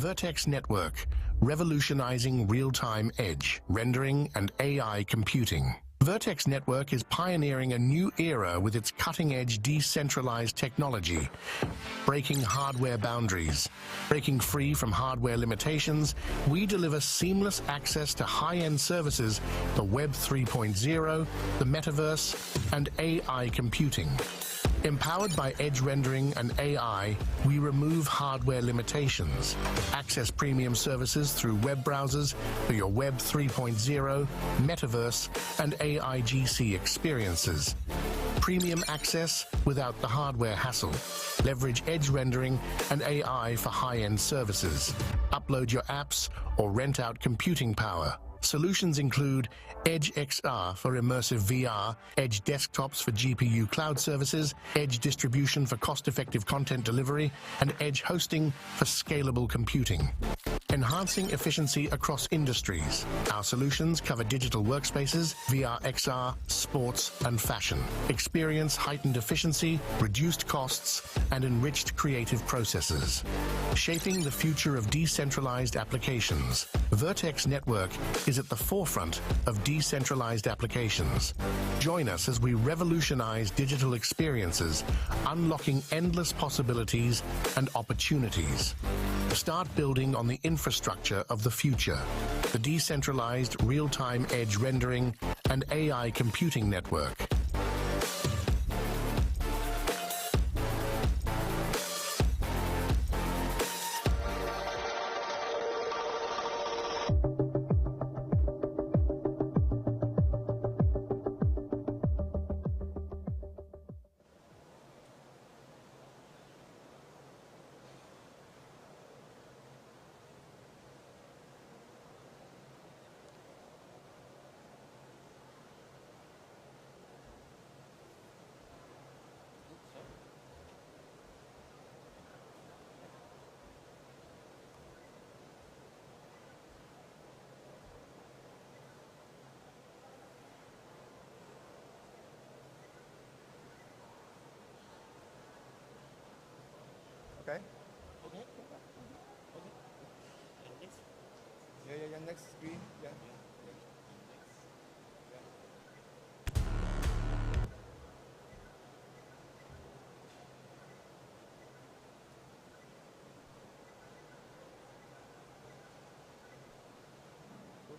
Vertex Network, revolutionizing real-time edge, rendering, and AI computing. Vertex Network is pioneering a new era with its cutting-edge decentralized technology, breaking hardware boundaries. Breaking free from hardware limitations, we deliver seamless access to high-end services for Web 3.0, the metaverse, and AI computing. Empowered by edge rendering and AI, we remove hardware limitations. Access premium services through web browsers for your Web 3.0, metaverse, and AIGC experiences. Premium access without the hardware hassle. Leverage edge rendering and AI for high-end services. Upload your apps or rent out computing power. Solutions include Edge XR for immersive VR, Edge desktops for GPU cloud services, Edge distribution for cost-effective content delivery, and Edge hosting for scalable computing. Enhancing efficiency across industries. Our solutions cover digital workspaces, VR XR, sports, and fashion. Experience heightened efficiency, reduced costs, and enriched creative processes. Shaping the future of decentralized applications. Vertex Network is at the forefront of decentralized applications. Join us as we revolutionize digital experiences, unlocking endless possibilities and opportunities. Start building on the infrastructure of the future, the decentralized real-time edge rendering and AI computing network. Okay? Okay. Okay. And next. Yeah, next screen. Yeah.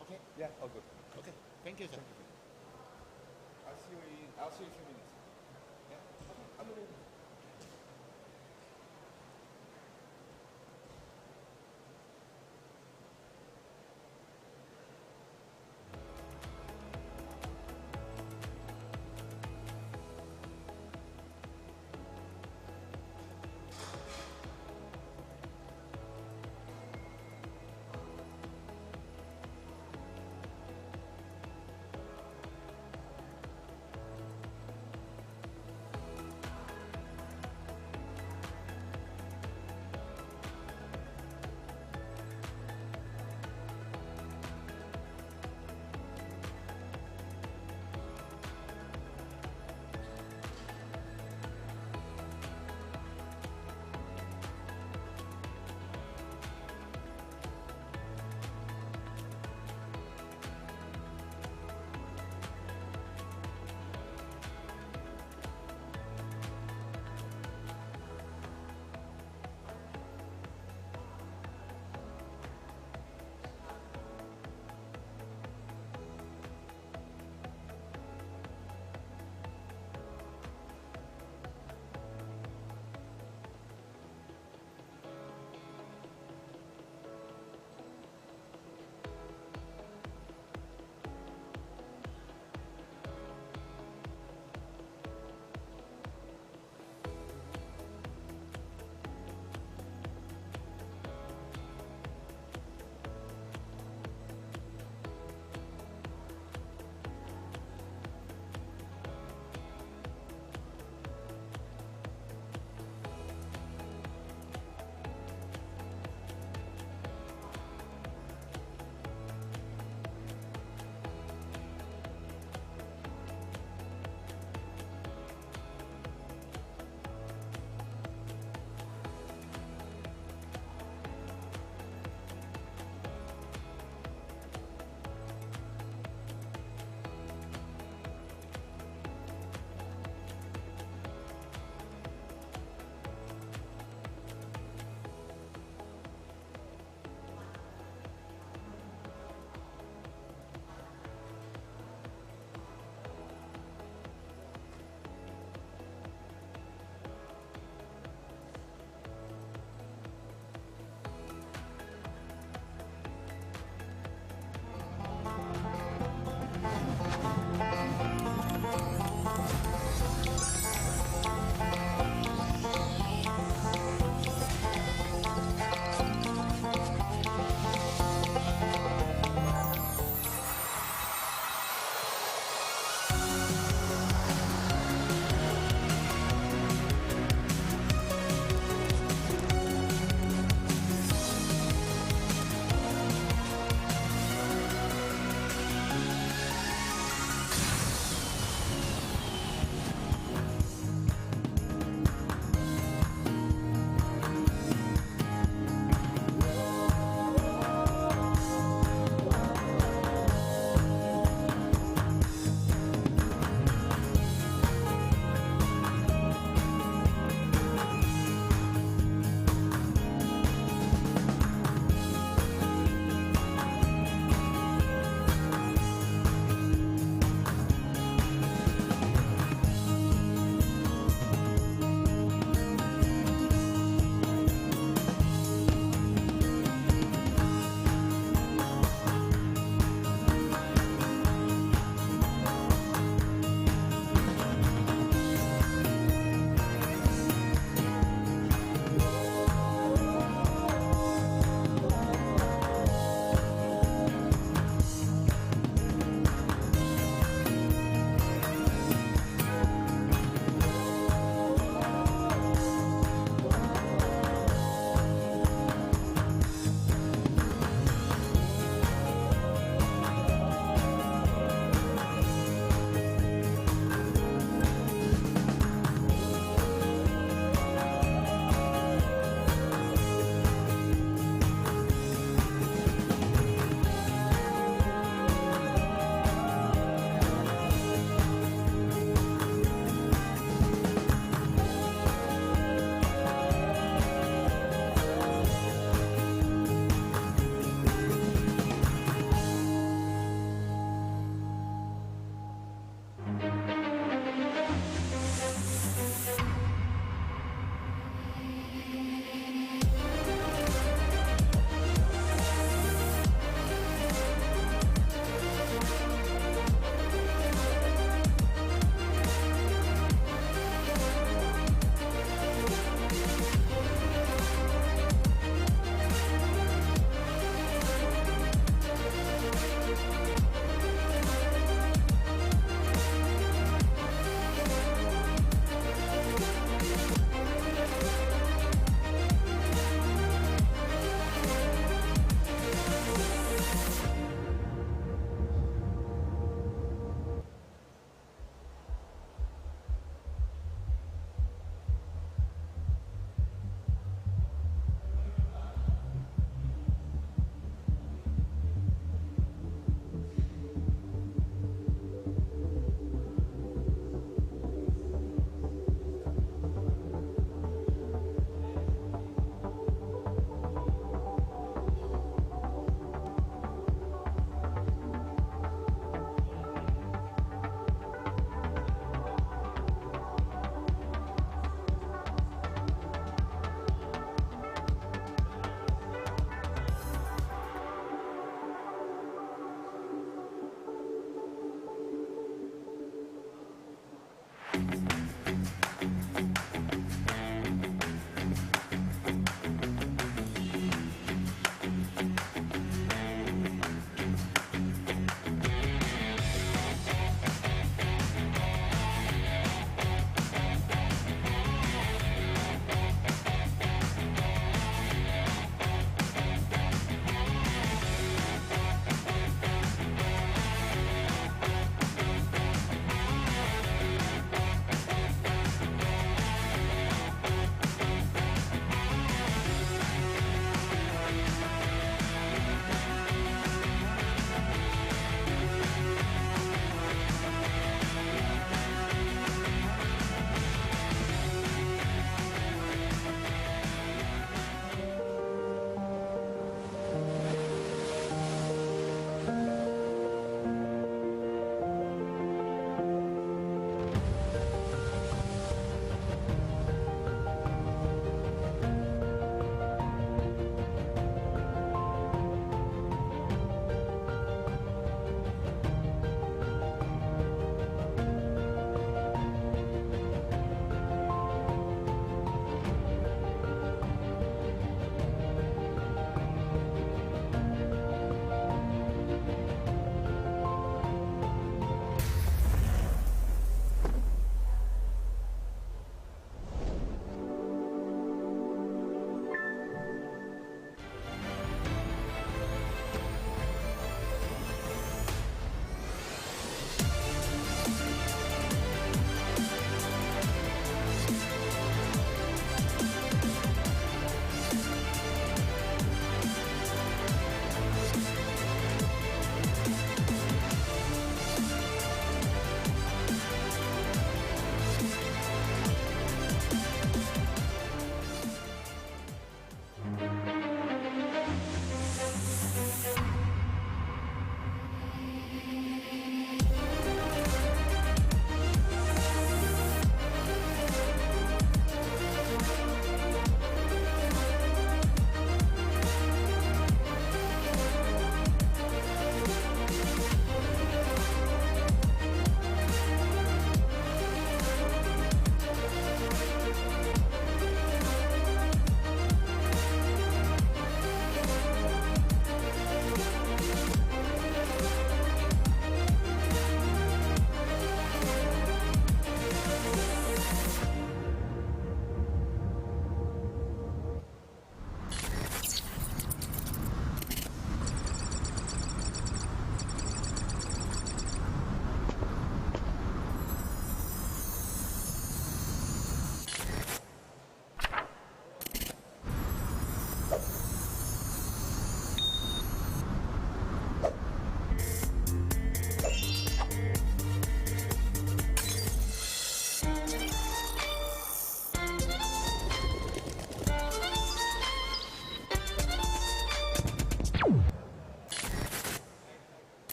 Okay. Yeah, all good. Okay. Thank you, sir. I'll see you in a few minutes. Yeah? I'm ready.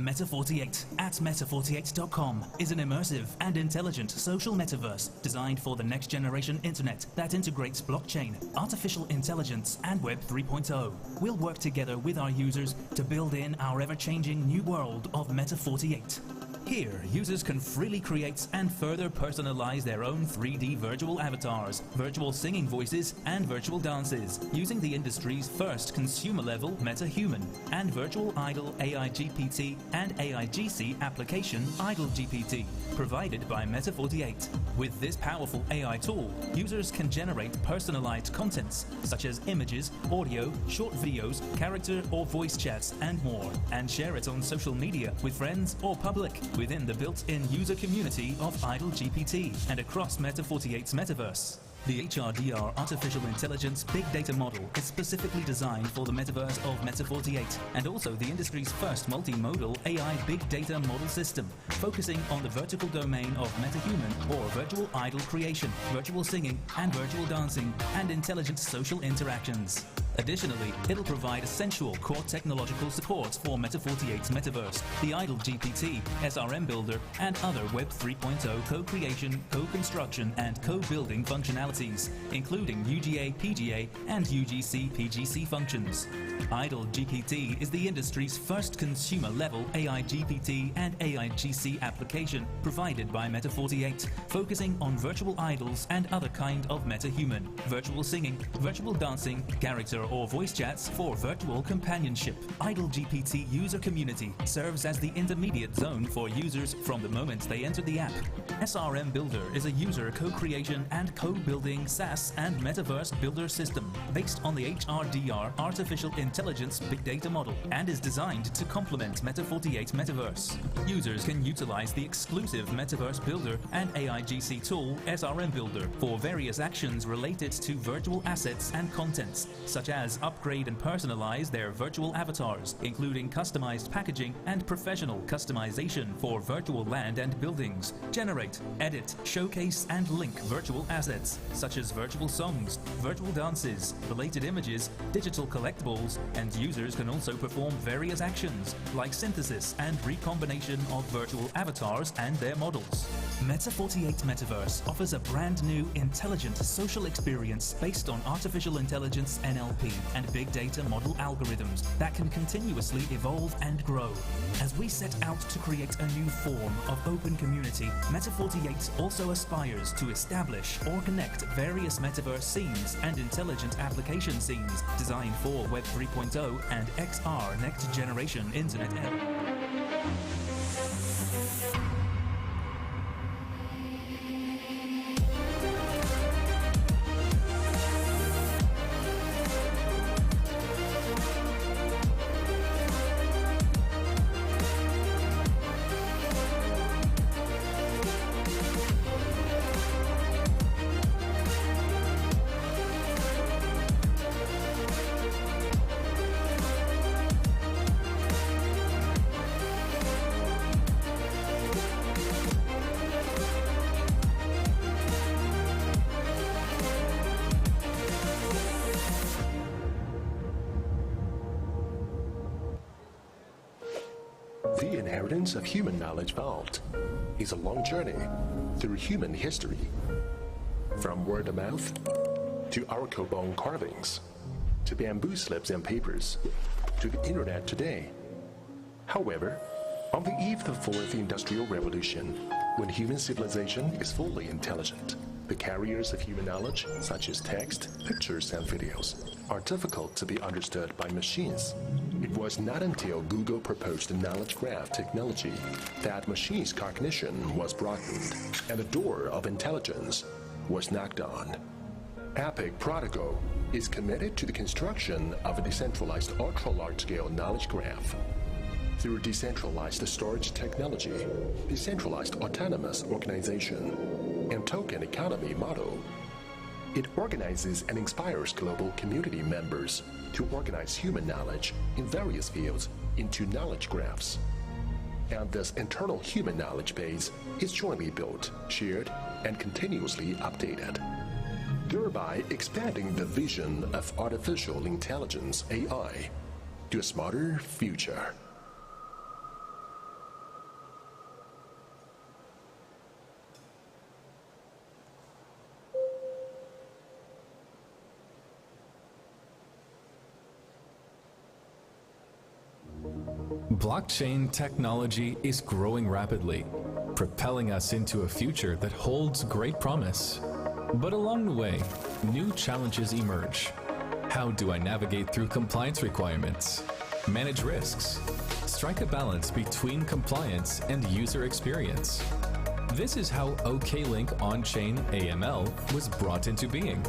Meta48 at meta48.com is an immersive and intelligent social metaverse designed for the next generation internet that integrates blockchain, artificial intelligence, and Web 3.0. We'll work together with our users to build in our ever-changing new world of Meta48. Here, users can freely create and further personalize their own 3D virtual avatars, virtual singing voices, and virtual dances, using the industry's first consumer-level MetaHuman and virtual idol AI-GPT and AI-GC application IdleGPT, provided by Meta48. With this powerful AI tool, users can generate personalized contents such as images, audio, short videos, character or voice chats, and more, and share it on social media with friends or public within the built-in user community of IdleGPT and across Meta48's metaverse. The HRDR artificial intelligence big data model is specifically designed for the metaverse of Meta48 and also the industry's first multimodal AI big data model system, focusing on the vertical domain of MetaHuman or virtual idol creation, virtual singing and virtual dancing, and intelligent social interactions. Additionally, it'll provide essential core technological support for Meta48's metaverse, the IdleGPT, SRM Builder, and other Web 3.0 co-creation, co-construction, and co-building functionalities, including UGA, PGA, and UGC, PGC functions. IdleGPT is the industry's first consumer-level AI-GPT and AI-GC application provided by Meta48, focusing on virtual idols and other kind of MetaHuman, virtual singing, virtual dancing, character or voice chats for virtual companionship. IdleGPT user community serves as the intermediate zone for users from the moment they enter the app. SRM Builder is a user co-creation and co-building SaaS and metaverse builder system based on the HRDR artificial intelligence big data model and is designed to complement Meta48 metaverse. Users can utilize the exclusive metaverse builder and AI-GC tool SRM Builder for various actions related to virtual assets and contents, such as upgrade and personalize their virtual avatars, including customized packaging and professional customization for virtual land and buildings, generate, edit, showcase, and link virtual assets, such as virtual songs, virtual dances, related images, digital collectibles, and users can also perform various actions, like synthesis and recombination of virtual avatars and their models. Meta48 Metaverse offers a brand new, intelligent social experience based on artificial intelligence NLP and big data model algorithms that can continuously evolve and grow. As we set out to create a new form of open community, Meta48 also aspires to establish or connect various metaverse scenes and intelligent application scenes designed for Web 3.0 and XR next generation internet era. The inheritance of human knowledge vault is a long journey through human history, from word of mouth to oracle bone carvings, to bamboo slips and papers, to the internet today. However, on the eve of the fourth industrial revolution, when human civilization is fully intelligent, the carriers of human knowledge, such as text, pictures, and videos, are difficult to be understood by machines. It was not until Google proposed the knowledge graph technology that machines' cognition was broadened and the door of intelligence was knocked on. Epic Protocol is committed to the construction of a decentralized ultra-large-scale knowledge graph. Through decentralized storage technology, decentralized autonomous organization, and token economy model, it organizes and inspires global community members to organize human knowledge in various fields into knowledge graphs. And this internal human knowledge base is jointly built, shared, and continuously updated, thereby expanding the vision of artificial intelligence AI to a smarter future. Blockchain technology is growing rapidly, propelling us into a future that holds great promise. But along the way, new challenges emerge. How do I navigate through compliance requirements, manage risks, strike a balance between compliance and user experience? This is how OKLink on-chain AML was brought into being.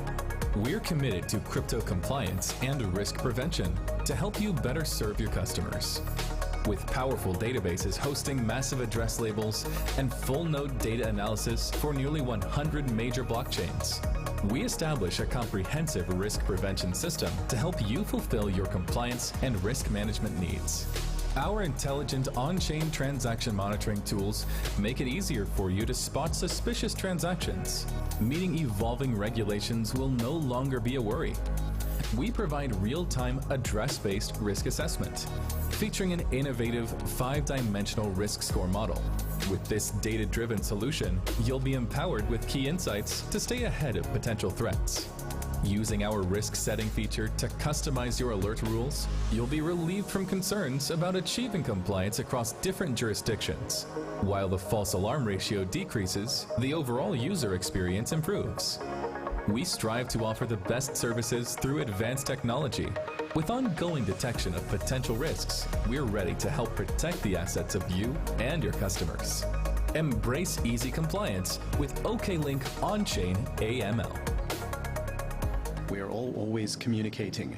We're committed to crypto compliance and risk prevention to help you better serve your customers. With powerful databases hosting massive address labels and full node data analysis for nearly 100 major blockchains, we establish a comprehensive risk prevention system to help you fulfill your compliance and risk management needs. Our intelligent on-chain transaction monitoring tools make it easier for you to spot suspicious transactions. Meeting evolving regulations will no longer be a worry. We provide real-time address-based risk assessment, featuring an innovative 5-dimensional risk score model. With this data-driven solution, you'll be empowered with key insights to stay ahead of potential threats. Using our risk setting feature to customize your alert rules, you'll be relieved from concerns about achieving compliance across different jurisdictions. While the false alarm ratio decreases, the overall user experience improves. We strive to offer the best services through advanced technology. With ongoing detection of potential risks, we're ready to help protect the assets of you and your customers. Embrace easy compliance with OKLink on-chain AML. We are all always communicating,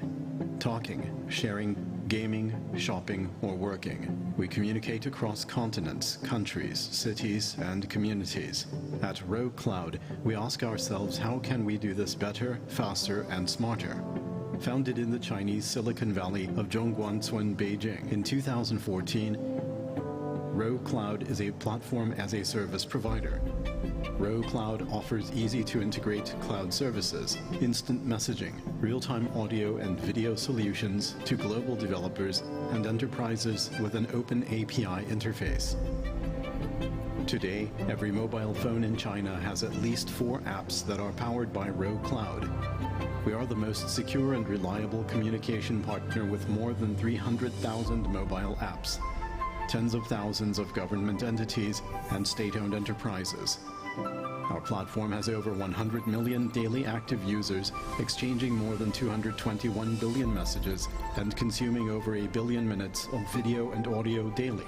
talking, sharing, gaming, shopping, or working. We communicate across continents, countries, cities, and communities. At Rogue Cloud, we ask ourselves, how can we do this better, faster, and smarter? Founded in the Chinese Silicon Valley of Zhongguancun, Beijing in 2014, Rogue Cloud is a platform-as-a-service provider. Rogue Cloud offers easy-to-integrate cloud services, instant messaging, real-time audio and video solutions to global developers and enterprises with an open API interface. Today, every mobile phone in China has at least 4 apps that are powered by Rogue Cloud. We are the most secure and reliable communication partner with more than 300,000 mobile apps, tens of thousands of government entities, and state-owned enterprises. Our platform has over 100 million daily active users, exchanging more than 221 billion messages and consuming over 1 billion minutes of video and audio daily.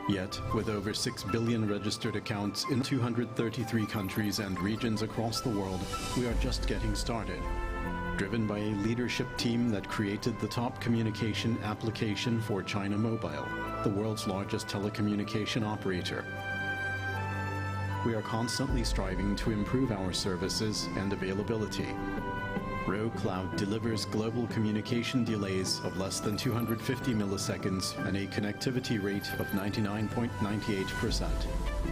Yet, with over 6 billion registered accounts in 233 countries and regions across the world, we are just getting started. Driven by a leadership team that created the top communication application for China Mobile, the world's largest telecommunication operator. We are constantly striving to improve our services and availability. Rogue Cloud delivers global communication delays of less than 250 milliseconds and a connectivity rate of 99.98%.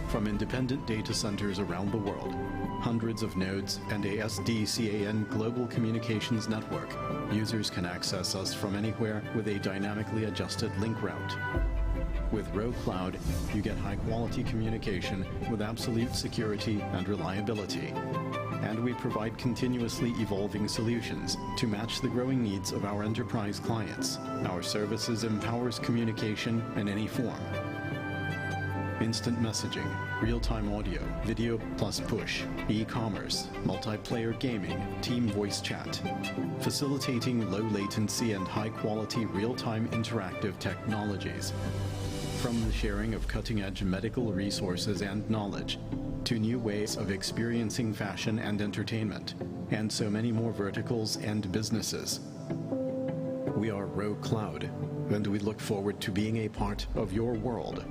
From independent data centers around the world, hundreds of nodes, and a SDCAN global communications network, users can access us from anywhere with a dynamically adjusted link route. With Rogue Cloud, you get high-quality communication with absolute security and reliability. And we provide continuously evolving solutions to match the growing needs of our enterprise clients. Our services empowers communication in any form. Instant messaging, real-time audio, video plus push, e-commerce, multiplayer gaming, team voice chat, facilitating low latency and high-quality real-time interactive technologies. From the sharing of cutting-edge medical resources and knowledge, to new ways of experiencing fashion and entertainment, and so many more verticals and businesses. We are Rogue Cloud, and we look forward to being a part of your world.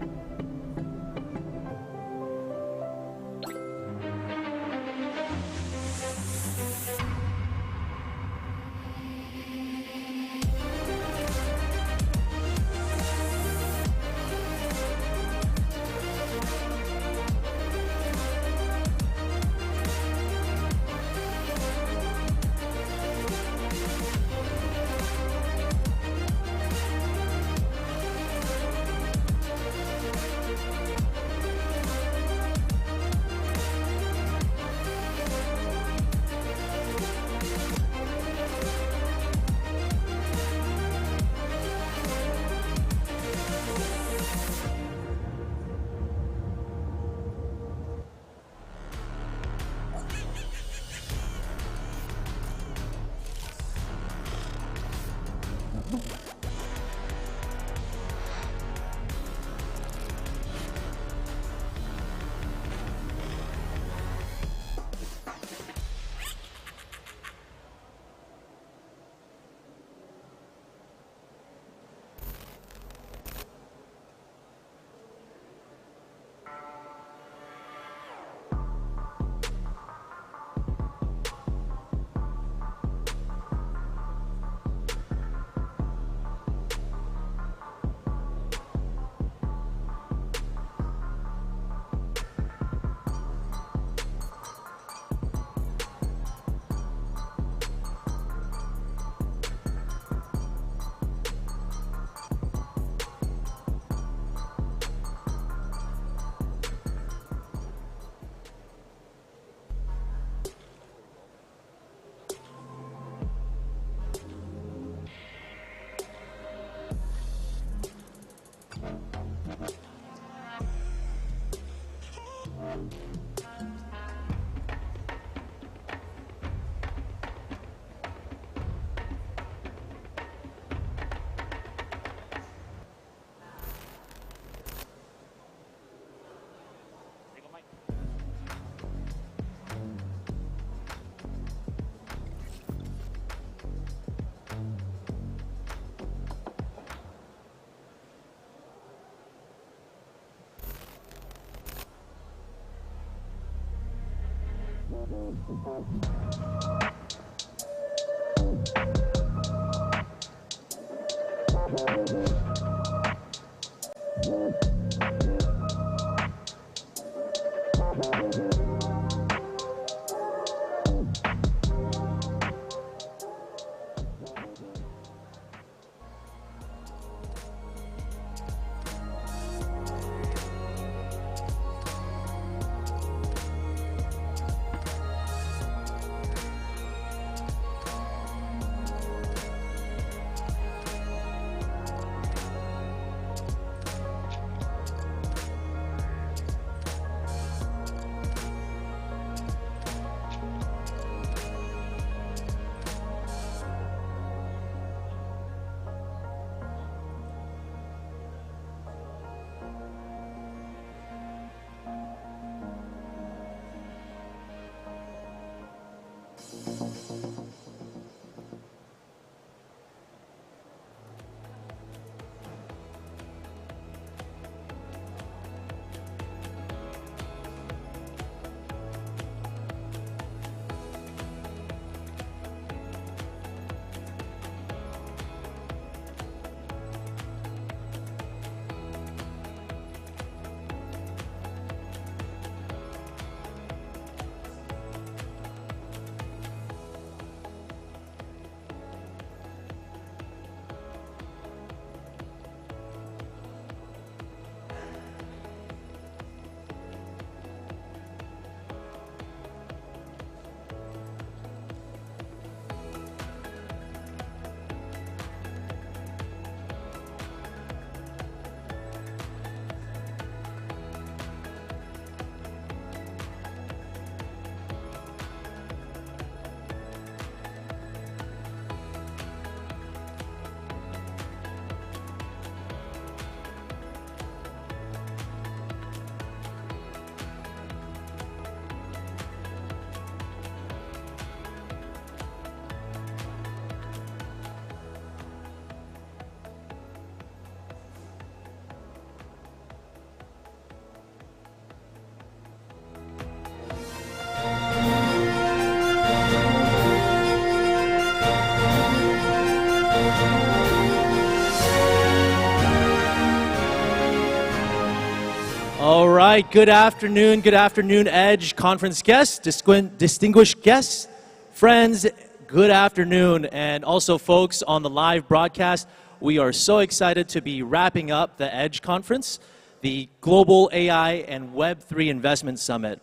All right, good afternoon, Edge conference guests, distinguished guests, friends, good afternoon, and also folks on the live broadcast. We are so excited to be wrapping up the Edge conference, the Global AI and Web3 Investment Summit.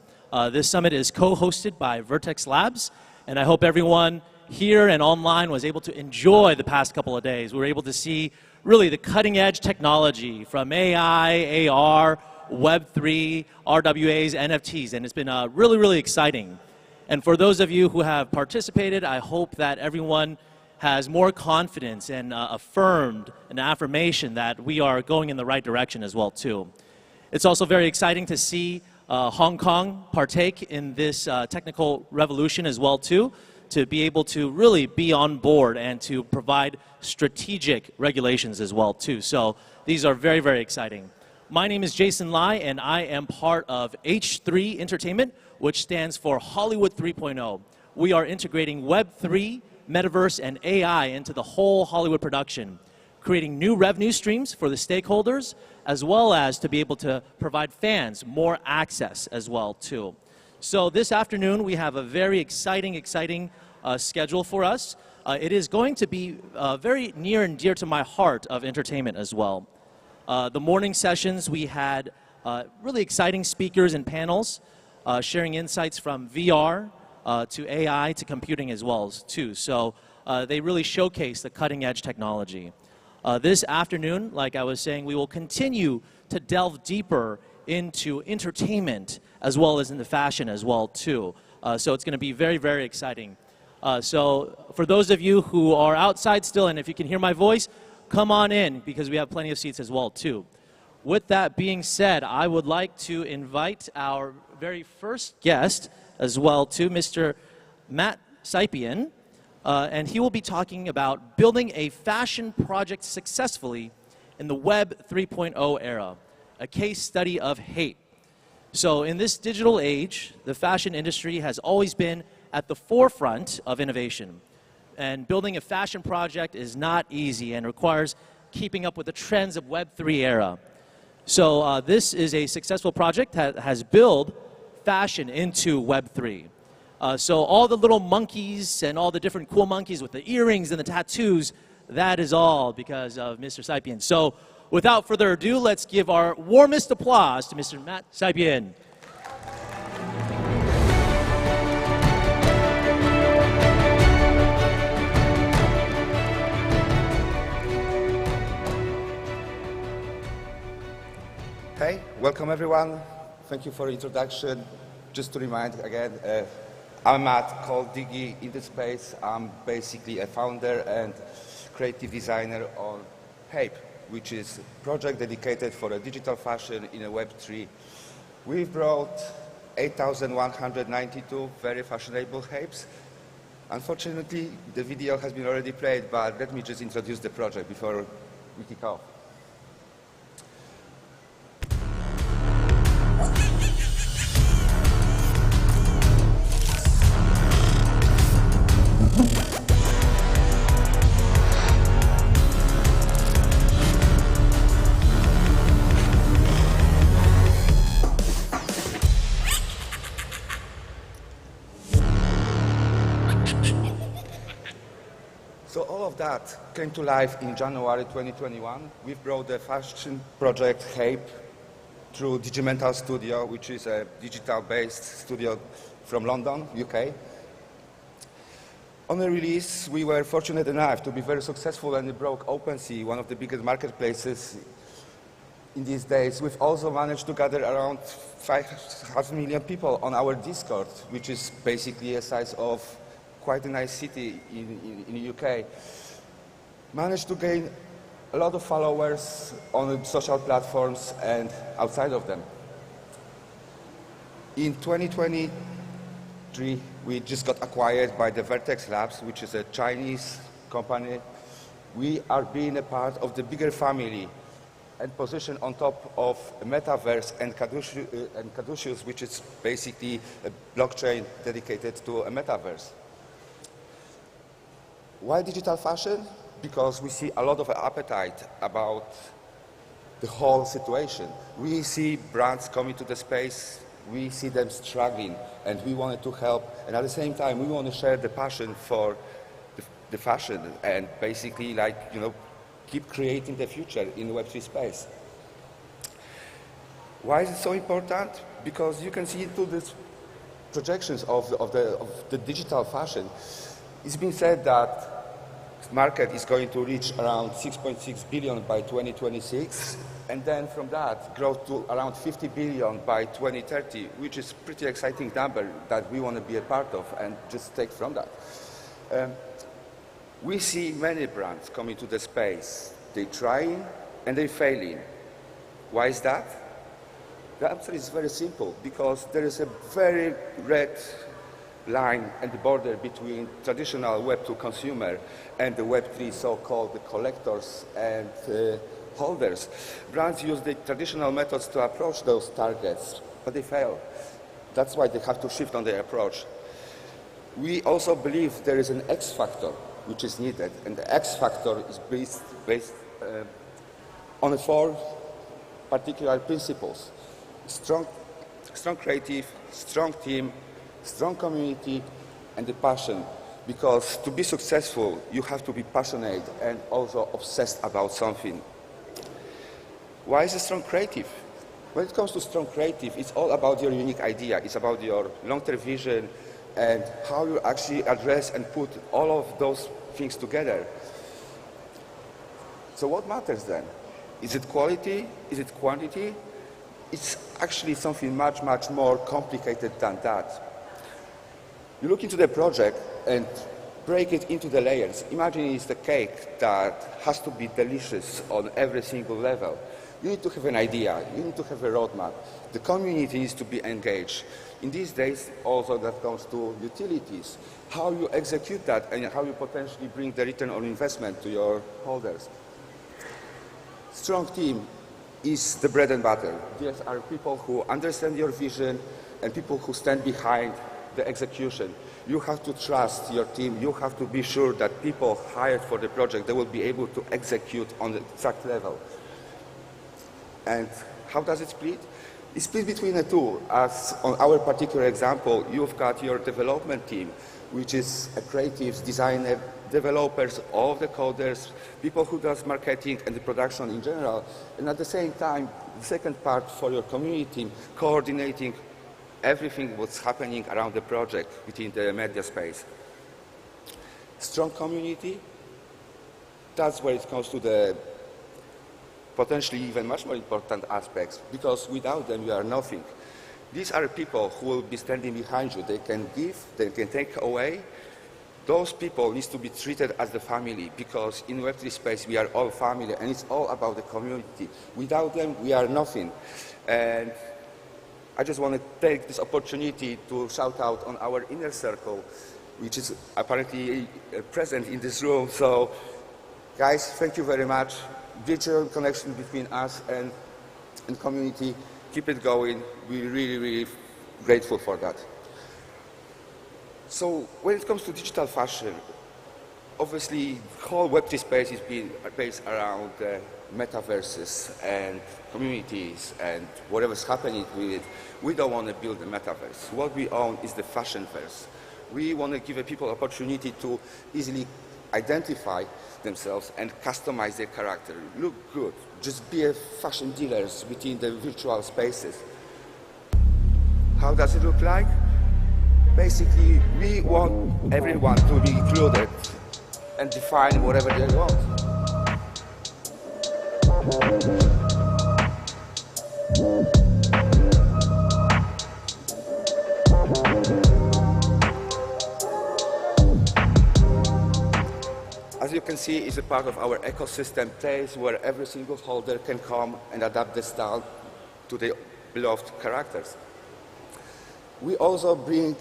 This summit is co-hosted by Vertex Labs, and I hope everyone here and online was able to enjoy the past couple of days. We were able to see really the cutting edge technology from AI, AR, Web3, RWAs, NFTs, and it's been really, really exciting. And for those of you who have participated, I hope that everyone has more confidence and affirmed an affirmation that we are going in the right direction as well, too. It's also very exciting to see Hong Kong partake in this technical revolution as well, too, to be able to really be on board and to provide strategic regulations as well, too. So these are very, very exciting. My name is Jason Lai, and I am part of H3 Entertainment, which stands for Hollywood 3.0. We are integrating Web3, Metaverse, and AI into the whole Hollywood production, creating new revenue streams for the stakeholders, as well as to be able to provide fans more access as well, too. So this afternoon, we have a very exciting schedule for us. It is going to be very near and dear to my heart of entertainment as well. The morning sessions, we had really exciting speakers and panels sharing insights from VR to AI to computing as well, too. So they really showcase the cutting edge technology. This afternoon, like I was saying, we will continue to delve deeper into entertainment as well as into fashion as well, too. So it's going to be very, very exciting. So for those of you who are outside still, and if you can hear my voice, come on in, because we have plenty of seats as well, too. With that being said, I would like to invite our very first guest as well, too, Mr. Matt Saipian, and he will be talking about building a fashion project successfully in the Web 3.0 era, a case study of hate. So in this digital age, the fashion industry has always been at the forefront of innovation. And building a fashion project is not easy and requires keeping up with the trends of Web3 era. So this is a successful project that has built fashion into Web3. So all the little monkeys and all the different cool monkeys with the earrings and the tattoos, that is all because of Mr. Saipian. So without further ado, let's give our warmest applause to Mr. Matt Saipian. Hey, welcome everyone. Thank you for the introduction. Just to remind again, I'm Matt, called Diggy in the space. I'm basically a founder and creative designer on Hape, which is a project dedicated for a digital fashion in a Web3. We've brought 8,192 very fashionable Hapes. Unfortunately, the video has been already played, but let me just introduce the project before we kick off. So all of that came to life in January 2021. We've brought the fashion project Hape through Digimental Studio, which is a digital-based studio from London, UK. On the release, we were fortunate enough to be very successful, and it broke OpenSea, one of the biggest marketplaces in these days. We've also managed to gather around 500,000 people on our Discord, which is basically a size of quite a nice city in the UK. Managed to gain a lot of followers on social platforms and outside of them. In 2023, we just got acquired by the Vertex Labs, which is a Chinese company. We are being a part of the bigger family and positioned on top of Metaverse and Caduceus, which is basically a blockchain dedicated to a Metaverse. Why digital fashion? Because we see a lot of appetite about the whole situation. We see brands coming to the space, we see them struggling, and we wanted to help. And at the same time, we want to share the passion for the fashion and basically, like, you know, keep creating the future in the Web3 space. Why is it so important? Because you can see through these projections of the digital fashion, it's been said that the market is going to reach around 6.6 billion by 2026, and then from that grow to around 50 billion by 2030, which is a pretty exciting number that we want to be a part of and just take from that. We see many brands coming to the space. They're trying and they're failing. Why is that? The answer is very simple, because there is a very red line and the border between traditional Web2 consumer and the Web3 so-called the collectors and holders. Brands use the traditional methods to approach those targets, but they fail. That's why they have to shift on their approach. We also believe there is an X factor which is needed, and the X factor is based on 4 particular principles. Strong creative, strong team, strong community, and the passion. Because to be successful, you have to be passionate and also obsessed about something. Why is it strong creative? When it comes to strong creative, it's all about your unique idea. It's about your long-term vision and how you actually address and put all of those things together. So what matters then? Is it quality? Is it quantity? It's actually something much, much more complicated than that. You look into the project and break it into the layers. Imagine it's the cake that has to be delicious on every single level. You need to have an idea. You need to have a roadmap. The community needs to be engaged. In these days, also that comes to utilities, how you execute that and how you potentially bring the return on investment to your holders. Strong team is the bread and butter. These are people who understand your vision and people who stand behind the execution. You have to trust your team. You have to be sure that people hired for the project, they will be able to execute on the exact level. And how does it split? It's split between the two. As on our particular example, you've got your development team, which is a creatives, designer, developers, all of the coders, people who does marketing and the production in general. And at the same time, the second part for your community team, coordinating everything what's happening around the project within the media space. Strong community, that's where it comes to the potentially even much more important aspects, because without them you are nothing. These are people who will be standing behind you. They can give, they can take away. Those people need to be treated as the family, because in Web3 space we are all family and it's all about the community. Without them we are nothing. And I just want to take this opportunity to shout out on our inner circle, which is apparently present in this room. So guys, thank you very much. Virtual connection between us and community. Keep it going. We're really, really grateful for that. So when it comes to digital fashion, obviously the whole Web3 space is being based around metaverses and communities and whatever's happening with it. We don't want to build a metaverse. What we own is the fashionverse. We want to give people opportunity to easily identify themselves and customize their character. Look good. Just be a fashion dealers within the virtual spaces. How does it look like? Basically, we want everyone to be included and define whatever they want. As you can see, it's a part of our ecosystem place where every single holder can come and adapt the style to their beloved characters. We also bring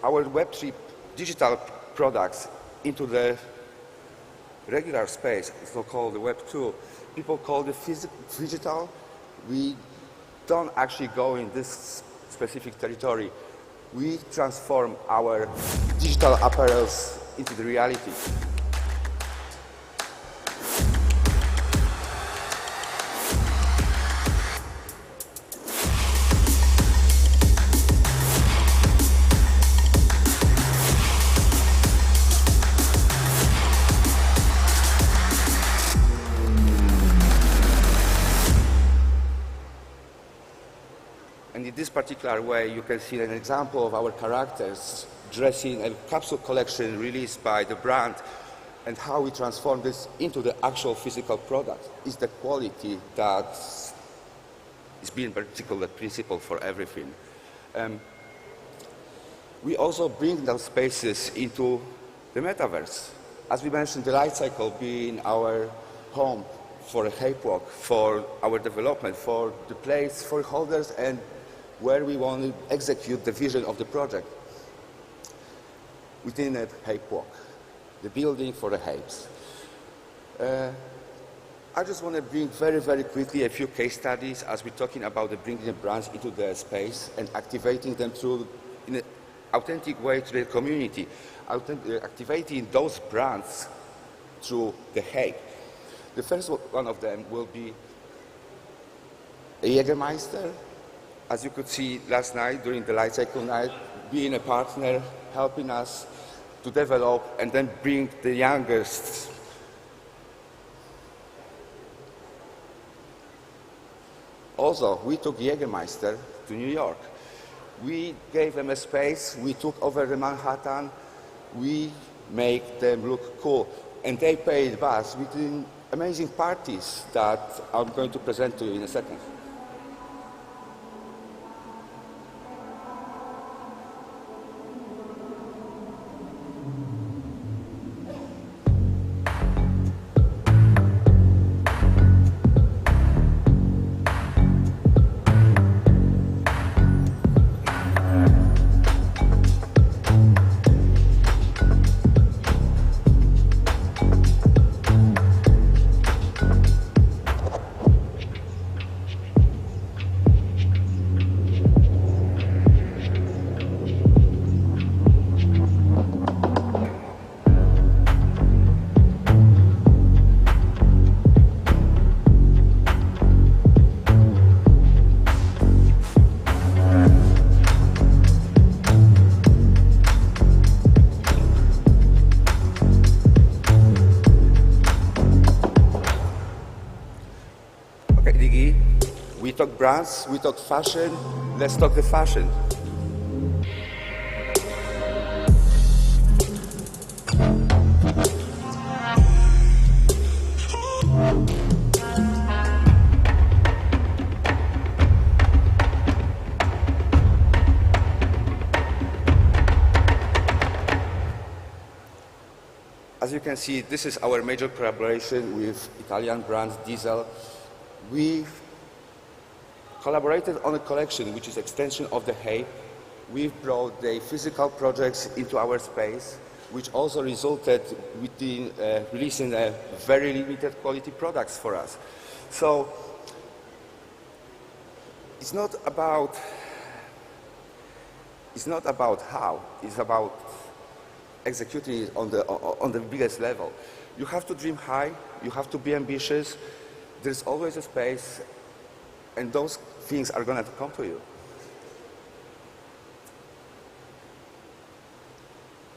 our Web3 digital products into the regular space, so-called the Web2. People call it digital. We don't actually go in this specific territory. We transform our digital apparels into the reality. in this particular way, you can see an example of our characters dressing a capsule collection released by the brand, and how we transform this into the actual physical product is the quality that is being particular principle for everything. We also bring those spaces into the metaverse. As we mentioned, the light cycle being our home for a Hype Walk, for our development, for the place for holders, and where we want to execute the vision of the project within a Hype Walk, the building for the Hypes. I just want to bring very, very quickly a few case studies as we're talking about the bringing the brands into the space and activating them through in an authentic way to the community, activating those brands through the Hype. The first one of them will be a Jägermeister. As you could see last night during the Light Cycle night, being a partner, helping us to develop and then bring the youngest Also, we took Jägermeister to New York. We gave them a space, we took over the Manhattan, we make them look cool. And they paid us with amazing parties that I'm going to present to you in a second. We talk brands, we talk fashion, let's talk the fashion. As you can see, this is our major collaboration with Italian brand Diesel. We collaborated on a collection which is extension of the Hype. We've brought the physical projects into our space, which also resulted within releasing a very limited quality products for us. So it's not about how, it's about executing it on the biggest level. You have to dream high, you have to be ambitious, there's always a space, and those things are going to come to you.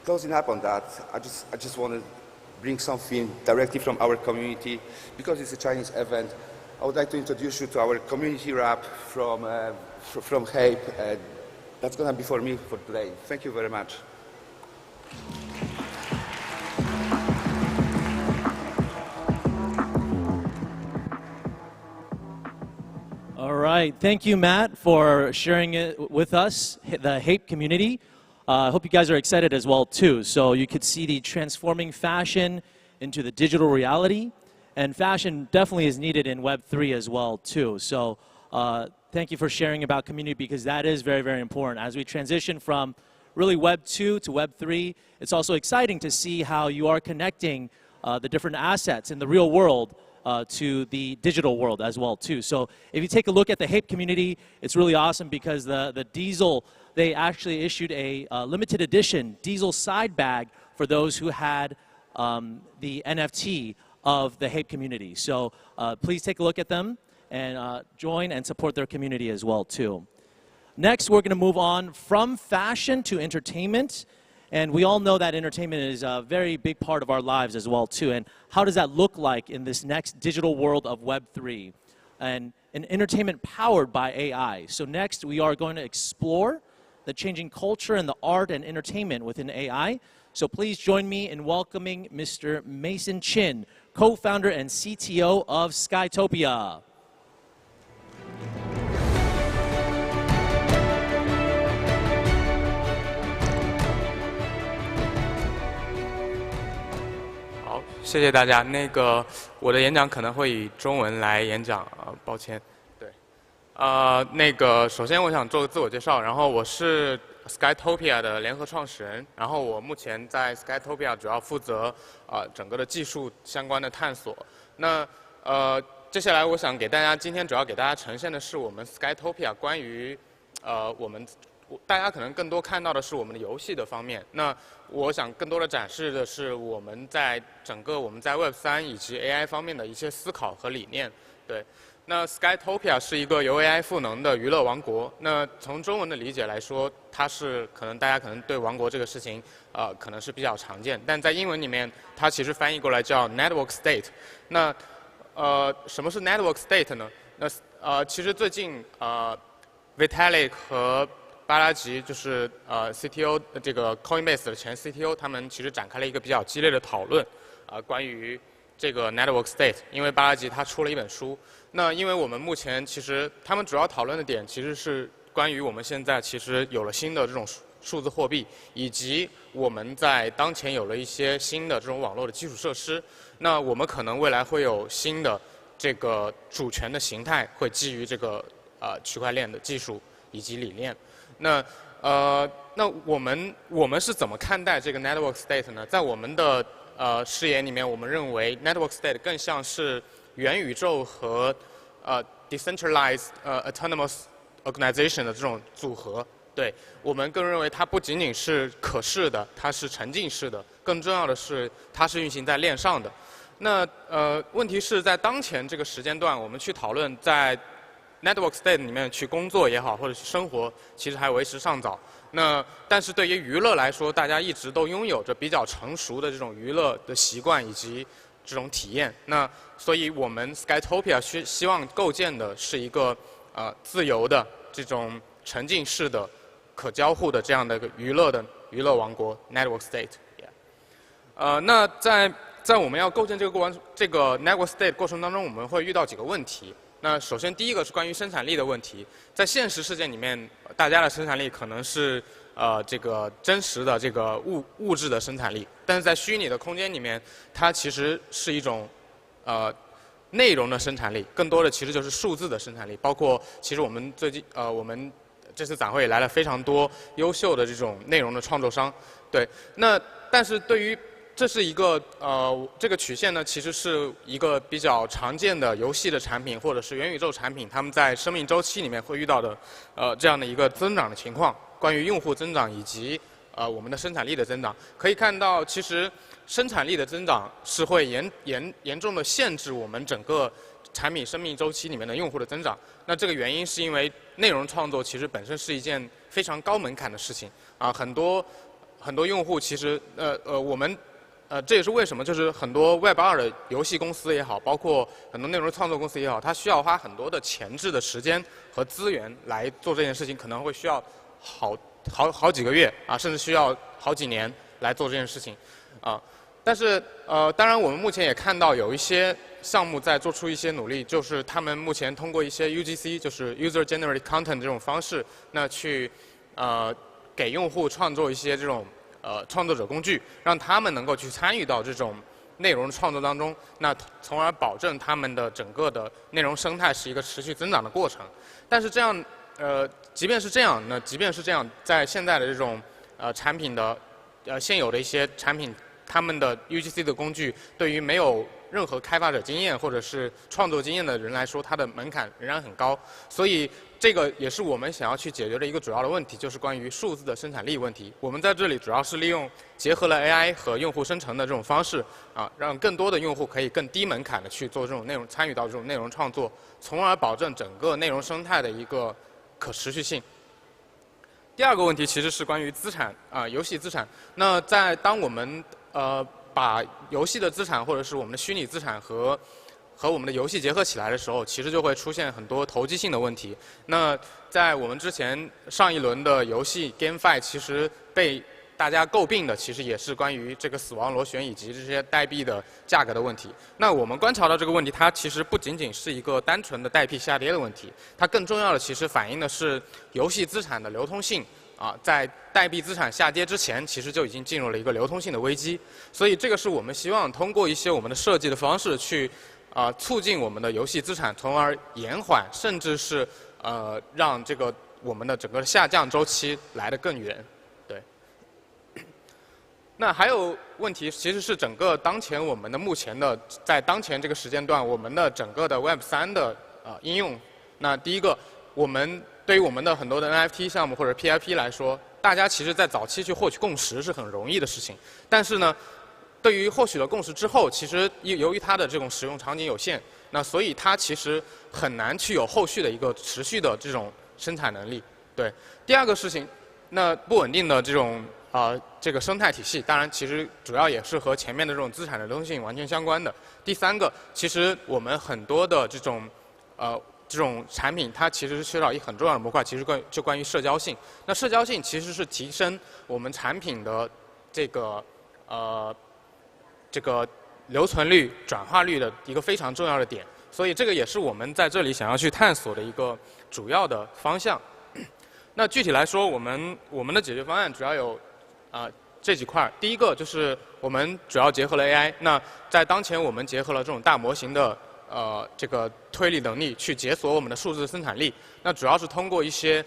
Closing up on that, I just want to bring something directly from our community. Because it's a Chinese event, I would like to introduce you to our community rap from Hype. That's going to be for me for today. Thank you very much. All right, thank you, Matt, for sharing it with us, the Hype community. I hope you guys are excited as well, too. So you could see the transforming fashion into the digital reality, and fashion definitely is needed in Web3 as well, too. So thank you for sharing about community, because that is very, very important. As we transition from really Web2 to Web3, it's also exciting to see how you are connecting the different assets in the real world to the digital world as well, too. So if you take a look at the Hype community, it's really awesome because the Diesel, they actually issued a limited edition Diesel side bag for those who had the NFT of the Hype community. So please take a look at them and join and support their community as well, too. Next, we're going to move on from fashion to entertainment. And we all know that entertainment is a very big part of our lives as well, too. And how does that look like in this next digital world of Web3? and entertainment powered by AI. So next, we are going to explore the changing culture and the art and entertainment within AI. So please join me in welcoming Mr. Mason Chin, co-founder and CTO of Skytopia.好，谢谢大家。我的演讲可能会以中文来演讲，抱歉。对，首先我想做个自我介绍，然后我是 Skytopia 的联合创始人，然后我目前在 Skytopia 主要负责整个的技术相关的探索。那接下来我想今天主要给大家呈现的是我们 Skytopia 关于大家可能更多看到的是我们的游戏的方面，那我想更多的展示的是我们在Web3 以及 AI 方面的一些思考和理念。对，那 Skytopia 是一个由 AI 赋能的娱乐王国。那从中文的理解来说，它是大家可能对王国这个事情可能是比较常见，但在英文里面它其实翻译过来叫 Network State。那什么是 Network State 呢？那其实最近Vitalik 和巴拉吉就是CTO 这个 Coinbase 的前 CTO， 他们其实展开了一个比较激烈的讨论，关于这个 Network State。因为巴拉吉他出了一本书，那因为我们目前其实他们主要讨论的点其实是关于我们现在其实有了新的这种数字货币，以及我们在当前有了一些新的这种网络的基础设施，那我们可能未来会有新的这个主权的形态，会基于这个区块链的技术以及理念。那我们是怎么看待这个 network state 呢？在我们的视野里面，我们认为 network state 更像是元宇宙和decentralized autonomous organization 的这种组合。对，我们更认为它不仅仅是可视的，它是沉浸式的，更重要的是它是运行在链上的。那问题是在当前这个时间段，我们去讨论在Network State 里面去工作也好，或者去生活，其实还为时尚早。但是对于娱乐来说，大家一直都拥有着比较成熟的这种娱乐的习惯以及这种体验。所以我们 Skytopia 希望构建的是一个自由的这种沉浸式的、可交互的这样的一个娱乐王国 Network State。那在我们要构建这个 Network State 过程当中，我们会遇到几个问题。那首先第一个是关于生产力的问题，在现实世界里面，大家的生产力可能是这个真实的这个物质的生产力，但是在虚拟的空间里面，它其实是一种内容的生产力，更多的其实就是数字的生产力。包括其实我们我们这次展会也来了非常多优秀的这种内容的创作商，对。但是对于这是一个这个曲线呢，其实是一个比较常见的游戏的产品或者是元宇宙产品，他们在生命周期里面会遇到的这样的一个增长的情况。关于用户增长以及我们的生产力的增长，可以看到，其实生产力的增长是会严重的限制我们整个产品生命周期里面的用户的增长。那这个原因是因为内容创作其实本身是一件非常高门槛的事情很多用户其实我们。这也是为什么，就是很多 Web2 的游戏公司也好，包括很多内容创作公司也好，它需要花很多的前置的时间和资源来做这件事情，可能会需要好几个月甚至需要好几年来做这件事情但是当然我们目前也看到有一些项目在做出一些努力，就是他们目前通过一些 UGC， 就是 User Generated Content 这种方式，那去给用户创作一些这种。创作者工具，让他们能够去参与到这种内容创作当中，那从而保证他们的整个的内容生态是一个持续增长的过程。但是这样，即便是这样，在现在的这种产品的现有的一些产品，他们的 UGC 的工具，对于没有任何开发者经验或者是创作经验的人来说，它的门槛仍然很高。所以这个也是我们想要去解决的一个主要的问题，就是关于数字的生产力问题。我们在这里主要是利用结合了 AI 和用户生成的这种方式让更多的用户可以更低门槛的去做这种内容，参与到这种内容创作，从而保证整个内容生态的一个可持续性。第二个问题其实是关于资产游戏资产。那当我们把游戏的资产或者是我们的虚拟资产和和我们的游戏结合起来的时候，其实就会出现很多投机性的问题。那在我们之前上一轮的游戏 GameFi 其实被大家诟病的，其实也是关于这个死亡螺旋以及这些代币的价格的问题。那我们观察到这个问题，它其实不仅仅是一个单纯的代币下跌的问题，它更重要的其实反映的是游戏资产的流通性啊，在代币资产下跌之前，其实就已经进入了一个流通性的危机。所以这个是我们希望通过一些我们的设计的方式去促进我们的游戏资产，从而延缓甚至是让这个我们的整个下降周期来得更远。对。那还有问题，其实是整个当前我们的目前的在当前这个时间段，我们的整个的 Web3 的应用。那第一个，我们对于我们的很多的 NFT 项目或者 PIP 来说，大家其实在早期去获取共识是很容易的事情。但是呢，对于获取了共识之后，其实由于它的这种使用场景有限，那所以它其实很难去有后续的一个持续的这种生产能力。对。第二个事情，那不稳定的这种这个生态体系，当然其实主要也是和前面的这种资产的流动性完全相关的。第三个，其实我们很多的这种产品，它其实是缺少一很重要的模块，其实关于社交性。那社交性其实是提升我们产品的这个留存率、转化率的一个非常重要的点。所以这个也是我们在这里想要去探索的一个主要的方向。那具体来说，我们的解决方案主要有这几块。第一个就是我们主要结合了 AI。那在当前我们结合了这种大模型的这个推理能力去解锁我们的数字生产力。那主要是通过一些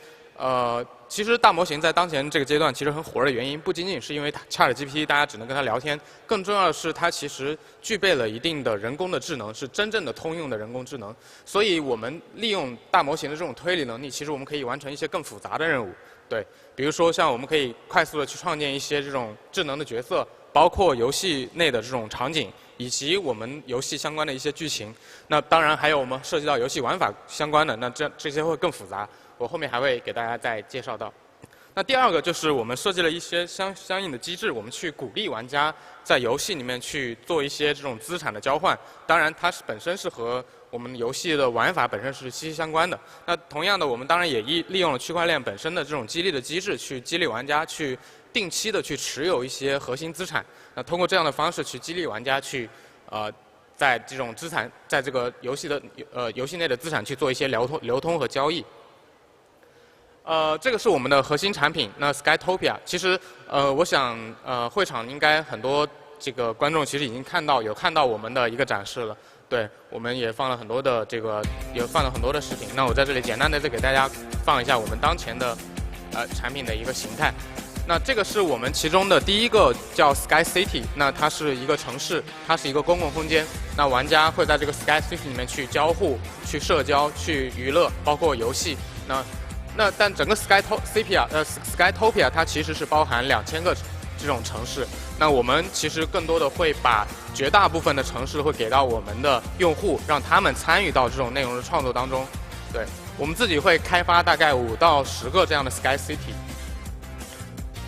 其实大模型在当前这个阶段其实很火的原因，不仅仅是因为 ChatGPT 大家只能跟它聊天，更重要的是它其实具备了一定的人工的智能，是真正的通用的人工智能。所以我们利用大模型的这种推理能力，其实我们可以完成一些更复杂的任务。对，比如说像我们可以快速的去创建一些这种智能的角色，包括游戏内的这种场景，以及我们游戏相关的一些剧情。那当然还有我们涉及到游戏玩法相关的，那这些会更复杂。我后面还会给大家再介绍到。那第二个就是我们设计了一些相应的机制，我们去鼓励玩家在游戏里面去做一些这种资产的交换。当然，它本身是和我们游戏的玩法本身是息息相关的。那同样的，我们当然也利用了区块链本身的这种激励的机制，去激励玩家去定期的去持有一些核心资产。那通过这样的方式去激励玩家去在这种资产，在这个游戏内的资产去做一些流通和交易。这个是我们的核心产品。那 Skytopia， 其实我想会场应该很多这个观众其实已经看到我们的一个展示了。对，我们也放了很多的视频。那我在这里简单的再给大家放一下我们当前的产品的一个形态。那这个是我们其中的第一个叫 Sky City， 那它是一个城市，它是一个公共空间。那玩家会在这个 Sky City 里面去交互、去社交、去娱乐，包括游戏。但整个 Skytopia 它其实是包含2000个这种城市。那我们其实更多的会把绝大部分的城市会给到我们的用户，让他们参与到这种内容的创作当中。对，我们自己会开发大概5到10个这样的 Sky City。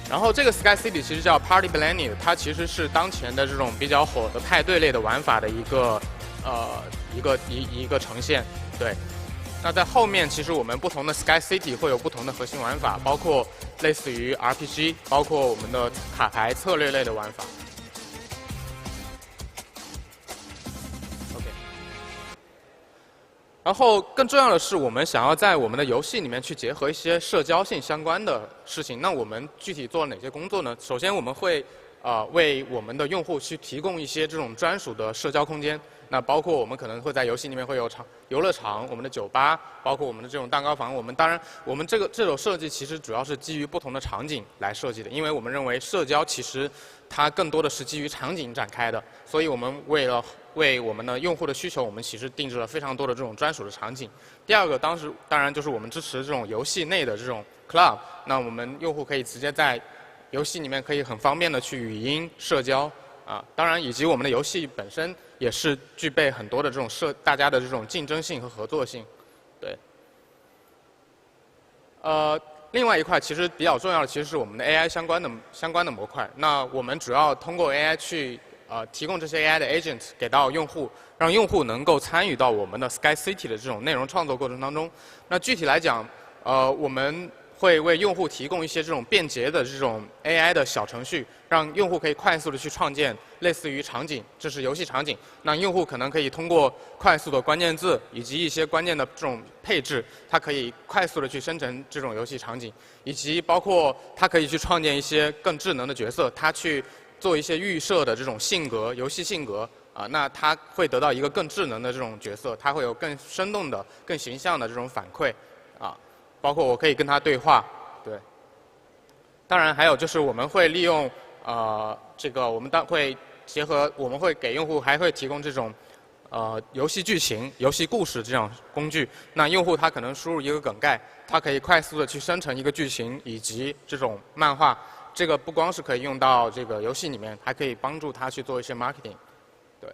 然后这个 Sky City 其实叫 Party Planet， 它其实是当前的这种比较火的派对类的玩法的一个呈现。对。那在后面，其实我们不同的 Sky City 会有不同的核心玩法，包括类似于 RPG， 包括我们的卡牌策略类的玩法。OK。然后更重要的是，我们想要在我们的游戏里面去结合一些社交性相关的事情。那我们具体做了哪些工作呢？首先，我们会为我们的用户去提供一些这种专属的社交空间。那包括我们可能会在游戏里面会有游乐场、我们的酒吧，包括我们的这种蛋糕房。我们这种设计其实主要是基于不同的场景来设计的，因为我们认为社交其实它更多的是基于场景展开的，所以我们为了为我们的用户的需求，我们其实定制了非常多的这种专属的场景。第二个当然就是我们支持这种游戏内的这种 club， 那我们用户可以直接在游戏里面可以很方便的去语音社交当然以及我们的游戏本身也是具备很多的这种大家的这种竞争性和合作性。对。另外一块其实比较重要的其实是我们的 AI 相关的模块。那我们主要通过 AI 去提供这些 AI 的 agent 给到用户，让用户能够参与到我们的 Sky City 的这种内容创作过程当中。那具体来讲，我们会为用户提供一些这种便捷的这种 AI 的小程序，让用户可以快速的去创建类似于场景，这是游戏场景。那用户可能可以通过快速的关键字以及一些关键的这种配置，它可以快速的去生成这种游戏场景，以及包括它可以去创建一些更智能的角色，它去做一些预设的这种性格、游戏性格那它会得到一个更智能的这种角色，它会有更生动的、更形象的这种反馈包括我可以跟他对话，对。当然还有就是我们会利用这个我们会结合我们会给用户还会提供这种游戏剧情、游戏故事这样工具。那用户他可能输入一个梗概，他可以快速的去生成一个剧情以及这种漫画。这个不光是可以用到这个游戏里面，还可以帮助他去做一些 marketing。对。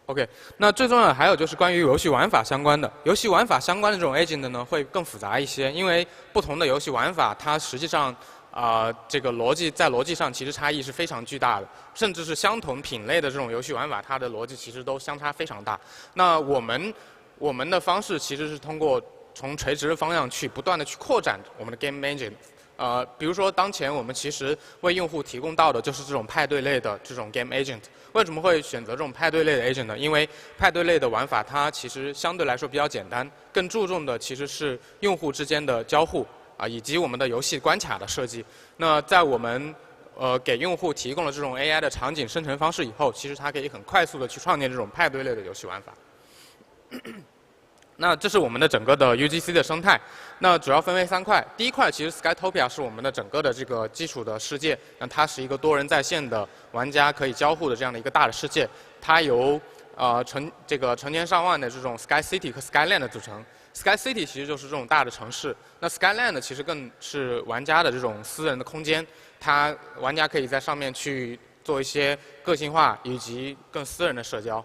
OK， 那最重要的还有就是关于游戏玩法相关的。游戏玩法相关的这种 agent 呢，会更复杂一些，因为不同的游戏玩法，它实际上这个逻辑上其实差异是非常巨大的，甚至是相同品类的这种游戏玩法，它的逻辑其实都相差非常大。那我们的方式其实是通过从垂直的方向去不断的去扩展我们的 game engine。比如说当前我们其实为用户提供到的就是这种派对类的这种 game agent。为什么会选择这种派对类的 agent 呢？因为派对类的玩法它其实相对来说比较简单，更注重的其实是用户之间的交互以及我们的游戏关卡的设计。那在我们给用户提供了这种 AI 的场景生成方式以后，其实它可以很快速的去创建这种派对类的游戏玩法。那这是我们的整个的 UGC 的生态，那主要分为3块。第一块其实 Skytopia 是我们的整个的这个基础的世界，那它是一个多人在线的玩家可以交互的这样的一个大的世界，它由成千上万的这种 Sky City 和 Skyland 组成。Sky City 其实就是这种大的城市，那 Skyland 其实更是玩家的这种私人的空间，玩家可以在上面去做一些个性化以及更私人的社交。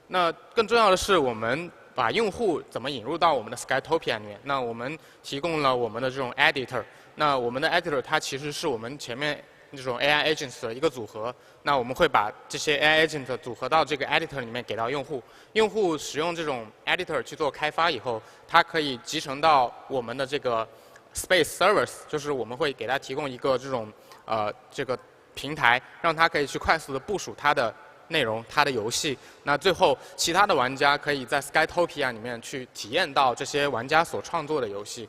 那更重要的是我们把用户怎么引入到我们的 Skytopia 里面？那我们提供了我们的这种 editor。那我们的 editor 它其实是我们前面这种 AI agents 的一个组合。那我们会把这些 AI agent 组合到这个 editor 里面给到用户。用户使用这种 editor 去做开发以后，它可以集成到我们的这个 space service， 就是我们会给它提供一个这种这个平台，让它可以去快速的部署它的内容，它的游戏。那最后，其他的玩家可以在 Skytopia 里面去体验到这些玩家所创作的游戏。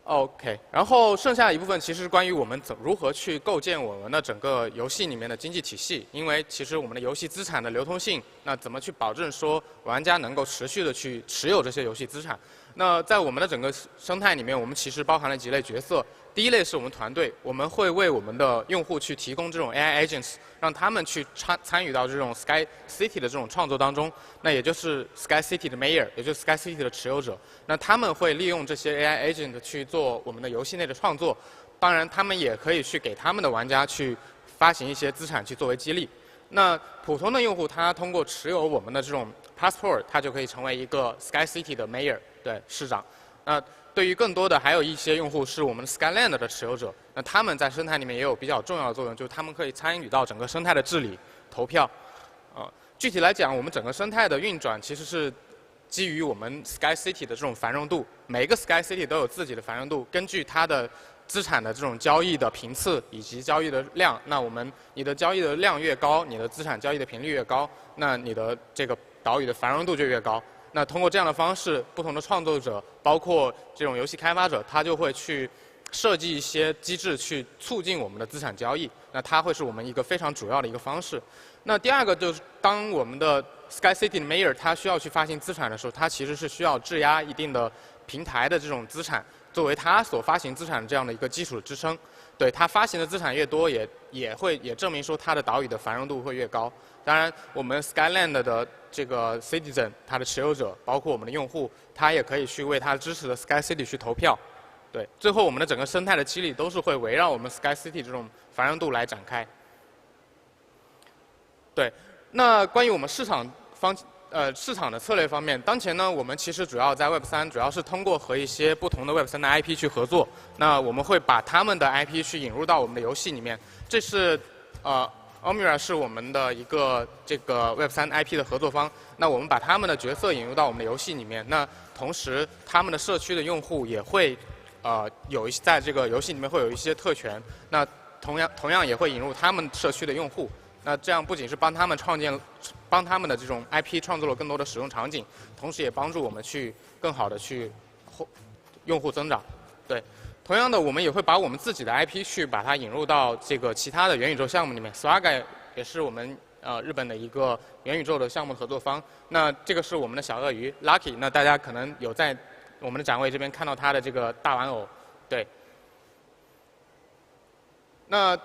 OK， 然后剩下的一部分其实是关于我们如何去构建我们的整个游戏里面的经济体系。因为其实我们的游戏资产的流通性，那怎么去保证说玩家能够持续的去持有这些游戏资产？那在我们的整个生态里面，我们其实包含了几类角色。第一类是我们团队，我们会为我们的用户去提供这种 AI agents， 让他们去参与到这种 Sky City 的这种创作当中。那也就是 Sky City 的 Mayor， 也就是 Sky City 的持有者。那他们会利用这些 AI agent 去做我们的游戏内的创作。当然，他们也可以去给他们的玩家去发行一些资产去作为激励。那普通的用户，他通过持有我们的这种 passport， 他就可以成为一个 Sky City 的 Mayor， 对，市长。那对于更多的还有一些用户是我们 Skyland 的持有者，那他们在生态里面也有比较重要的作用，就是他们可以参与到整个生态的治理、投票。具体来讲，我们整个生态的运转其实是基于我们 Sky City 的这种繁荣度，每一个 Sky City 都有自己的繁荣度，根据它的资产的这种交易的频次以及交易的量，那你的交易的量越高，你的资产交易的频率越高，那你的这个岛屿的繁荣度就越高。那通过这样的方式，不同的创作者，包括这种游戏开发者，他就会去设计一些机制去促进我们的资产交易。那它会是我们一个非常主要的一个方式。那第二个就是，当我们的 Sky City 的 Mayor 它需要去发行资产的时候，它其实是需要质押一定的平台的这种资产，作为它所发行资产这样的一个基础的支撑。对它发行的资产越多，也证明说它的岛屿的繁荣度会越高。当然，我们 Skyland 的这个 Citizen， 它的持有者，包括我们的用户，他也可以去为他支持的 Sky City 去投票。对，最后我们的整个生态的激励都是会围绕我们 Sky City 这种繁荣度来展开。对，那关于我们市场市场的策略方面，当前呢，我们其实主要在 Web3，主要是通过和一些不同的 Web3的 IP 去合作。那我们会把他们的 IP 去引入到我们的游戏里面。这是Omira 是我们的一个这个 Web3 IP 的合作方。那我们把他们的角色引入到我们的游戏里面。那同时，他们的社区的用户也会有一些在这个游戏里面会有一些特权。那同样也会引入他们社区的用户。那这样不仅是帮他们的这种 IP 创作了更多的使用场景，同时也帮助我们去更好的去用户增长。对，同样的，我们也会把我们自己的 IP 去把它引入到这个其他的元宇宙项目里面。Swaga 也是我们日本的一个元宇宙的项目合作方。那这个是我们的小鳄鱼 Lucky， 那大家可能有在我们的展位这边看到它的这个大玩偶，对。那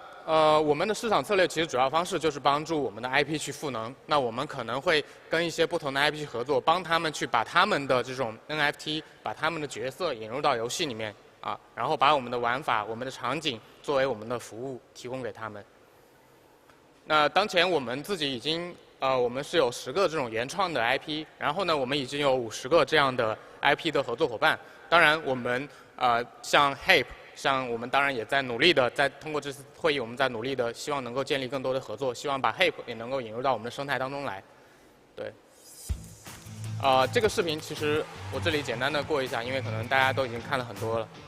我们的市场策略其实主要方式就是帮助我们的 IP 去赋能。那我们可能会跟一些不同的 IP 去合作，帮他们去把他们的这种 NFT， 把他们的角色引入到游戏里面啊，然后把我们的玩法、我们的场景作为我们的服务提供给他们。那当前我们自己已经我们是有10个这种原创的 IP， 然后呢，我们已经有50个这样的 IP 的合作伙伴。当然，我们像 Hape。像我们当然也在努力的，在通过这次会议，我们在努力的，希望能够建立更多的合作，希望把 Hape 也能够引入到我们的生态当中来。对，这个视频其实我这里简单的过一下，因为可能大家都已经看了很多了。好的。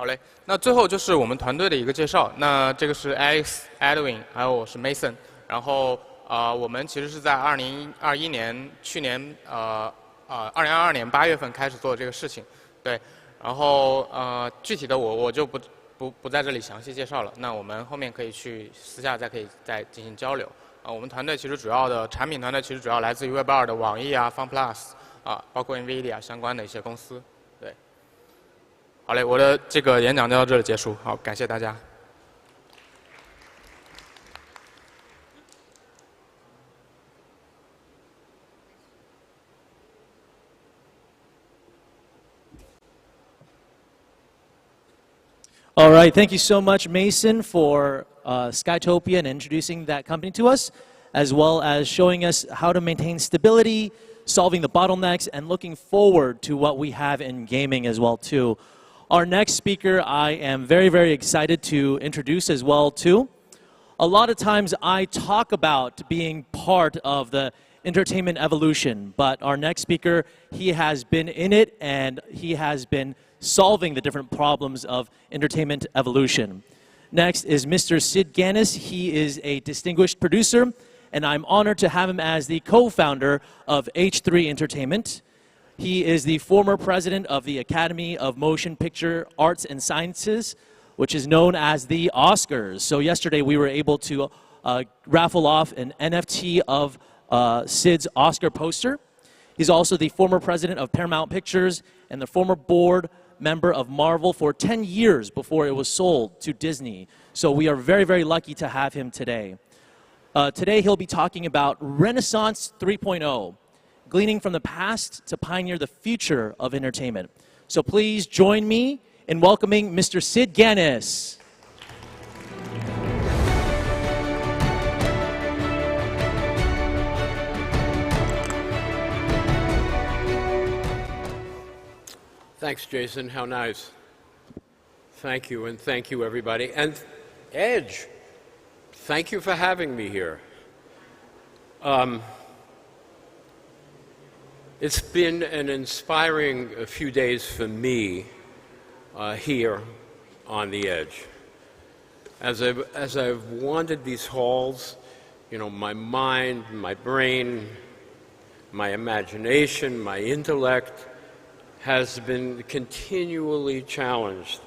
好嘞，那最后就是我们团队的一个介绍。那这个是 Alex、Edwin， 还有我是 Mason。然后我们其实是在2021年，去年2022年8月份开始做这个事情，对。然后具体的我就不在这里详细介绍了。那我们后面可以去私下再进行交流。我们团队其实主要的产品团队其实主要来自于 Web2 的网易啊、FunPlus 包括 NVIDIA 相关的一些公司。对。好嘞，我的这个演讲就到这里结束。好，感谢大家。All right, thank you so much, Mason, for Skytopia and introducing that company to us, as well as showing us how to maintain stability, solving the bottlenecks, and looking forward to what we have in gaming as well, too. Our next speaker, I am very, very excited to introduce as well, too. A lot of times I talk about being part of the entertainment evolution, but our next speaker, he has been in it and he has been solving the different problems of entertainment evolution. Next is Mr. Sid Ganis. He is a distinguished producer, and I'm honored to have him as the co-founder of H3 Entertainment. He is the former president of the Academy of Motion Picture Arts and Sciences, which is known as the Oscars. So yesterday we were able to raffle off an NFT of Sid's Oscar poster. He's also the former president of Paramount Pictures and the former board member of Marvel for 10 years before it was sold to Disney. So we are very, very lucky to have him today. Today he'll be talking about Renaissance 3.0. Gleaning from the past to pioneer the future of entertainment. So please join me in welcoming Mr. Sid Ganis. Thanks, Jason. How nice. Thank you, and thank you, everybody. And Edge, thank you for having me here. It's been an inspiring few days for me here on the Edge. As I've wandered these halls, you know, my mind, my brain my imagination, my intellect has been continually challenged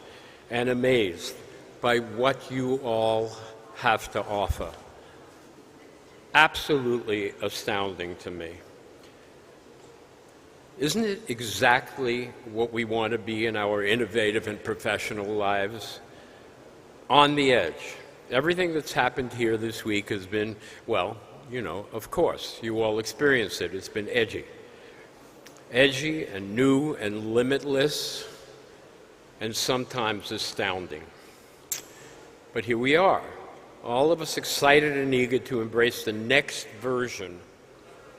and amazed by what you all have to offer. Absolutely astounding to me. Isn't it exactly what we want to be in our innovative and professional lives? On the edge. Everything that's happened here this week has been, well, you know, of course, you all experience it. It's been edgy. Edgy and new and limitless and sometimes astounding. But here we are, all of us excited and eager to embrace the next version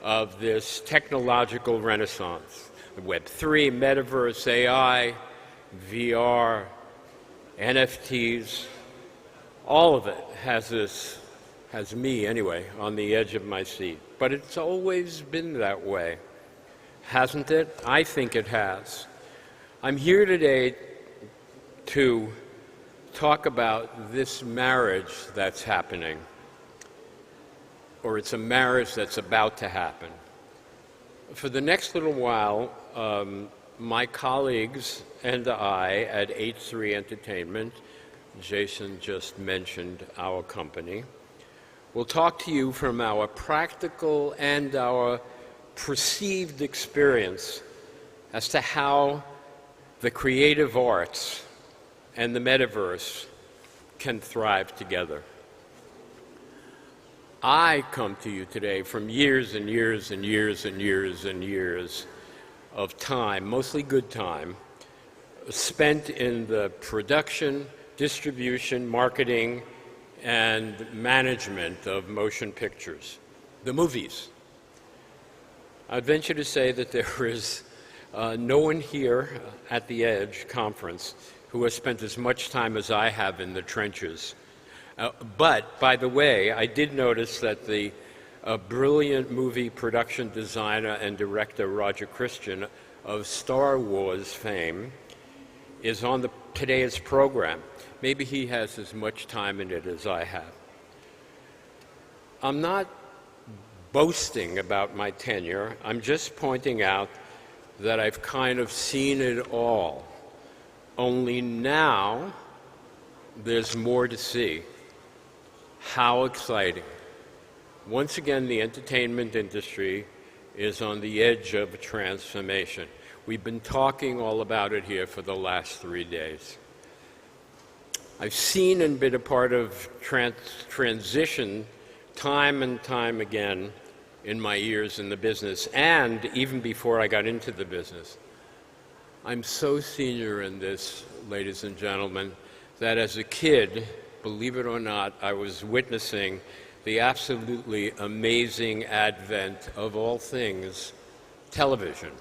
of this technological renaissance. Web3, metaverse, AI, VR, NFTs, all of it has me anyway, on the edge of my seat. But it's always been that way, hasn't it? I think it has. I'm here today to talk about this marriage that's happening, or it's a marriage that's about to happen. For the next little while, my colleagues and I at H3 Entertainment, Jason just mentioned our company, will talk to you from our practical and our perceived experience as to how the creative arts and the metaverse can thrive together. I come to you today from years and years and years and years and years of time, mostly good time, spent in the production, distribution, marketing, and management of motion pictures, the movies. I'd venture to say that there is no one here at the Edge conference who has spent as much time as I have in the trenches. But, by the way, I did notice that the brilliant movie production designer and director Roger Christian of Star Wars fame is on today's program. Maybe he has as much time in it as I have. I'm not boasting about my tenure. I'm just pointing out that I've kind of seen it all. Only now there's more to see. How exciting. Once again, the entertainment industry is on the edge of a transformation. We've been talking all about it here for the last 3 days. I've seen and been a part of transition time and time again in my years in the business, and even before I got into the business. I'm so senior in this, ladies and gentlemen, that as a kid, believe it or not, I was witnessing the absolutely amazing advent of all things television.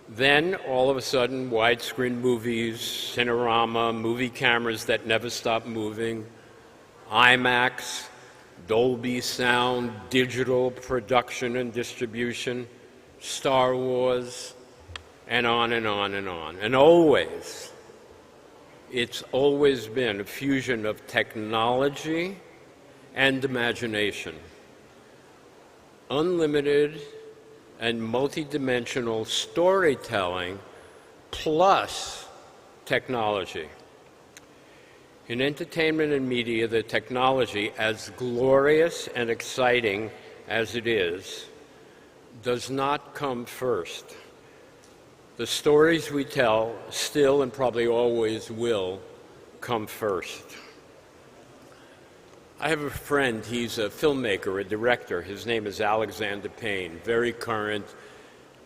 Then, all of a sudden, widescreen movies, Cinerama, movie cameras that never stop moving, IMAX, Dolby Sound, digital production and distribution, Star Wars, and on and on and on. And always, it's always been a fusion of technology and imagination. Unlimited and multidimensional storytelling plus technology. In entertainment and media, the technology, as glorious and exciting as it is, does not come first. The stories we tell still and probably always will come first. I have a friend, he's a filmmaker, a director. His name is Alexander Payne, very current,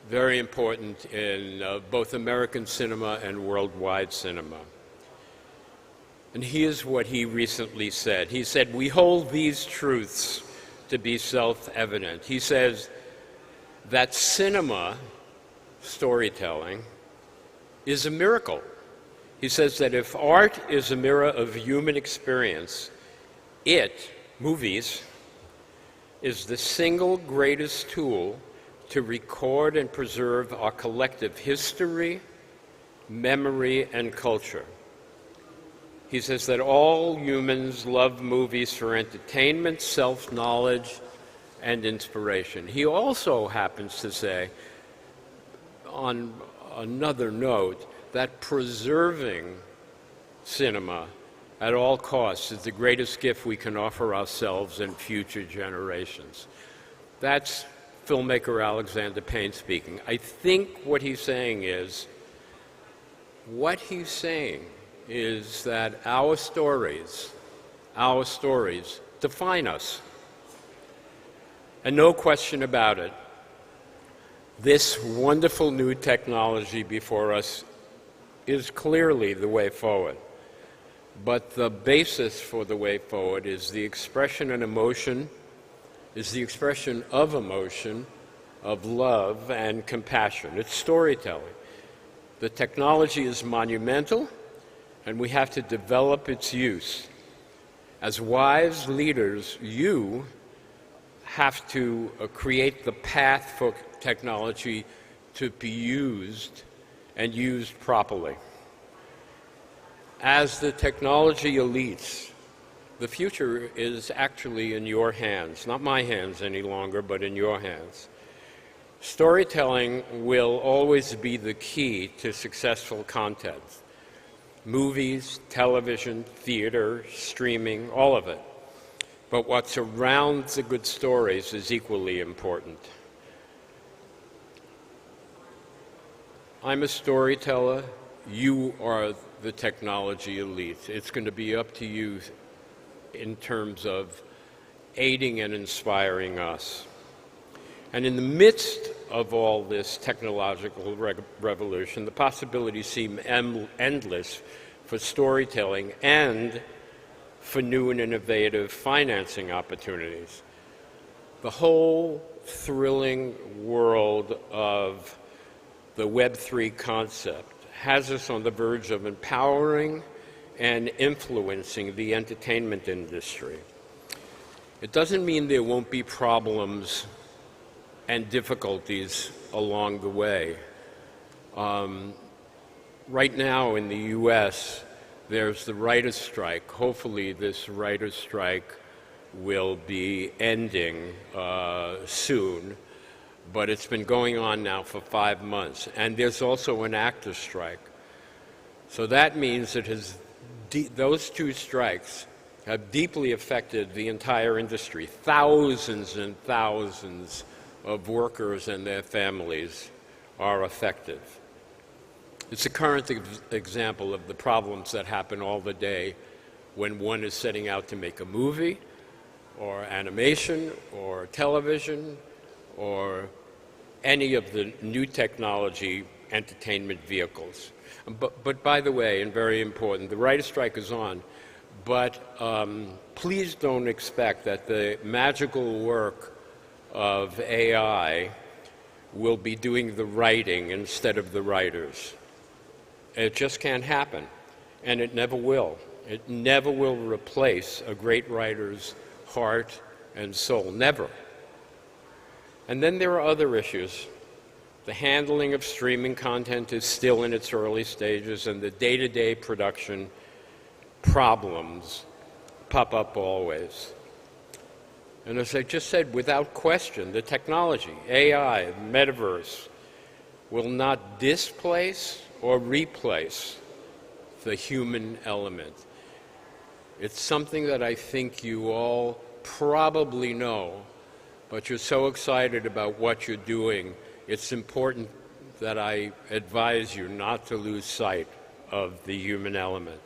very important in both American cinema and worldwide cinema. And here's what he recently said. He said, "We hold these truths to be self-evident." He says that cinema, storytelling, is a miracle. He says that if art is a mirror of human experience, movies, is the single greatest tool to record and preserve our collective history, memory, and culture. He says that all humans love movies for entertainment, self-knowledge, and inspiration. He also happens to say, on another note, that preserving cinema at all costs is the greatest gift we can offer ourselves and future generations. That's filmmaker Alexander Payne speaking. I think what he's saying is that our stories define us. And no question about it, this wonderful new technology before us is clearly the way forward. But the basis for the way forward is the expression and emotion, is the expression of emotion, of love and compassion. It's storytelling. The technology is monumental, and we have to develop its use. As wise leaders, you have to create the path for technology to be used and used properly. As the technology elites, the future is actually in your hands, not my hands any longer, but in your hands. Storytelling will always be the key to successful content. Movies, television, theater, streaming, all of it. But what surrounds the good stories is equally important. I'm a storyteller. You are the technology elite. It's going to be up to you in terms of aiding and inspiring us. And in the midst of all this technological revolution, the possibilities seem endless for storytelling and for new and innovative financing opportunities. The whole thrilling world of the Web3 concept has us on the verge of empowering and influencing the entertainment industry. It doesn't mean there won't be problems and difficulties along the way. Right now in the US, there's the writer's strike. Hopefully this writer's strike will be ending soon, but it's been going on now for 5 months. And there's also an actor's strike. So that means it has those two strikes have deeply affected the entire industry. Thousands and thousands of workers and their families are affected. It's a current example of the problems that happen all the day when one is setting out to make a movie or animation or television or any of the new technology entertainment vehicles. But by the way, and very important, the writer's strike is on, but please don't expect that the magical work of AI will be doing the writing instead of the writers. It just can't happen, and it never will. It never will replace a great writer's heart and soul, never. And then there are other issues. The handling of streaming content is still in its early stages, and the day-to-day production problems pop up always. And as I just said, without question, the technology, AI, metaverse, will not displace or replace the human element. It's something that I think you all probably know, but you're so excited about what you're doing, it's important that I advise you not to lose sight of the human element.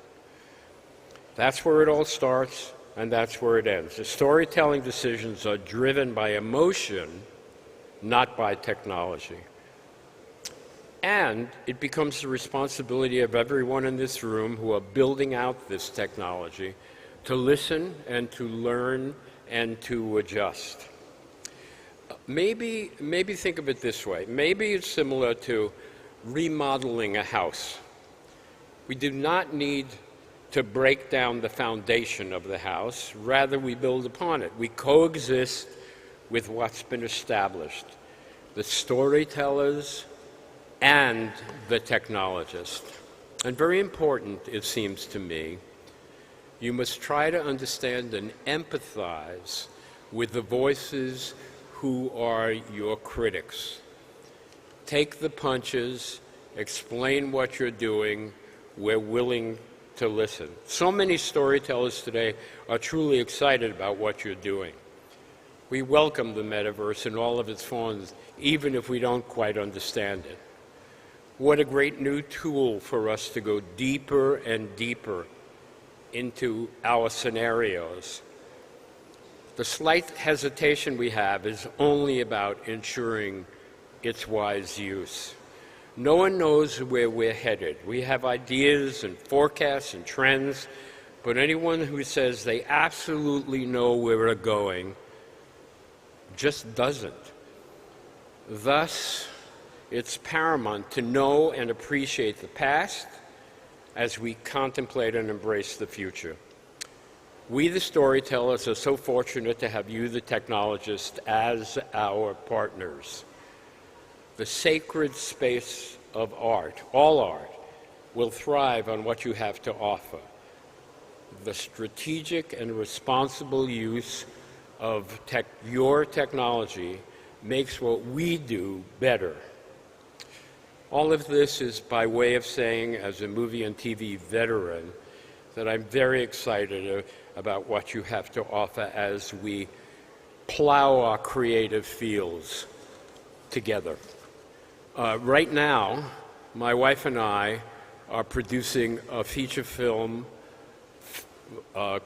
That's where it all starts, and that's where it ends. The storytelling decisions are driven by emotion, not by technology. And it becomes the responsibility of everyone in this room who are building out this technology to listen and to learn and to adjust. Maybe think of it this way. Maybe it's similar to remodeling a house. We do not need to break down the foundation of the house. Rather, we build upon it. We coexist with what's been established. The storytellers and the technologist. And very important, it seems to me, you must try to understand and empathize with the voices who are your critics. Take the punches, explain what you're doing. We're willing to listen. So many storytellers today are truly excited about what you're doing. We welcome the metaverse in all of its forms, even if we don't quite understand it. What a great new tool for us to go deeper and deeper into our scenarios. The slight hesitation we have is only about ensuring its wise use. No one knows where we're headed. We have ideas and forecasts and trends, but anyone who says they absolutely know where we're going just doesn't. Thus, it's paramount to know and appreciate the past as we contemplate and embrace the future. We, the storytellers, are so fortunate to have you, the technologists, as our partners. The sacred space of art, all art, will thrive on what you have to offer. The strategic and responsible use of your technology makes what we do better. All of this is by way of saying, as a movie and TV veteran, that I'm very excited about what you have to offer as we plow our creative fields together. Right now, my wife and I are producing a feature film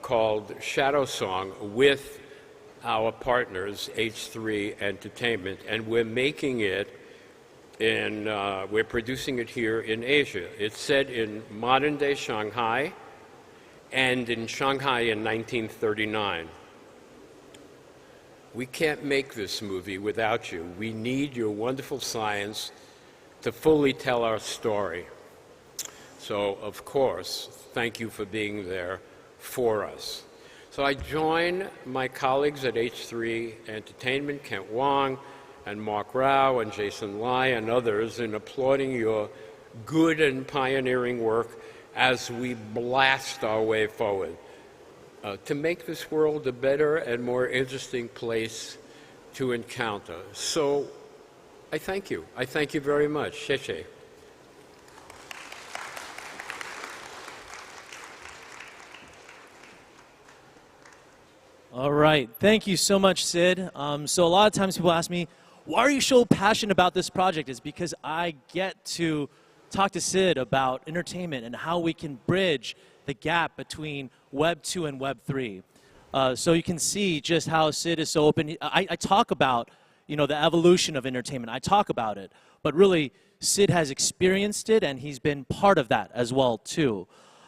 called Shadow Song with our partners, H3 Entertainment, and we're making it we're producing it here in Asia. It's set in modern-day Shanghai and in Shanghai in 1939. We can't make this movie without you. We need your wonderful science to fully tell our story. So, of course, thank you for being there for us. So I join my colleagues at H3 Entertainment, Kent Wong, and Mark Rao, and Jason Lai, and others in applauding your good and pioneering work as we blast our way forward to make this world a better and more interesting place to encounter. So I thank you. I thank you very much. 谢谢. All right. Thank you so much, Sid. So a lot of times people ask me, why are you so passionate about this project? It's because I get to talk to Sid about entertainment and how we can bridge the gap between Web 2 and Web 3. So you can see just how Sid is so open. I talk about, the evolution of entertainment. I talk about it. But really, Sid has experienced it, and he's been part of that as well, too.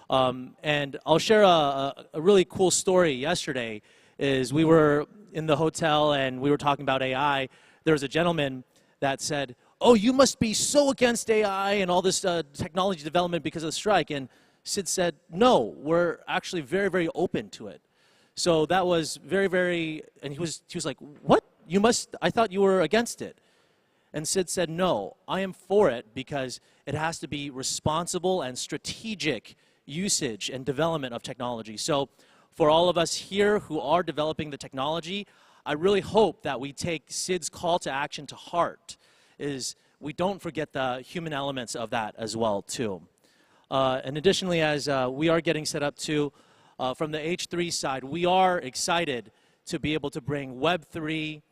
And I'll share a really cool story. Yesterday is we were in the hotel, and we were talking about AI. There was a gentleman that said, oh, you must be so against AI and all this technology development because of the strike. And Sid said, no, we're actually very, very open to it. So that was very, very, and he was like, what? I thought you were against it. And Sid said, no, I am for it because it has to be responsible and strategic usage and development of technology. So for all of us here who are developing the technology, I really hope that we take Sid's call to action to heart, is we don't forget the human elements of that as well, too. And additionally, as we are getting set up too, from the H3 side, we are excited to be able to bring Web3,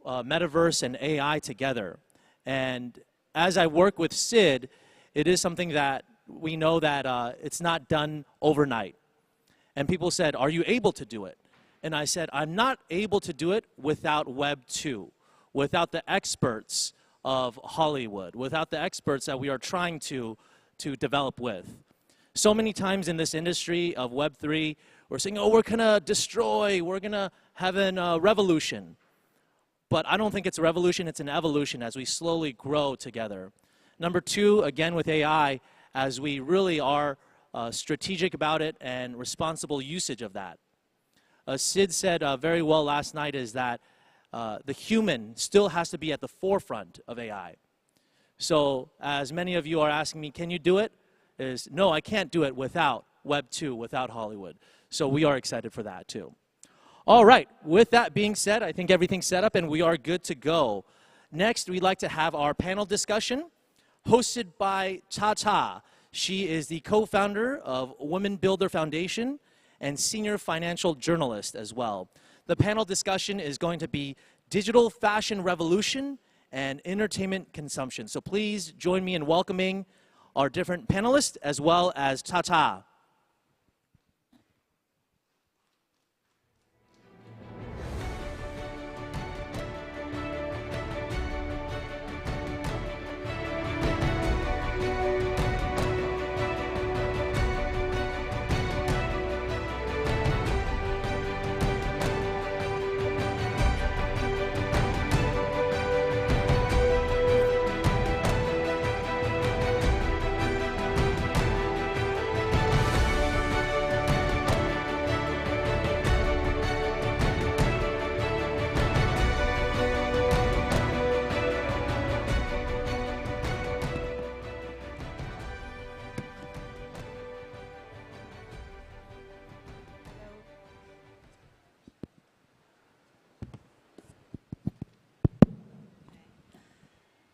Metaverse, and AI together. And as I work with Sid, it is something that we know that it's not done overnight. And people said, are you able to do it? And I said, I'm not able to do it without Web 2, without the experts of Hollywood, without the experts that we are trying to develop with. So many times in this industry of Web 3, we're saying, oh, we're going to destroy, we're going to have a revolution. But I don't think it's a revolution, it's an evolution as we slowly grow together. Number two, again with AI, as we really are strategic about it and responsible usage of that. Sid said very well last night is that the human still has to be at the forefront of AI. So as many of you are asking me, can you do it? Is no, I can't do it without Web 2, without Hollywood. So we are excited for that too. All right, with that being said, I think everything's set up and we are good to go. Next, we'd like to have our panel discussion hosted by Cha Cha. She is the co-founder of Women Builder Foundation and senior financial journalist as well. The panel discussion is going to be digital fashion revolution and entertainment consumption. So please join me in welcoming our different panelists as well as Cha Cha.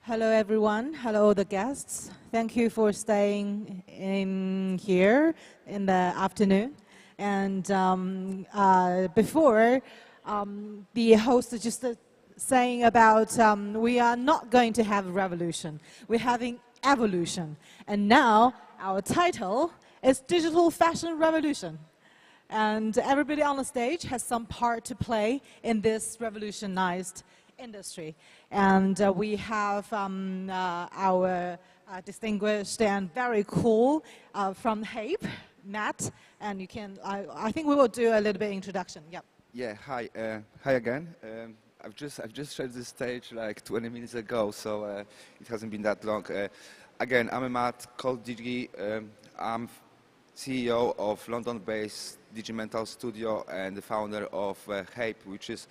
Hello, everyone. Hello, all the guests. Thank you for staying in here in the afternoon. And before, the host is just saying about we are not going to have a revolution. We're having evolution. And now our title is Digital Fashion Revolution. And everybody on the stage has some part to play in this revolutionized industry. And we have our distinguished and very cool from HAPE, Matt, and you can, I think we will do a little bit introduction. Yep. Yeah, hi. Hi again. I've just shared this stage like 20 minutes ago, so it hasn't been that long. Again, I'm Matt Digi. I'm CEO of London-based Digimental Studio and the founder of HAPE, which is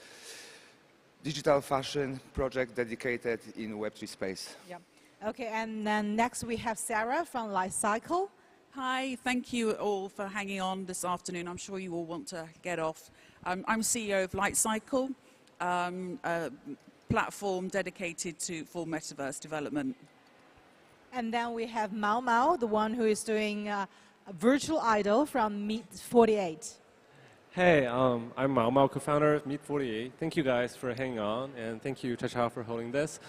digital fashion project dedicated in Web3 space. Yep. Okay, and then next we have Sarah from Lifecycle. Hi, thank you all for hanging on this afternoon. I'm sure you all want to get off. I'm CEO of Lightcycle, a platform dedicated for metaverse development. And then we have Mao Mao, the one who is doing a virtual idol from Meet 48. Hey, I'm Mao Mao, co-founder of Meet 48. Thank you guys for hanging on, and thank you, Cha Cha, for holding this.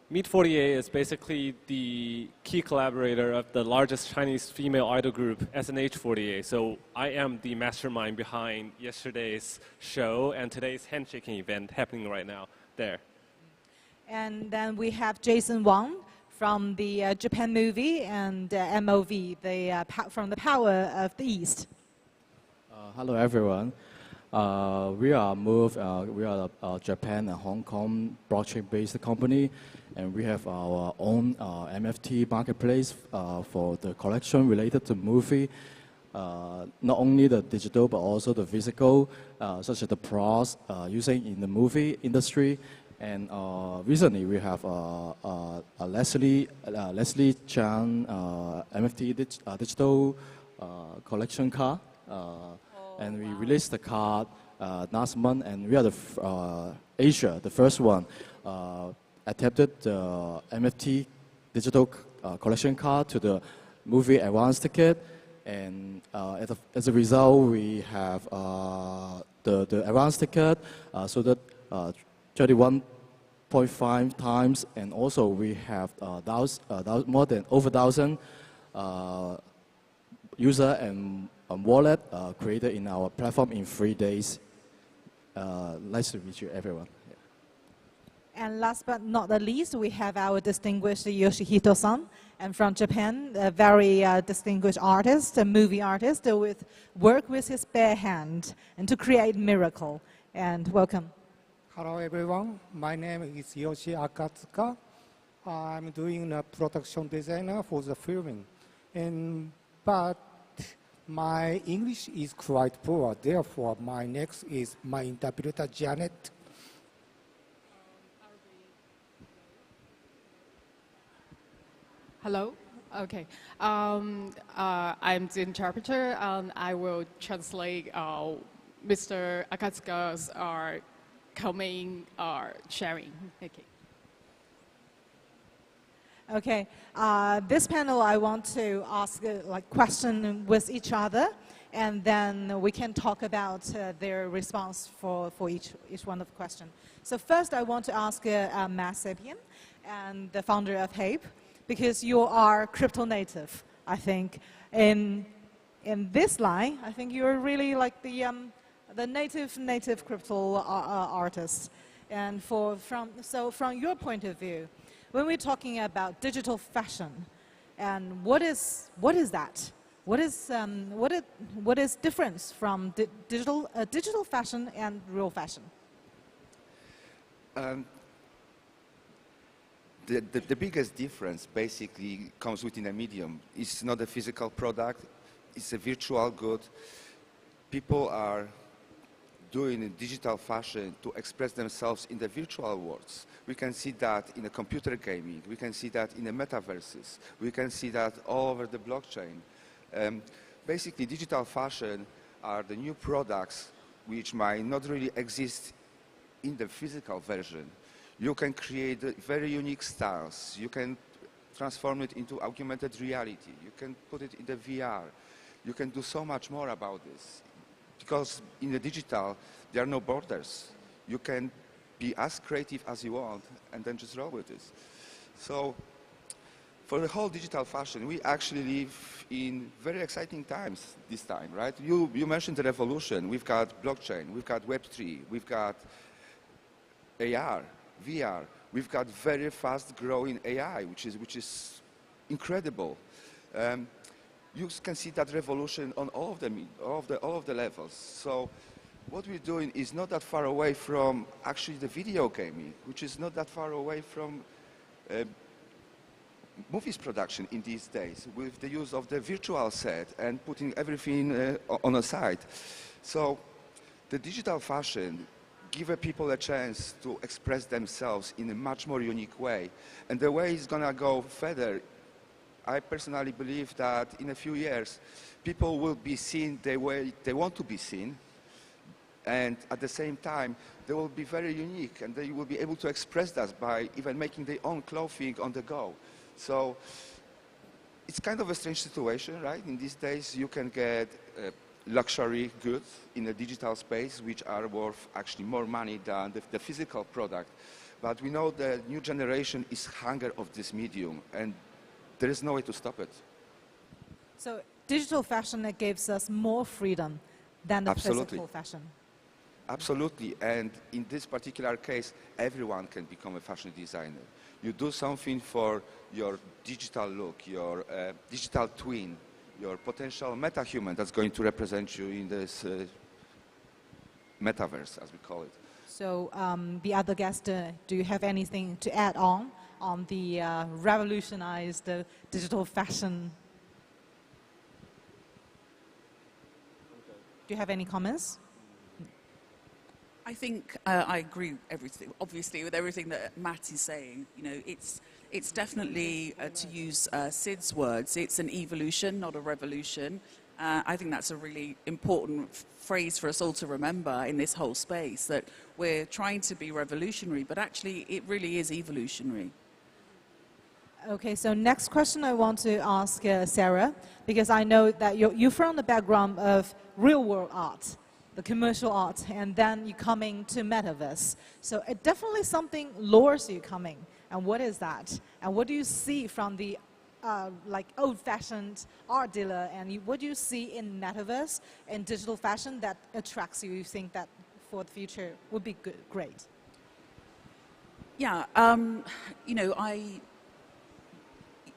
Meet 48 is basically the key collaborator of the largest Chinese female idol group, SNH48. So I am the mastermind behind yesterday's show and today's handshaking event happening right now there. And then we have Jason Wang from the Japan movie and MOV, from the Power of the East. Hello, everyone. We are a Japan and Hong Kong blockchain-based company, and we have our own NFT marketplace for the collection related to movie. Not only the digital, but also the physical, such as the pros using in the movie industry. And recently, we have a Leslie Chan NFT digital collection card. And we released the card last month, and we are Asia, the first one, adapted the NFT digital collection card to the movie advance ticket. And as a result, we have the advance ticket so that 31.5 times, and also we have more than over 1,000 user and wallet created in our platform in 3 days. Nice to meet you, everyone. Yeah. And last but not the least, we have our distinguished Yoshihito-san, and from Japan, a very distinguished artist, a movie artist, with work with his bare hand and to create miracle. And welcome. Hello, everyone. My name is Yoshi Akatsuka. I'm doing a production designer for the filming, but my English is quite poor, therefore my next is my interpreter Janet. Hello? Okay. I'm the interpreter, and I will translate Mr. Akatsuka's coming sharing. Okay. Okay, this panel I want to ask question with each other, and then we can talk about their response for each one of the questions. So first I want to ask Matt Sapien, and the founder of Hape, because you are crypto native. I think in this line, I think you're really like the native crypto artist. And from your point of view, when we're talking about digital fashion, and what is that? What is difference from digital fashion and real fashion? The biggest difference basically comes within a medium. It's not a physical product, it's a virtual good. People are doing digital fashion to express themselves in the virtual worlds. We can see that in the computer gaming, we can see that in the metaverses, we can see that all over the blockchain. Basically, digital fashion are the new products which might not really exist in the physical version. You can create very unique styles, you can transform it into augmented reality, you can put it in the VR, you can do so much more about this. Because in the digital, there are no borders. You can be as creative as you want and then just roll with this. So for the whole digital fashion, we actually live in very exciting times this time, right? You mentioned the revolution. We've got blockchain, we've got Web3, we've got AR, VR. We've got very fast growing AI, which is incredible. You can see that revolution on all of the levels. So what we're doing is not that far away from actually the video gaming, which is not that far away from movies production in these days, with the use of the virtual set and putting everything on a side. So the digital fashion gives people a chance to express themselves in a much more unique way. And the way it's going to go further, I personally believe that in a few years, people will be seen the way they want to be seen, and at the same time, they will be very unique, and they will be able to express that by even making their own clothing on the go. So it's kind of a strange situation, right? In these days, you can get luxury goods in the digital space, which are worth actually more money than the physical product. But we know the new generation is hunger of this medium, and there is no way to stop it. So digital fashion gives us more freedom than the physical fashion. Absolutely, and in this particular case, everyone can become a fashion designer. You do something for your digital look, your digital twin, your potential meta-human that's going to represent you in this metaverse, as we call it. So the other guest, do you have anything to add on the revolutionized digital fashion? Do you have any comments? I think I agree obviously with everything that Matt is saying. You know, it's definitely, to use Sid's words, it's an evolution, not a revolution. I think that's a really important phrase for us all to remember in this whole space, that we're trying to be revolutionary, but actually it really is evolutionary. Okay, so next question I want to ask Sarah, because I know that you're from the background of real-world art, the commercial art, and then you're coming to metaverse. So it definitely something lures you coming. And what is that? And what do you see from the like old-fashioned art dealer, and what do you see in metaverse and digital fashion that attracts you? You think that for the future would be great? Yeah, you know,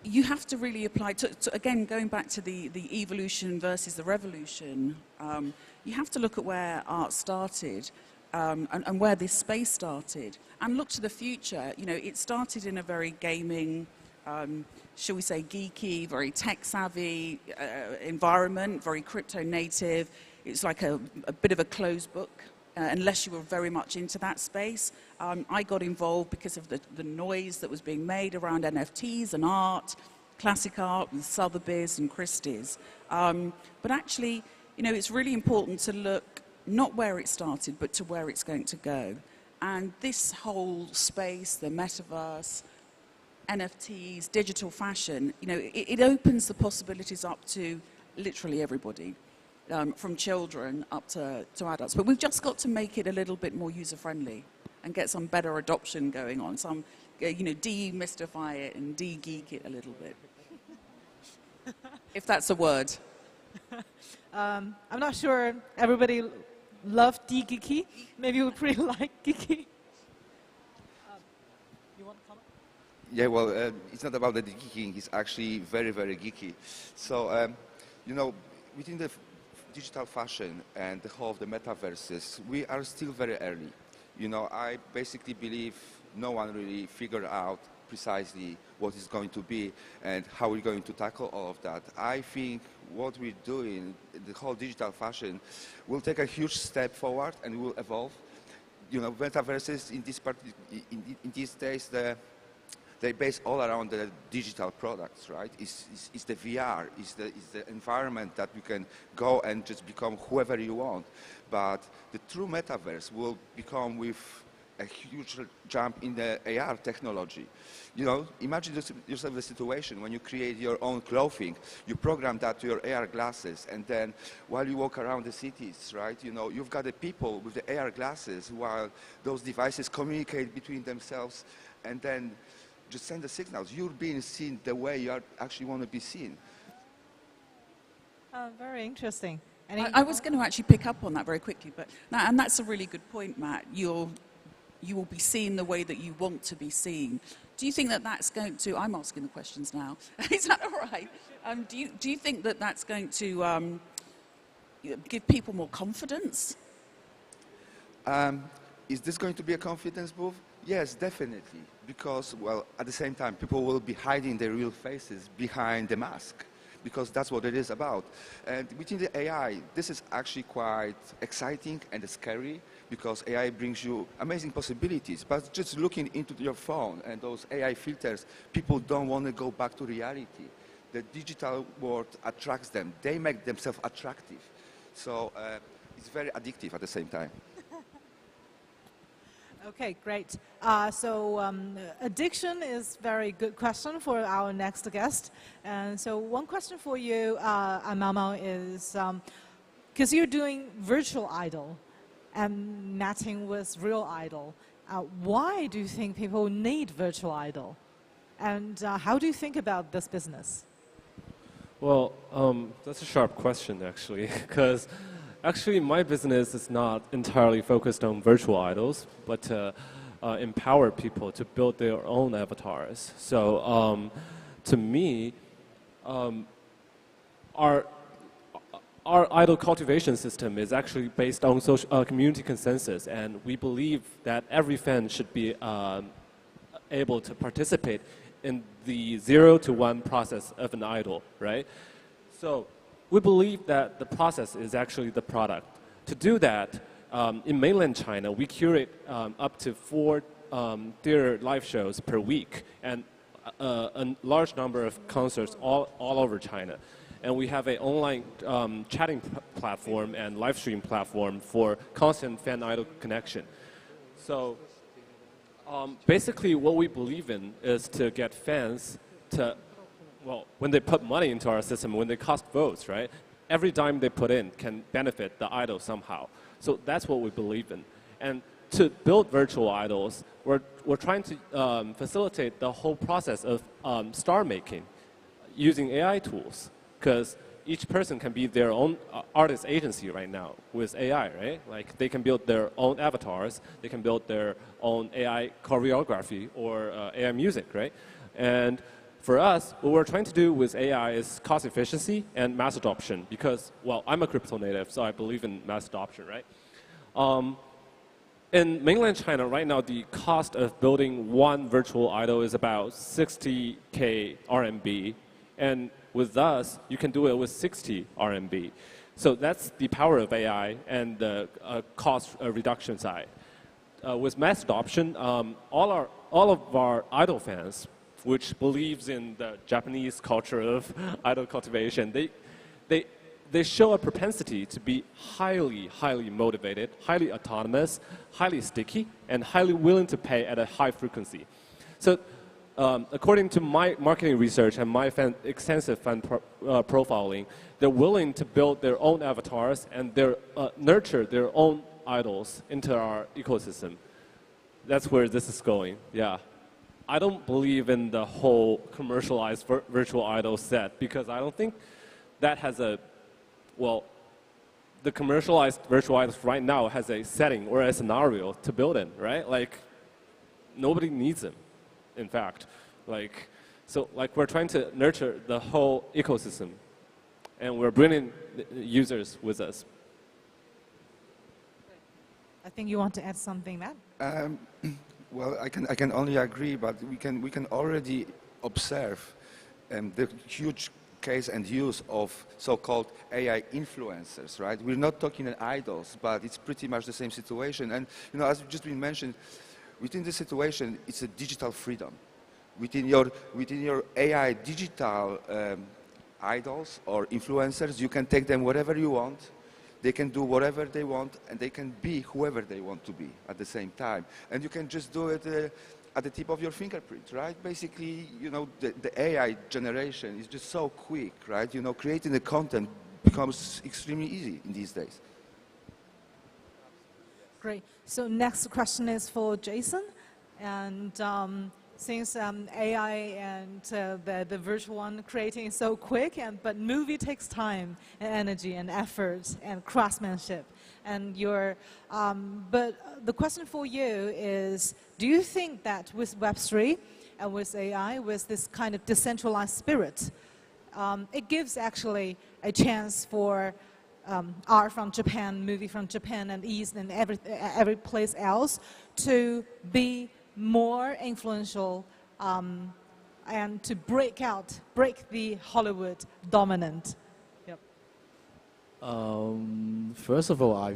you have to really apply, again, going back to the evolution versus the revolution, you have to look at where art started and where this space started, and look to the future. You know, it started in a very gaming, shall we say, geeky, very tech-savvy environment, very crypto-native. It's like a bit of a closed book. Unless you were very much into that space. I got involved because of the noise that was being made around NFTs and art, classic art with Sotheby's and Christie's. But actually, you know, it's really important to look not where it started, but to where it's going to go. And this whole space, the metaverse, NFTs, digital fashion, you know, it opens the possibilities up to literally everybody, from children up to adults. But we've just got to make it a little bit more user-friendly and get some better adoption going on, some, you know, demystify it and de-geek it a little bit. If that's a word. I'm not sure everybody loves de-geeky. Maybe we pretty like geeky. You want to comment? Yeah, well, it's not about the geeking. It's actually very, very geeky. So, you know, within the digital fashion and the whole of the metaverses, we are still very early. You know, I basically believe no one really figured out precisely what it's going to be and how we're going to tackle all of that. I think what we're doing, the whole digital fashion, will take a huge step forward and will evolve. You know, metaverses in these days, they base all around the digital products, right? It's the VR, it's the environment that you can go and just become whoever you want. But the true metaverse will become with a huge jump in the AR technology. You know, imagine yourself a situation when you create your own clothing, you program that to your AR glasses, and then while you walk around the cities, right, you know, you've got the people with the AR glasses while those devices communicate between themselves and then just send the signals. You're being seen the way you actually want to be seen. Very interesting. I was going to actually pick up on that very quickly, but and that's a really good point, Matt. You will be seen the way that you want to be seen. Do you think that that's going to? I'm asking the questions now. Is that all right? Do you think that that's going to give people more confidence? Is this going to be a confidence move? Yes, definitely. Because, well, at the same time, people will be hiding their real faces behind the mask, because that's what it is about. And within the AI, this is actually quite exciting and scary, because AI brings you amazing possibilities. But just looking into your phone and those AI filters, people don't want to go back to reality. The digital world attracts them. They make themselves attractive. So it's very addictive at the same time. Okay, great. Addiction is a very good question for our next guest. And so one question for you, Amamo, is because you're doing virtual idol and matching with real idol, why do you think people need virtual idol? And how do you think about this business? Well, that's a sharp question, actually, because actually my business is not entirely focused on virtual idols, but to empower people to build their own avatars. So to me, our idol cultivation system is actually based on social, community consensus, and we believe that every fan should be able to participate in the 0 to 1 process of an idol, right? So we believe that the process is actually the product. To do that, in mainland China, we curate up to 4 theater live shows per week and a large number of concerts all over China. And we have an online chatting platform and live stream platform for constant fan idol connection. So basically what we believe in is to get fans to, well, when they put money into our system, when they cast votes, right, every dime they put in can benefit the idol somehow. So that's what we believe in. And to build virtual idols, we're trying to facilitate the whole process of star making using AI tools, because each person can be their own artist agency right now with AI, right? Like they can build their own avatars, they can build their own AI choreography or AI music, right? And for us, what we're trying to do with AI is cost efficiency and mass adoption, because, well, I'm a crypto native, so I believe in mass adoption, right? In mainland China right now, the cost of building one virtual idol is about 60K RMB, and with us, you can do it with 60 RMB. So that's the power of AI and the cost reduction side. With mass adoption, all of our idol fans, which believes in the Japanese culture of idol cultivation, they show a propensity to be highly, highly motivated, highly autonomous, highly sticky, and highly willing to pay at a high frequency. So according to my marketing research and my extensive fan profiling, they're willing to build their own avatars and nurture their own idols into our ecosystem. That's where this is going, yeah. I don't believe in the whole commercialized virtual idol set because I don't think that has the commercialized virtual idols right now has a setting or a scenario to build in, right? Like, nobody needs them, in fact. So we're trying to nurture the whole ecosystem, and we're bringing users with us. I think you want to add something, Matt? Well, I can only agree, but we can already observe the huge case and use of so-called AI influencers, right? We're not talking idols, but it's pretty much the same situation. And as just been mentioned, within this situation, it's a digital freedom. Within your AI digital idols or influencers, you can take them wherever you want. They can do whatever they want, and they can be whoever they want to be at the same time. And you can just do it at the tip of your fingerprint, right? Basically, the AI generation is just so quick, right? Creating the content becomes extremely easy in these days. Great. So next question is for Jason. And since AI and the virtual one creating is so quick, but movie takes time and energy and effort and craftsmanship. And but the question for you is, do you think that with Web3 and with AI, with this kind of decentralized spirit, it gives actually a chance for art from Japan, movie from Japan and East and every place else to be more influential and to break the Hollywood dominant? Yep. First of all, I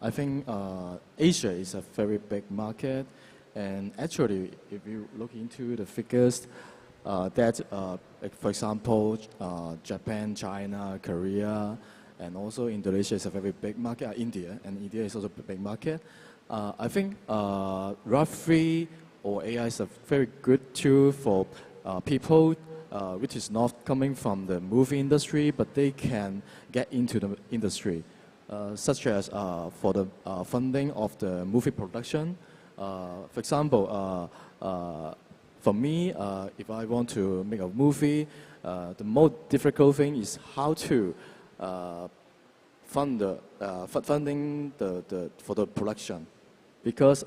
think Asia is a very big market, and actually, if you look into the figures, for example, Japan, China, Korea, and also Indonesia is a very big market. India is also a big market. I think Web3 or AI is a very good tool for people which is not coming from the movie industry, but they can get into the industry, such as for the funding of the movie production. For example, for me, if I want to make a movie, the most difficult thing is how to funding for the production, because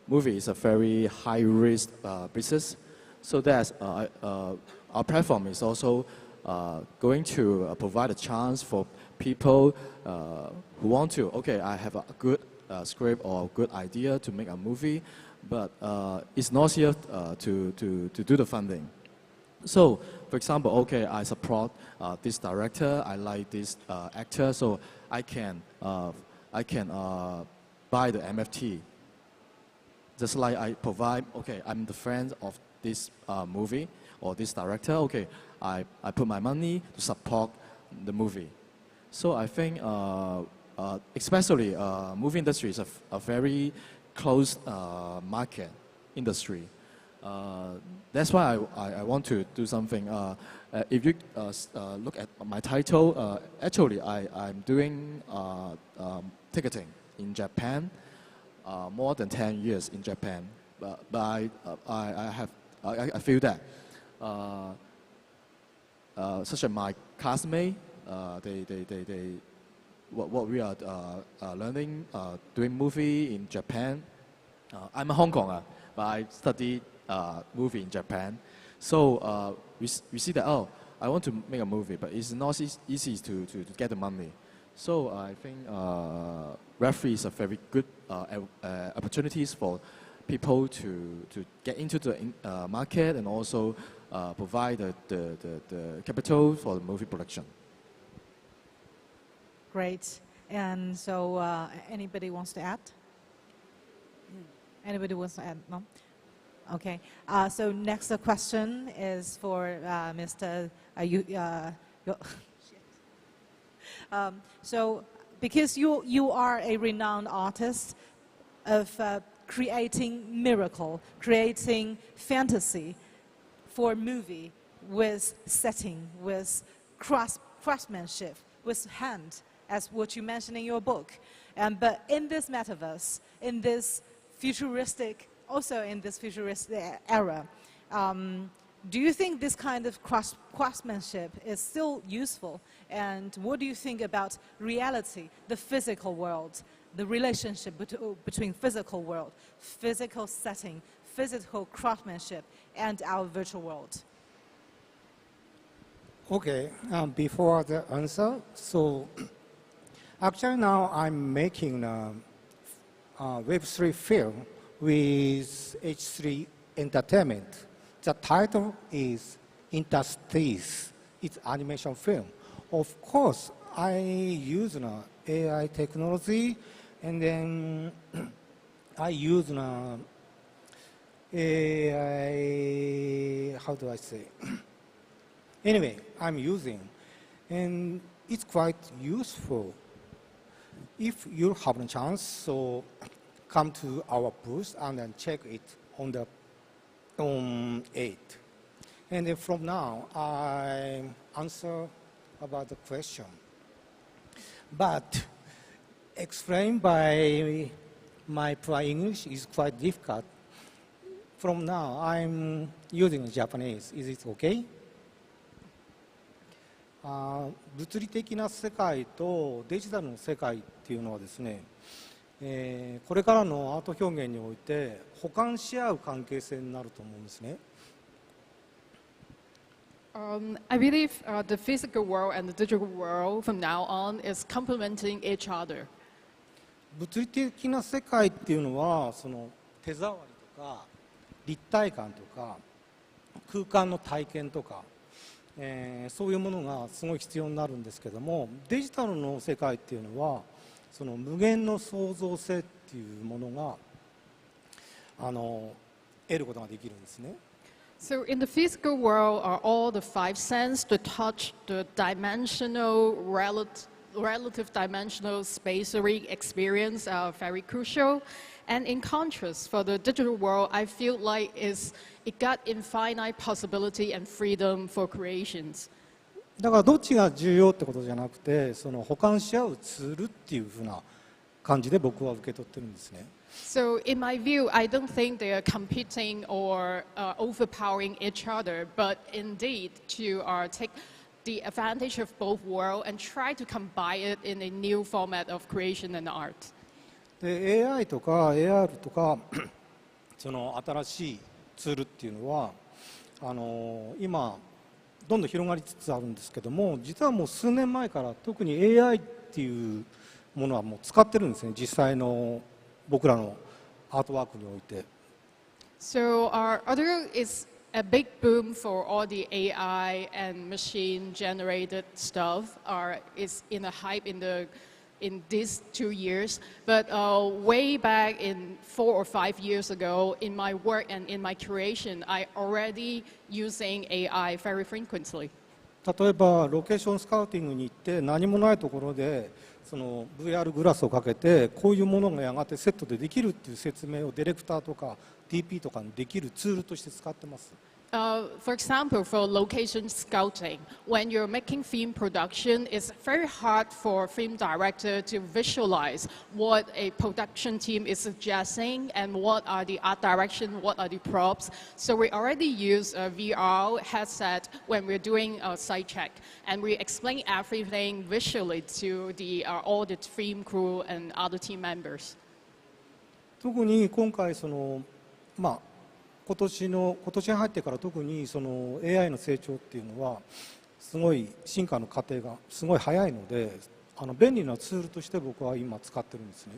movie is a very high risk business. So that's our platform is also going to provide a chance for people who want to. Okay, I have a good script or good idea to make a movie, but it's not here to do the funding. So, for example, okay, I support this director, I like this actor, so I can buy the NFT. Just like I provide, okay, I'm the friend of this movie or this director, okay, I put my money to support the movie. So I think, especially movie industry is a very closed market industry. That's why I want to do something. If you look at my title, actually I'm doing ticketing in Japan, more than 10 years in Japan. But I feel that such as my classmate, what we are learning, doing movie in Japan. I'm a Hong Konger, but I studied movie in Japan. So we see that, oh, I want to make a movie, but it's not easy to get the money. So I think Web3 is a very good opportunities for people to get into the market and also provide the capital for the movie production. Great. And so anybody wants to add? Anybody wants to add? No? Okay. So next question is for Mr. So because you are a renowned artist of creating miracle, creating fantasy for movie with setting, with craftsmanship, with hand, as what you mentioned in your book. But in this metaverse, in this futuristic, also in this futuristic era, do you think this kind of craftsmanship is still useful? And what do you think about reality, the physical world, the relationship between physical world, physical setting, physical craftsmanship, and our virtual world? Okay, before the answer, so actually now I'm making a Web3 film with H3 Entertainment. The title is Interstice. It's animation film. Of course, I use AI technology, and then I use AI, how do I say? Anyway, I'm using, and it's quite useful. If you have a chance, so come to our booth and then check it on the 8. And then from now, I answer about the question. But explained by my prior English is quite difficult. From now, I'm using Japanese. Is it okay? 物理的な世界とデジタルの世界っていうのはですね、これからのアート表現において補完し合う関係性になると思うんですね。I believe the physical world and the digital world from now on is complementing each other. 物理的な世界っていうのはその手触りとか立体感とか空間の体験とか、そういうものがすごい必要になるんですけども、デジタルの世界っていうのはその無限の創造性っていうものが得ることができるんですね。So in the physical world are all the five senses, the touch, the dimensional, relative dimensional spacery experience are very crucial. And in contrast, for the digital world, I feel like it got infinite possibility and freedom for creations. だからどっちが重要ってことじゃなくて、その補完し合うツールっていうふうな感じで僕は受け取ってるんですね。So in my view, I don't think they are competing or overpowering each other, but indeed to take the advantage of both worlds and try to combine it in a new format of creation and art. で AI とか AR とかその新しいツールっていうのは今どんどん広がりつつあるんですけども、実はもう数年前から特に AI っていうものはもう使ってるんですね、実際の僕らのアートワークにおいて。So other is a big boom for all the AI and machine-generated stuff. Is in a hype in these 2 years, but way back in 4 or 5 years ago, in my work and in my creation, I already using AI very frequently. 例えばロケーションスカウティングに行って何もないところでその VR グラスをかけてこういうものがやがてセットでできるっていう説明をディレクターとか DP とかにできるツールとして使ってます。For example, for location scouting, when you're making film production, it's very hard for a film director to visualize what a production team is suggesting and what are the art direction, what are the props. So we already use a VR headset when we're doing a site check, and we explain everything visually to all the film crew and other team members. 特に今回今年に入ってから特にその AI の成長っていうのはすごい進化の過程がすごい早いので便利なツールとして僕は今使ってるんですね。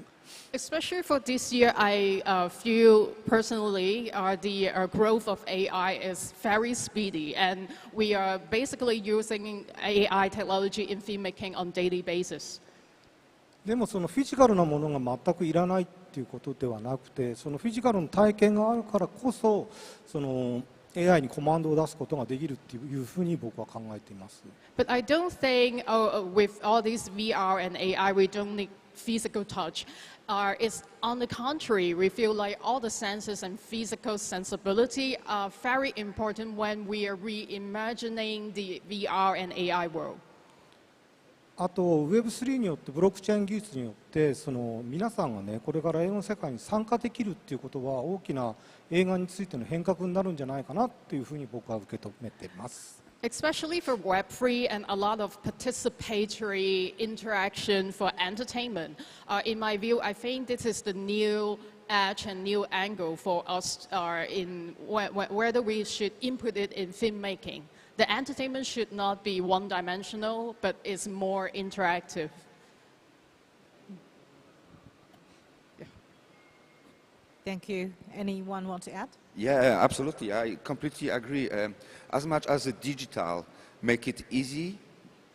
Especially for this year, I feel personally the growth of AI is very speedy, and we are basically using AI technology in filmmaking on daily basis. でもそのフィジカルなものが全くいらないっていうことではなくて、そのフィジカルの体験があるからこそ、その AI にコマンドを出すことができるっていうふうに僕は考えています。But I don't think with all these VR and AI, we don't need physical touch. It's on the contrary, we feel like all the senses and physical sensibility are very important when we are reimagining the VR and AI world. あと Web3 によってブロックチェーン技術によってその皆さんがねこれから映画の世界に参加できるっていうことは大きな映画についての変革になるんじゃないかなっていうふうに僕は受け止めています。Especially for Web3 and a lot of participatory interaction for entertainment. In my view, I think this is the new edge and new angle for us in whether we should input it in filmmaking. The entertainment should not be one-dimensional, but it's more interactive. Yeah. Thank you. Anyone want to add? Yeah, absolutely. I completely agree. As much as the digital make it easy,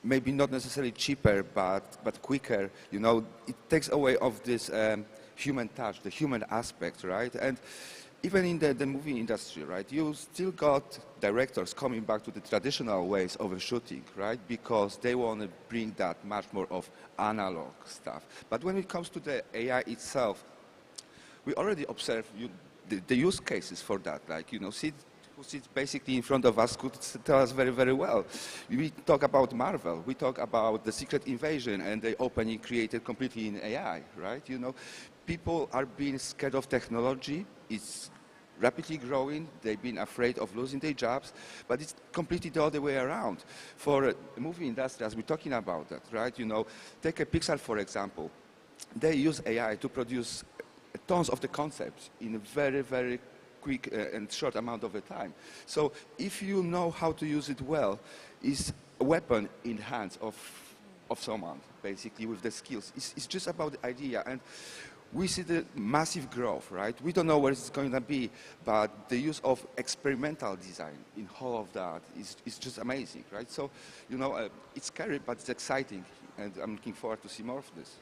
maybe not necessarily cheaper, but quicker, you know, it takes away of this human touch, the human aspect, right? And even in the movie industry, right, you still got directors coming back to the traditional ways of shooting, right, because they want to bring that much more of analog stuff. But when it comes to the AI itself, we already observe the use cases for that, like, you know, who sits basically in front of us could tell us very, very well. We talk about Marvel, we talk about the Secret Invasion and the opening created completely in AI, right, you know. People are being scared of technology. It's rapidly growing. They've been afraid of losing their jobs, but it's completely the other way around. For the movie industry, as we're talking about that, right? You know, take a Pixar, for example. They use AI to produce tons of the concepts in a very, very quick and short amount of time. So if you know how to use it well, it's a weapon in the hands of someone, basically, with the skills. It's just about the idea. And we see the massive growth, right? We don't know where it's going to be, but the use of experimental design in all of that is just amazing, right? So, you know, it's scary, but it's exciting, and I'm looking forward to see more of this.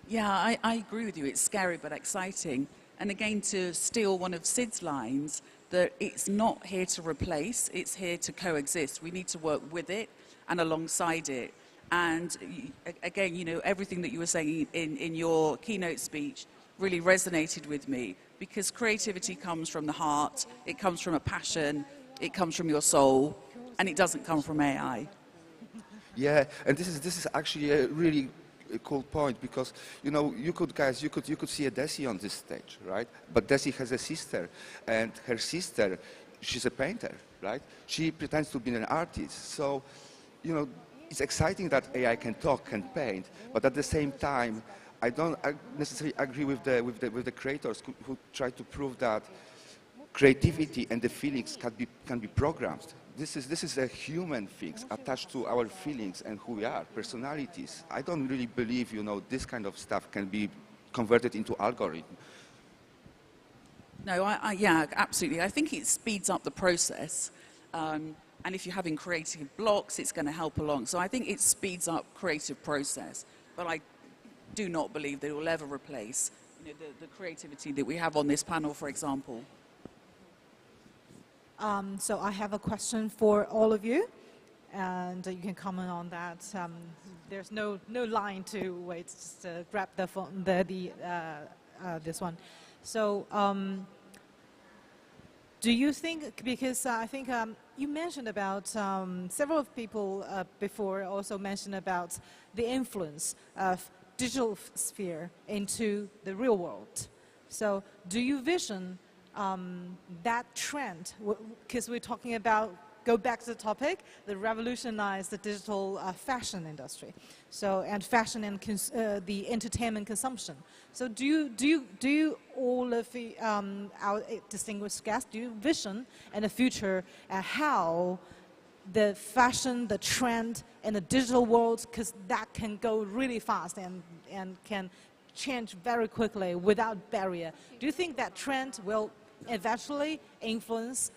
Yeah, I agree with you. It's scary but exciting. And again, to steal one of Sid's lines, that it's not here to replace, it's here to coexist. We need to work with it and alongside it. And again, you know, everything that you were saying in your keynote speech really resonated with me, because creativity comes from the heart, it comes from a passion, it comes from your soul, and it doesn't come from AI. Yeah, and this is actually a really cool point, because, you know, you could see a Desi on this stage, right? But Desi has a sister, and her sister, she's a painter, right? She pretends to be an artist. So, you know, it's exciting that AI can talk, can paint, but at the same time, I don't necessarily agree with the creators who try to prove that creativity and the feelings can be programmed. This is a human thing attached to our feelings and who we are, personalities. I don't really believe, you know, this kind of stuff can be converted into algorithm. No, yeah, absolutely. I think it speeds up the process. And if you're having creative blocks, it's going to help along. So I think it speeds up creative process. But I do not believe that it will ever replace, you know, the creativity that we have on this panel, for example. So I have a question for all of you, and you can comment on that. There's no line to wait. Just grab the phone, this one. So. Do you think, because I think you mentioned about, several people before also mentioned about the influence of digital sphere into the real world. So do you vision that trend, because we're talking about, go back to the topic, the revolutionize the digital fashion industry, so, and fashion and the entertainment consumption. So do you all of the, our distinguished guests, do you vision in the future how the fashion, the trend in the digital world, because that can go really fast and can change very quickly without barrier. Do you think that trend will eventually influence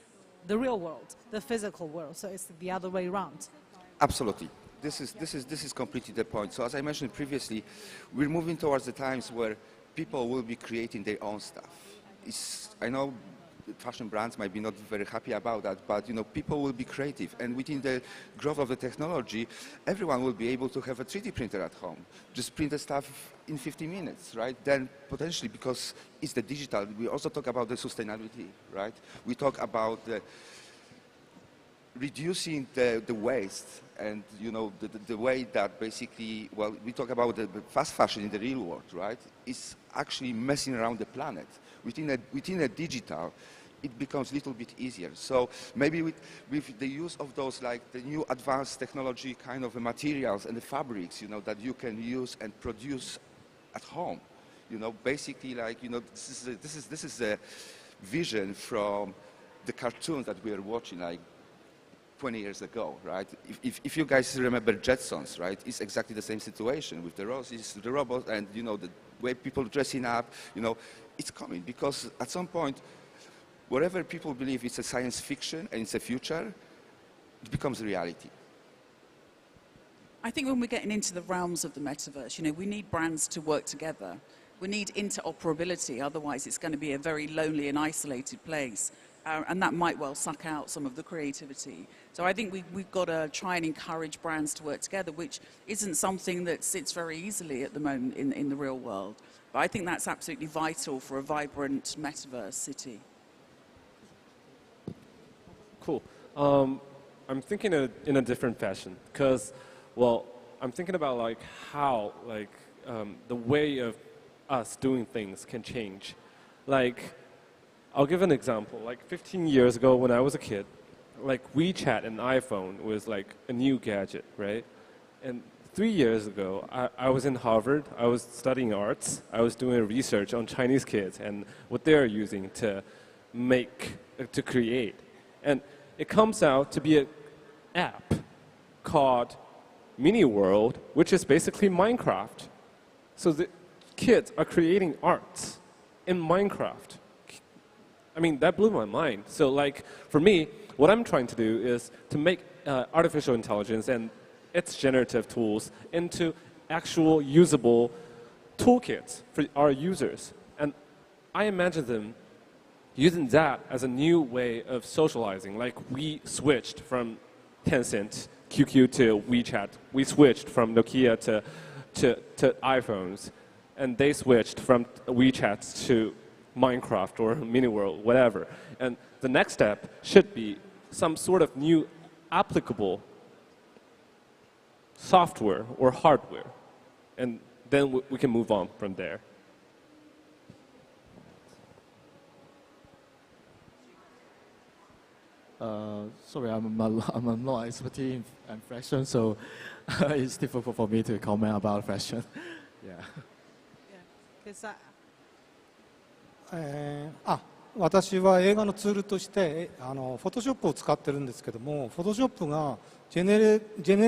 the real world, the physical world? So it's the other way around. Absolutely. this is completely the point. So as I mentioned previously, we're moving towards the times where people will be creating their own stuff. I know fashion brands might be not very happy about that, but people will be creative, and within the growth of the technology, everyone will be able to have a 3D printer at home. Just print the stuff in 50 minutes, right? Then potentially, because it's the digital, we also talk about the sustainability, right? We talk about the reducing the waste, and the way that basically, well, we talk about the fast fashion in the real world, right? It's actually messing around the planet. Within a digital, it becomes a little bit easier. So maybe with the use of those, like the new advanced technology kind of materials and the fabrics, that you can use and produce at home. Basically, like, this is a vision from the cartoons that we are watching, like 20 years ago, right? If you guys remember Jetsons, right? It's exactly the same situation with the robots, and the way people dressing up. It's coming, because at some point, whatever people believe it's a science fiction and it's a future, it becomes reality. I think when we're getting into the realms of the metaverse, we need brands to work together. We need interoperability, otherwise it's going to be a very lonely and isolated place. And that might well suck out some of the creativity. So I think we've got to try and encourage brands to work together, which isn't something that sits very easily at the moment in the real world. But I think that's absolutely vital for a vibrant metaverse city. Cool. I'm thinking in a different fashion, because, well, I'm thinking about like how the way of us doing things can change. Like, I'll give an example. Like 15 years ago when I was a kid, like WeChat and iPhone was like a new gadget, right? And 3 years ago, I was in Harvard, I was studying arts, I was doing research on Chinese kids and what they're using to create. And it comes out to be an app called Mini World, which is basically Minecraft. So the kids are creating arts in Minecraft. I mean, that blew my mind. So like, for me, what I'm trying to do is to make artificial intelligence and its generative tools into actual usable toolkits for our users. And I imagine them using that as a new way of socializing. Like, we switched from Tencent, QQ to WeChat. We switched from Nokia to iPhones. And they switched from WeChat to Minecraft or Mini World, whatever. And the next step should be some sort of new applicable software or hardware. And then we can move on from there. Sorry, I'm not expertise in fashion, so it's difficult for me to comment about fashion. Yeah. Yeah. 私は映画のツールとしてPhotoshop を使ってるんですけども、Photoshop がジェネ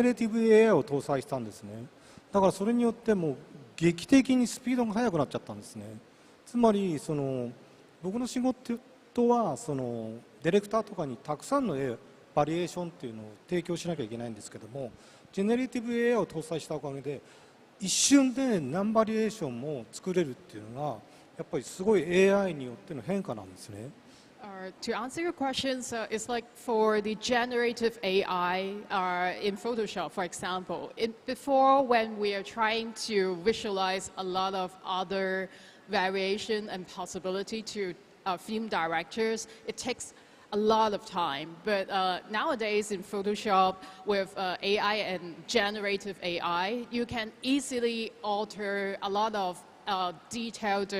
レティブ AI を搭載したんですね。だからそれによってもう劇的にスピードが速くなっちゃったんですね。つまり僕の仕事はディレクターとかにたくさんのバリエーションっていうのを提供しなきゃいけないんですけども、ジェネレティブ AI を搭載したおかげで一瞬で何バリエーションも作れるっていうのがやっぱりすごい AI によっての変化なんですね。To answer your questions, it's like for the generative AI in Photoshop, for example. Before, when we are trying to visualize a lot of other variation and possibility to film directors, it takes a lot of time. But nowadays in Photoshop, with AI and generative AI, you can easily alter a lot of detailed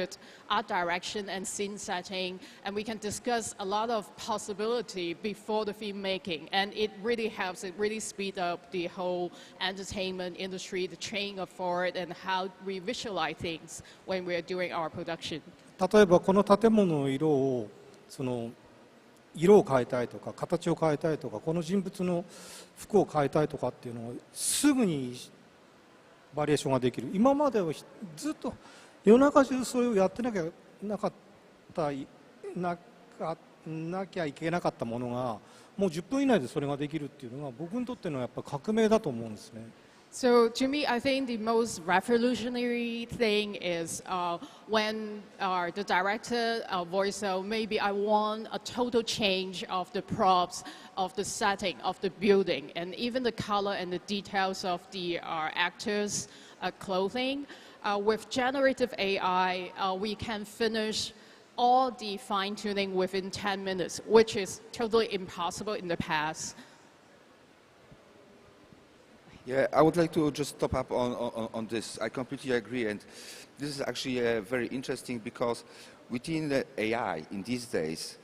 art direction and scene setting, and we can discuss a lot of possibility before the filmmaking, and it really helps. It really speed up the whole entertainment industry, the chain of thought, and how we visualize things when we're doing our production. 例えばこの建物の色を色を変えたいとか形を変えたいとかこの人物の服を変えたいとかっていうのをすぐにバリエーションができる。今まではずっと夜中中それをやってなきゃいけなかったものがもう10分以内でそれができるっていうのが僕にとってのやっぱ革命だと思うんですね。So to me, I think the most revolutionary thing is when the director voice out, maybe I want a total change of the props, of the setting, of the building, and even the color and the details of the actors' clothing. With generative AI, we can finish all the fine-tuning within 10 minutes, which is totally impossible in the past. Yeah, I would like to just top up on this. I completely agree, and this is actually very interesting because within the AI in these days,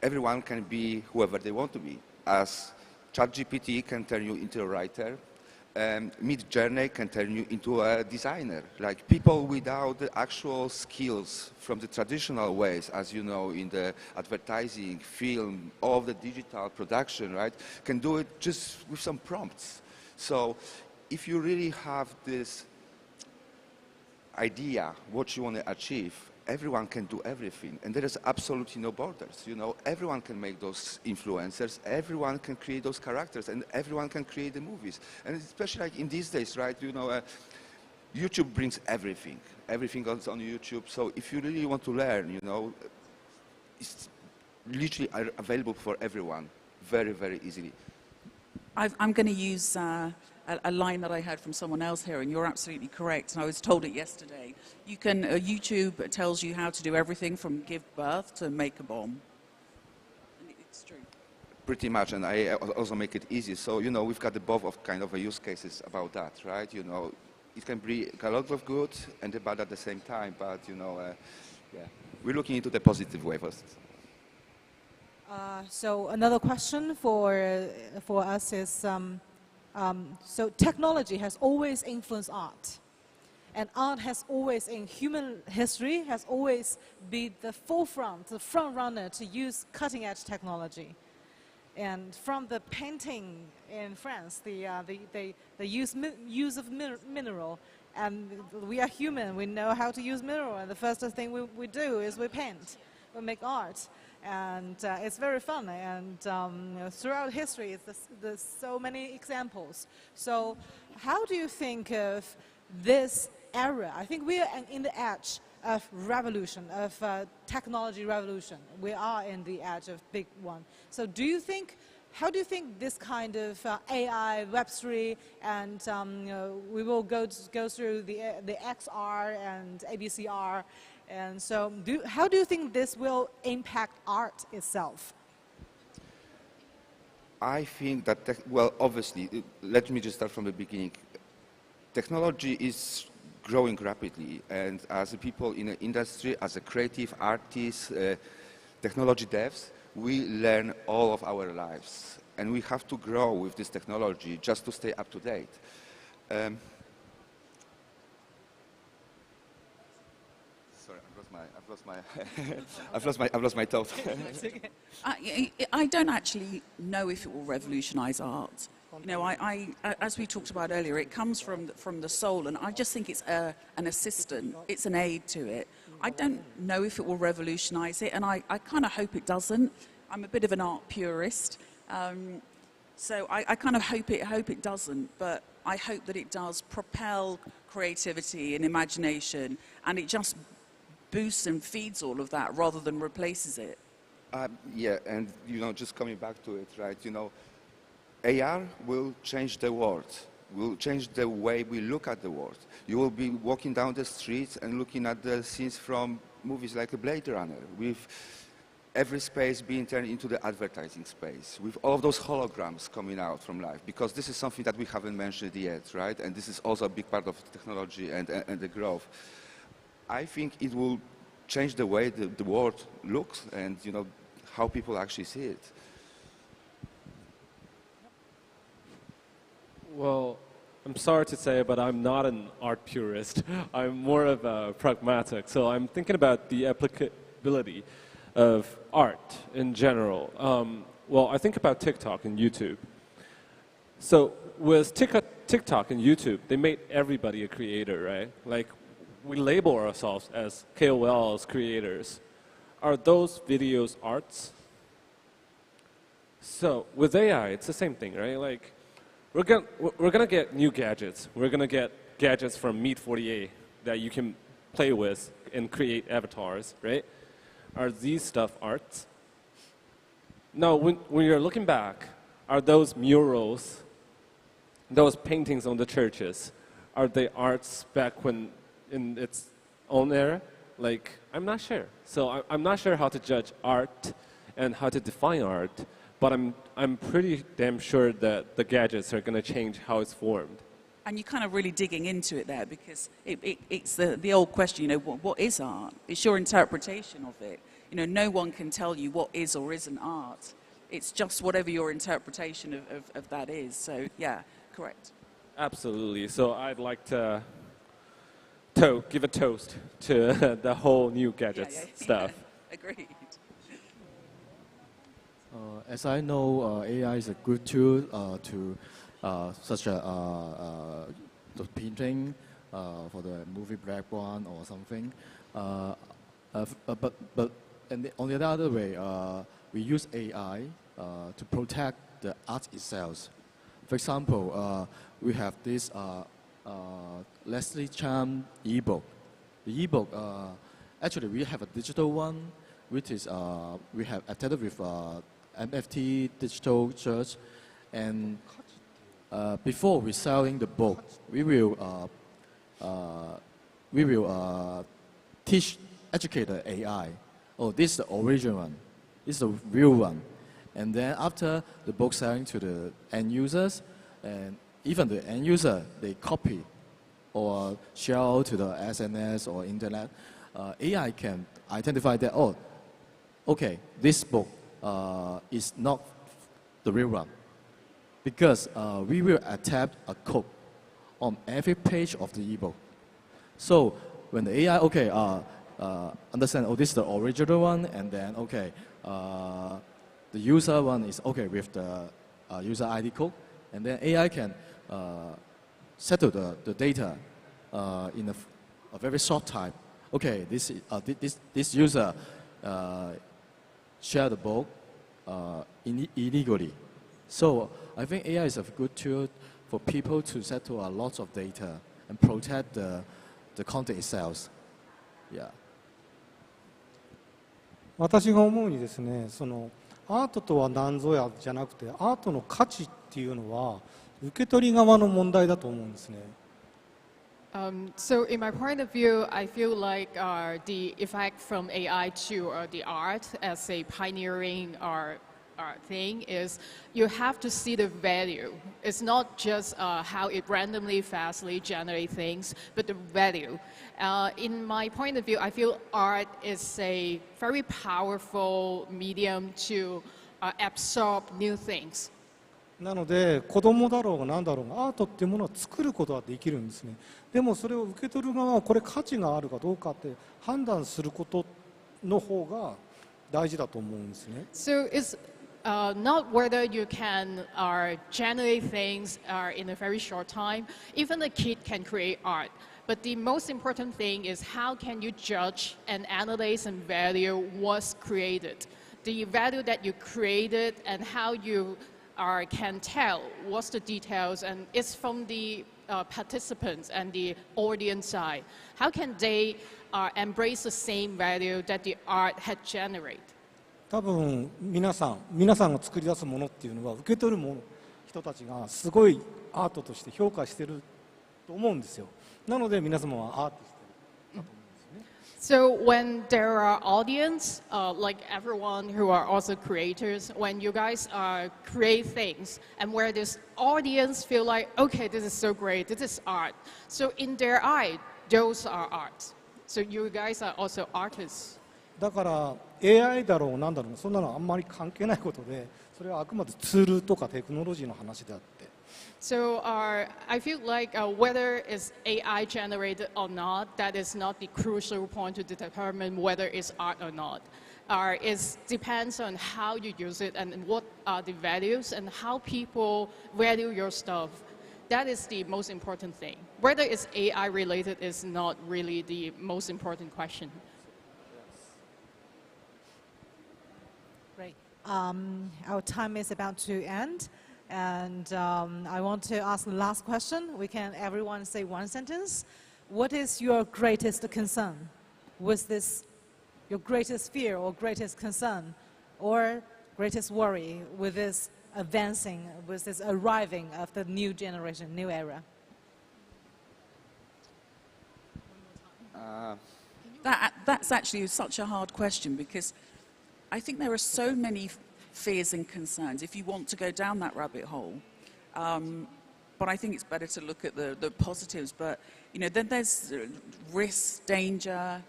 everyone can be whoever they want to be. As ChatGPT can turn you into a writer, Midjourney can turn you into a designer. Like people without the actual skills from the traditional ways, as you know, in the advertising, film, all the digital production, right, can do it just with some prompts. So if you really have this idea what you want to achieve, everyone can do everything, and there is absolutely no borders. You know, everyone can make those influencers, everyone can create those characters, and everyone can create the movies. And especially like in these days, right? You know, YouTube brings everything. Everything goes on YouTube. So if you really want to learn, you know, it's literally available for everyone, very, very easily. I'm going to use a line that I heard from someone else here, and you're absolutely correct, and I was told it yesterday. You can, YouTube tells you how to do everything from give birth to make a bomb. And it's true. Pretty much, and I also make it easy. So, you know, we've got the both of kind of use cases about that, right? You know, it can bring a lot of good and the bad at the same time, but, you know, yeah, we're looking into the positive way first. So another question for us is, so technology has always influenced art. And art has always, in human history, has always been the forefront, the front runner to use cutting-edge technology. And from the painting in France, the use of mineral, and we are human, we know how to use mineral, and the first thing we do is we paint, we make art. And it's very fun, and throughout history, there's so many examples. So how do you think of this era? I think we are in the edge of revolution, of technology revolution. We are in the edge of big one. So how do you think this kind of AI, Web3, and we will go through the XR and ABCR, and so how do you think this will impact art itself? I think that, well, obviously, let me just start from the beginning. Technology is growing rapidly, and as people in the industry, as a creative artists, technology devs, we learn all of our lives, and we have to grow with this technology just to stay up to date. Sorry, I've lost my thought. I don't actually know if it will revolutionize art. You know, as we talked about earlier, it comes from the soul, and I just think it's an assistant. It's an aid to it. I don't know if it will revolutionize it, and I kind of hope it doesn't. I'm a bit of an art purist, so I kind of hope it doesn't, but I hope that it does propel creativity and imagination, and it just boosts and feeds all of that rather than replaces it. Yeah, and you know, just coming back to it, right? You know, AR will change the world. Will change the way we look at the world. You will be walking down the streets and looking at the scenes from movies like a Blade Runner, with every space being turned into the advertising space, with all of those holograms coming out from life, because this is something that we haven't mentioned yet, right? And this is also a big part of technology and the growth. I think it will change the way the world looks and, you know, how people actually see it. Well, I'm sorry to say, but I'm not an art purist. I'm more of a pragmatic. So I'm thinking about the applicability of art in general. Well, I think about TikTok and YouTube. So with TikTok and YouTube, they made everybody a creator, right? Like, we label ourselves as KOLs, creators. Are those videos arts? So with AI, it's the same thing, right? Like, we're gonna get new gadgets. We're gonna get gadgets from Meet 48 that you can play with and create avatars, right? Are these stuff arts? No, when you're looking back, are those murals, those paintings on the churches, are they arts back when in its own era? Like, I'm not sure. So I'm not sure how to judge art and how to define art, but I'm pretty damn sure that the gadgets are going to change how it's formed. And you're kind of really digging into it there, because it's the old question, you know, what is art? It's your interpretation of it. You know, no one can tell you what is or isn't art. It's just whatever your interpretation of that is. So, yeah, correct. Absolutely. So I'd like to give a toast to the whole new gadgets stuff. Agreed. As I know, AI is a good tool to such a the painting for the movie background or something. But on the other way, we use AI to protect the art itself. For example, we have this Leslie Chan ebook. The ebook, actually, we have a digital one, which is we have attached with NFT digital church, and before we selling the book, we will educate the AI. Oh, this is the original one. This is the real one. And then after the book selling to the end users, and even the end user, they copy or share out to the SNS or internet, AI can identify that, oh, okay, this book is not the real one. Because we will attach a code on every page of the ebook. So when the AI, okay, understand, oh, this is the original one, and then, okay, the user one is okay with the user ID code, and then AI can settle the data in a very short time. Okay, this user shared the book illegally. So I think AI is a good tool for people to settle a lot of data and protect the content itself. Yeah. 私が思うにですね、そのアートとは何ぞやじゃなくて、アートの価値っていうのは受け取り側の問題だと思うんですね。So in my point of view, I feel like the effect from AI to the art as a pioneering thing is you have to see the value. It's not just how it randomly, fastly generates things, but the value. In my point of view, I feel art is a very powerful medium to absorb new things. なので子供だろうが何だろうがアートっていうものを作ることはできるんですね。でもそれを受け取る側はこれ価値があるかどうかって判断することの方が大事だと思うんですね。So it's not whether you can generate things in a very short time. Even a kid can create art. But the most important thing is how can you judge and analyze and value what's created. The value that you created and how you can tell what's the details, and it's from the participants and the audience side. How can they embrace the same value that the art had generated? 多分皆さんが作り出すものっていうのは受け取る人たちがすごいアートとして評価してると思うんですよ。なので皆様はアーティスト So when there are audience, like everyone who are also creators, when you guys create things and where this audience feel like, okay, this is so great, this is art. So in their eye, those are art. So you guys are also artists. だから AI だろうなんだろうそんなのあんまり関係ないことで、それはあくまでツールとかテクノロジーの話であって。So I feel like whether it's AI generated or not, that is not the crucial point to determine whether it's art or not. It depends on how you use it and what are the values and how people value your stuff. That is the most important thing. Whether it's AI related is not really the most important question. Great. Our time is about to end, and I want to ask the last question. Everyone say one sentence. What is your greatest concern? Was this your greatest fear or greatest concern or greatest worry with this advancing, with this arriving of the new generation, new era? That's actually such a hard question, because I think there are so many fears and concerns if you want to go down that rabbit hole. But I think it's better to look at the positives. But, you know, then there's risk, danger,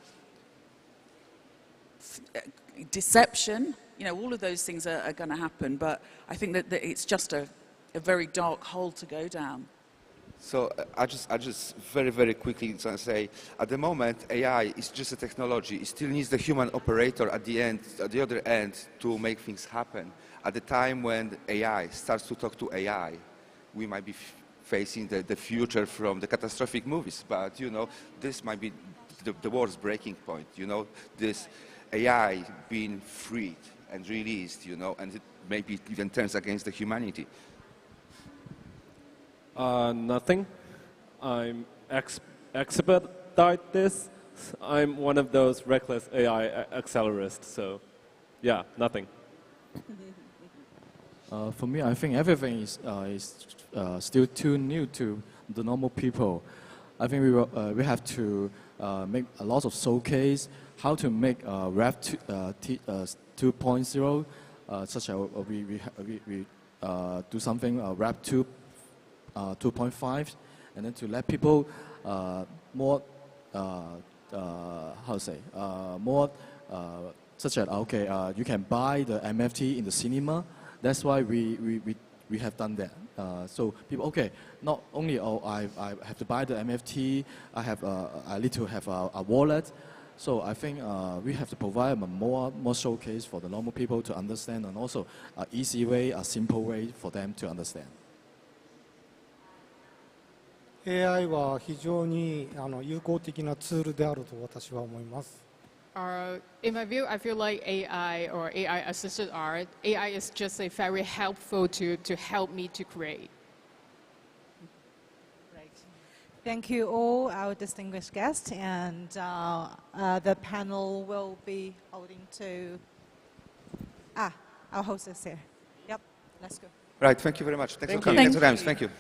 deception. You know, all of those things are going to happen. But I think that it's just a very dark hole to go down. So I just very, very quickly say, at the moment, AI is just a technology. It still needs the human operator at the other end to make things happen. At the time when AI starts to talk to AI, we might be facing the future from the catastrophic movies. But, you know, this might be the world's breaking point, you know, this AI being freed and released, you know, and it maybe even turns against the humanity. Nothing. I'm expedite this. I'm one of those reckless AI accelerists. So, yeah, nothing. For me, I think everything is still too new to the normal people. I think we have to make a lot of showcase how to make Web 2.0, such as we do something Web 2.5, and then to let people more more such as you can buy the MFT in the cinema. That's why we have done that. So people, not only I have to buy the MFT, I need to have a wallet. So I think we have to provide more showcase for the normal people to understand, and also an easy way, a simple way for them to understand. AI は非常に有効的なツールであると私は思います。In my view, I feel like AI or AI-assisted art, AI is just a very helpful to help me to create. Great. Thank you all, our distinguished guests, and the panel will be holding to... our host is here. Yep, let's go. Right, thank you very much. Thanks for coming. Thanks for time. Thank you.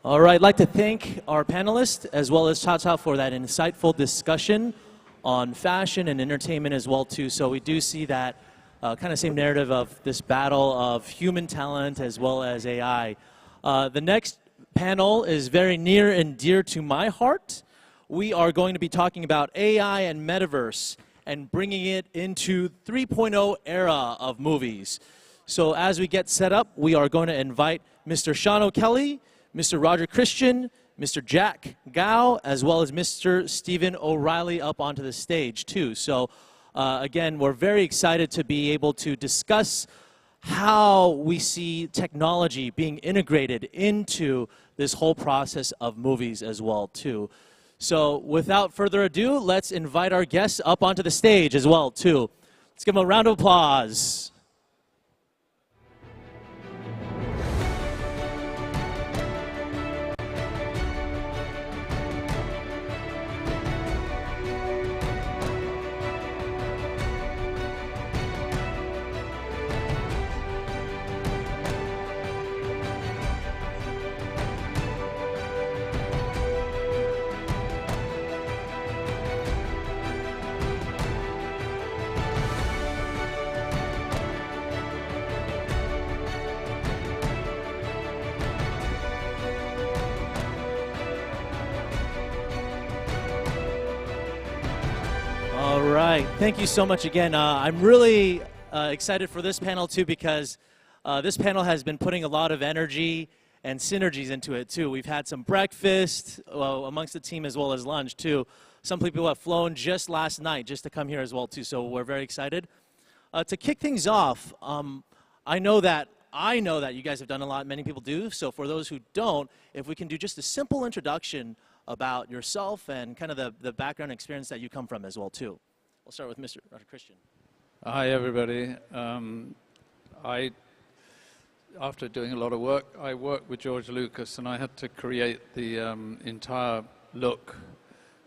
All right, I'd like to thank our panelists as well as Cha Cha for that insightful discussion on fashion and entertainment as well too. So we do see that kind of same narrative of this battle of human talent as well as AI. The next panel is very near and dear to my heart. We are going to be talking about AI and metaverse and bringing it into 3.0 era of movies. So as we get set up, we are going to invite Mr. Sean O'Kelly, Mr. Roger Christian, Mr. Jack Gao, as well as Mr. Stephen O'Reilly up onto the stage too. So again, we're very excited to be able to discuss how we see technology being integrated into this whole process of movies as well too. So without further ado, let's invite our guests up onto the stage as well too. Let's give them a round of applause. All right, thank you so much again. I'm really excited for this panel too, because this panel has been putting a lot of energy and synergies into it too. We've had some breakfast amongst the team as well as lunch too. Some people have flown just last night just to come here as well too, so we're very excited. To kick things off, I know that you guys have done a lot, many people do, so for those who don't, if we can do just a simple introduction about yourself and kind of the background experience that you come from as well too. We'll start with Mr. Christian. Hi everybody. After doing a lot of work, I worked with George Lucas and I had to create the entire look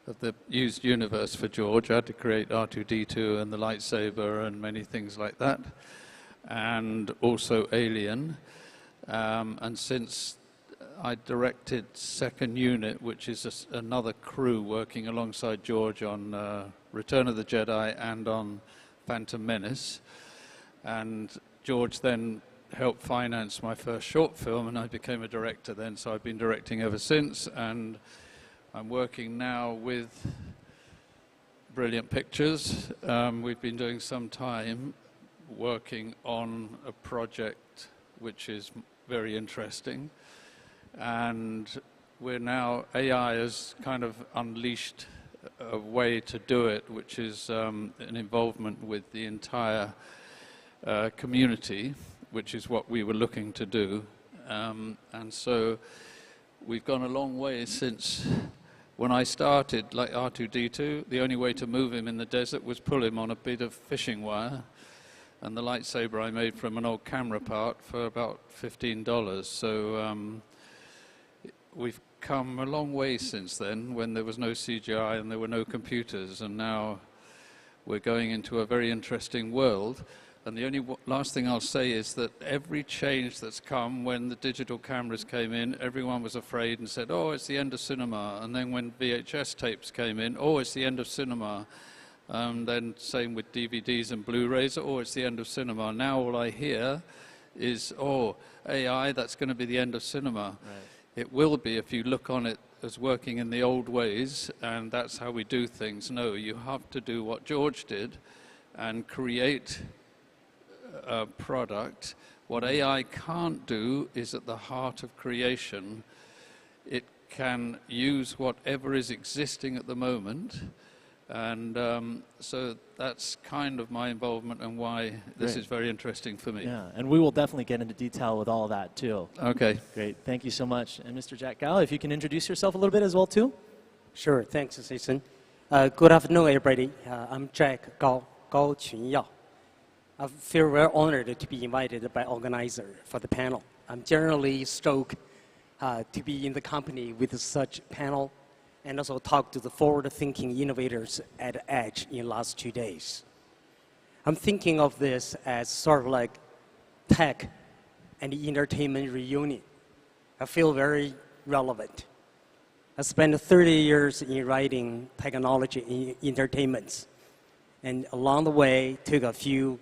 of the used universe for George. I had to create R2-D2 and the lightsaber and many things like that, and also Alien. And since I directed Second Unit, which is another crew working alongside George on Return of the Jedi and on Phantom Menace, and George then helped finance my first short film and I became a director then, so I've been directing ever since, and I'm working now with Brilliant Pictures. We've been doing some time working on a project which is very interesting, and AI has kind of unleashed a way to do it, which is an involvement with the entire community, which is what we were looking to do. And so we've gone a long way since when I started, like R2-D2, the only way to move him in the desert was pull him on a bit of fishing wire, and the lightsaber I made from an old camera part for about $15. So we've come a long way since then, when there was no CGI and there were no computers, and now we're going into a very interesting world. And the only last thing I'll say is that every change that's come, when the digital cameras came in, everyone was afraid and said, oh, it's the end of cinema. And then when VHS tapes came in, oh, it's the end of cinema. Then same with DVDs and Blu-rays, oh, it's the end of cinema. Now all I hear is, oh, AI, that's going to be the end of cinema. Right. It will be if you look on it as working in the old ways, and that's how we do things. No, you have to do what George did and create a product. What AI can't do is at the heart of creation. It can use whatever is existing at the moment, and so that's kind of my involvement and why this is very interesting for me. Yeah, and we will definitely get into detail with all of that too. Okay. Great, thank you so much. And Mr. Jack Gao, if you can introduce yourself a little bit as well too. Sure, thanks, Jason. Good afternoon, everybody. I'm Jack Gao Chunyao. I feel very honored to be invited by organizer for the panel. I'm generally stoked to be in the company with such panel and also talk to the forward-thinking innovators at Edge in the last 2 days. I'm thinking of this as sort of like tech and entertainment reunion. I feel very relevant. I spent 30 years in writing technology in entertainment, and along the way took a few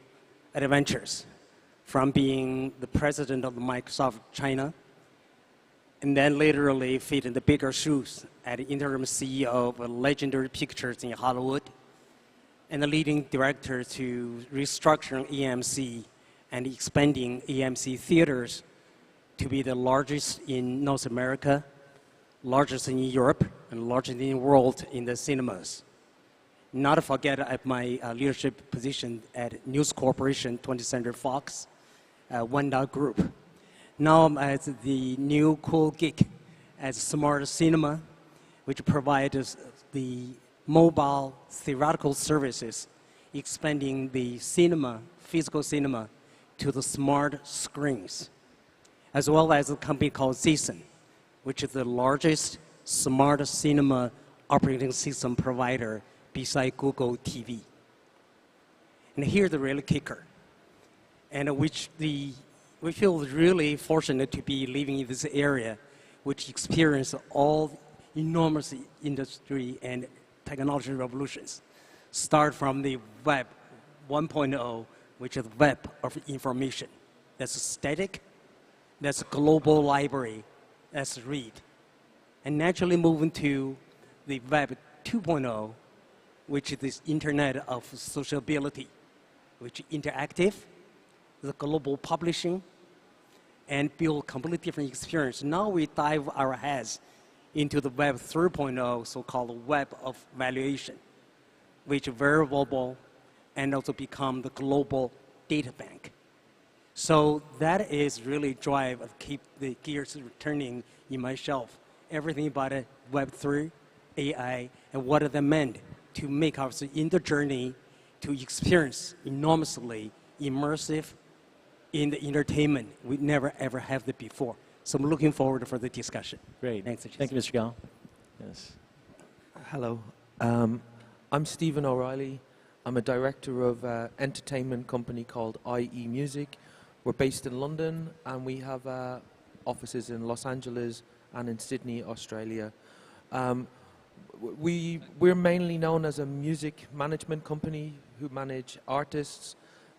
adventures, from being the president of Microsoft China, and then literally fit in the bigger shoes as interim CEO of Legendary Pictures in Hollywood, and the leading director to restructuring AMC and expanding AMC theaters to be the largest in North America, largest in Europe, and largest in the world in the cinemas. Not to forget my leadership position at News Corporation, 20th Century Fox, Wanda Group. Now I'm as the new cool geek at Smart Cinema, which provides the mobile theatrical services, expanding the cinema, physical cinema, to the smart screens, as well as a company called Season, which is the largest smart cinema operating system provider beside Google TV. And here's the real kicker, and we feel really fortunate to be living in this area, which experienced all enormous industry and technology revolutions. Start from the Web 1.0, which is web of information. That's static, that's global library, that's read. And naturally moving to the Web 2.0, which is this internet of sociability, which is interactive, the global publishing, and build completely different experience. Now we dive our heads into the Web 3.0, so-called web of valuation, which is very mobile and also become the global data bank. So that is really drive of keep the gears turning in myself. Everything about it, Web3, AI, and what are they meant to make us in the journey to experience enormously immersive in the entertainment. We never ever have that before. So I'm looking forward for the discussion. Great. Thanks. Thank you, Mr. Gao. Yes. Hello. I'm Stephen O'Reilly. I'm a director of an entertainment company called IE Music. We're based in London and we have offices in Los Angeles and in Sydney, Australia. We're mainly known as a music management company who manage artists,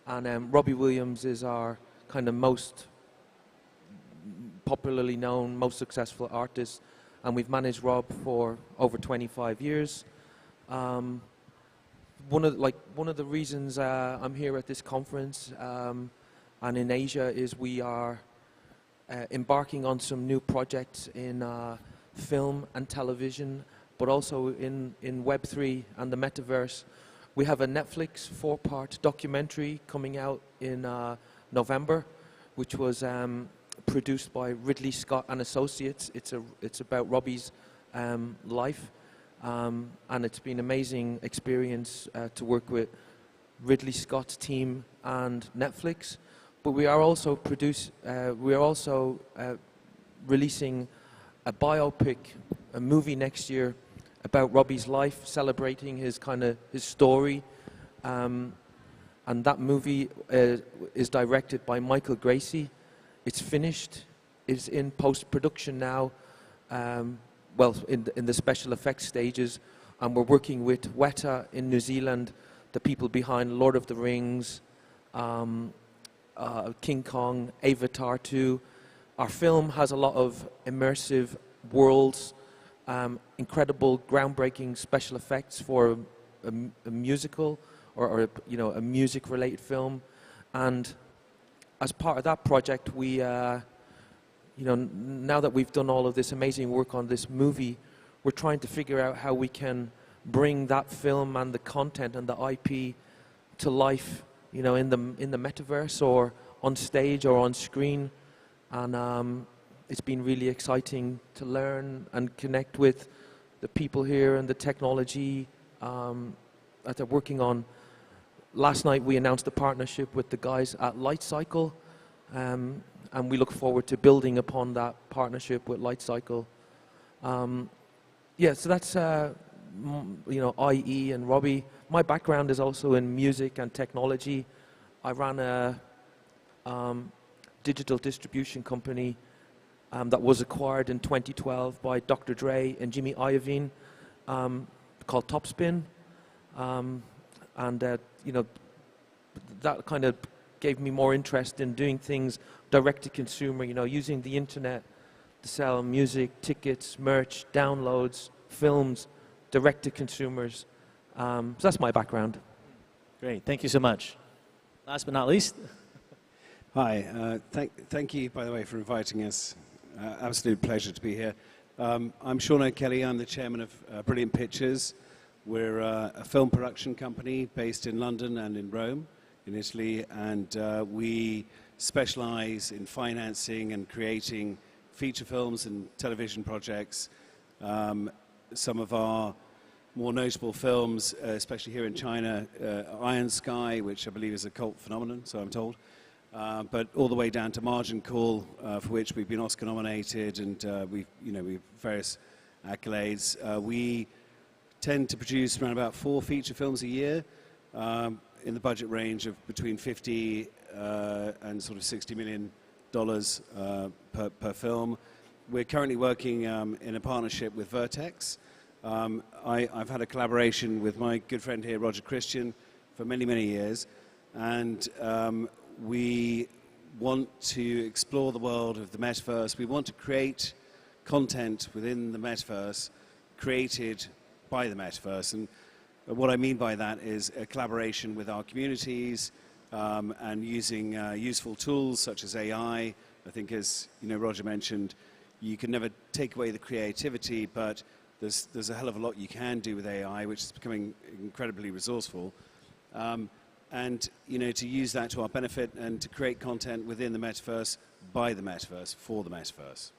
and Robbie Williams is our kind of most popularly known, most successful artist, and we've managed Rob for over 25 years. One of the reasons I'm here at this conference and in Asia is we are embarking on some new projects in film and television, but also in Web3 and the metaverse. We have a Netflix 4-part documentary coming out in November, which was produced by Ridley Scott and Associates. It's about Robbie's life, and it's been an amazing experience to work with Ridley Scott's team and Netflix. But we are also releasing a biopic, a movie next year about Robbie's life, celebrating his story, and that movie is directed by Michael Gracie. It's finished. It's in post-production now. Well, in the special effects stages, and we're working with Weta in New Zealand, the people behind Lord of the Rings, King Kong, Avatar 2. Our film has a lot of immersive worlds, incredible, groundbreaking special effects for a musical or a music-related film. And as part of that project, we, now that we've done all of this amazing work on this movie, we're trying to figure out how we can bring that film and the content and the IP to life, in the metaverse or on stage or on screen. And it's been really exciting to learn and connect with the people here and the technology that they're working on. Last night we announced a partnership with the guys at Lightcycle, and we look forward to building upon that partnership with Lightcycle. Yeah, so that's IE and Robbie. My background is also in music and technology. I ran a digital distribution company that was acquired in 2012 by Dr. Dre and Jimmy Iovine, called Topspin, and that kind of gave me more interest in doing things direct to consumer, using the internet to sell music, tickets, merch, downloads, films, direct to consumers. So that's my background. Great, thank you so much. Last but not least. Hi, thank you, by the way, for inviting us. Absolute pleasure to be here. I'm Sean O'Kelly. I'm the chairman of Brilliant Pictures. We're a film production company based in London and in Rome, in Italy, and we specialize in financing and creating feature films and television projects. Some of our more notable films, especially here in China, Iron Sky, which I believe is a cult phenomenon, so I'm told, but all the way down to Margin Call, for which we've been Oscar nominated, and we've various accolades. We tend to produce around about 4 feature films a year, in the budget range of between $50 and sort of $60 million per film. We're currently working in a partnership with Vertex. I've had a collaboration with my good friend here, Roger Christian, for many, many years, and we want to explore the world of the metaverse. We want to create content within the metaverse created by the metaverse, and what I mean by that is a collaboration with our communities, and using useful tools such as AI. I think, as Roger mentioned, you can never take away the creativity, but there's a hell of a lot you can do with AI, which is becoming incredibly resourceful. And to use that to our benefit and to create content within the metaverse, by the metaverse, for the metaverse.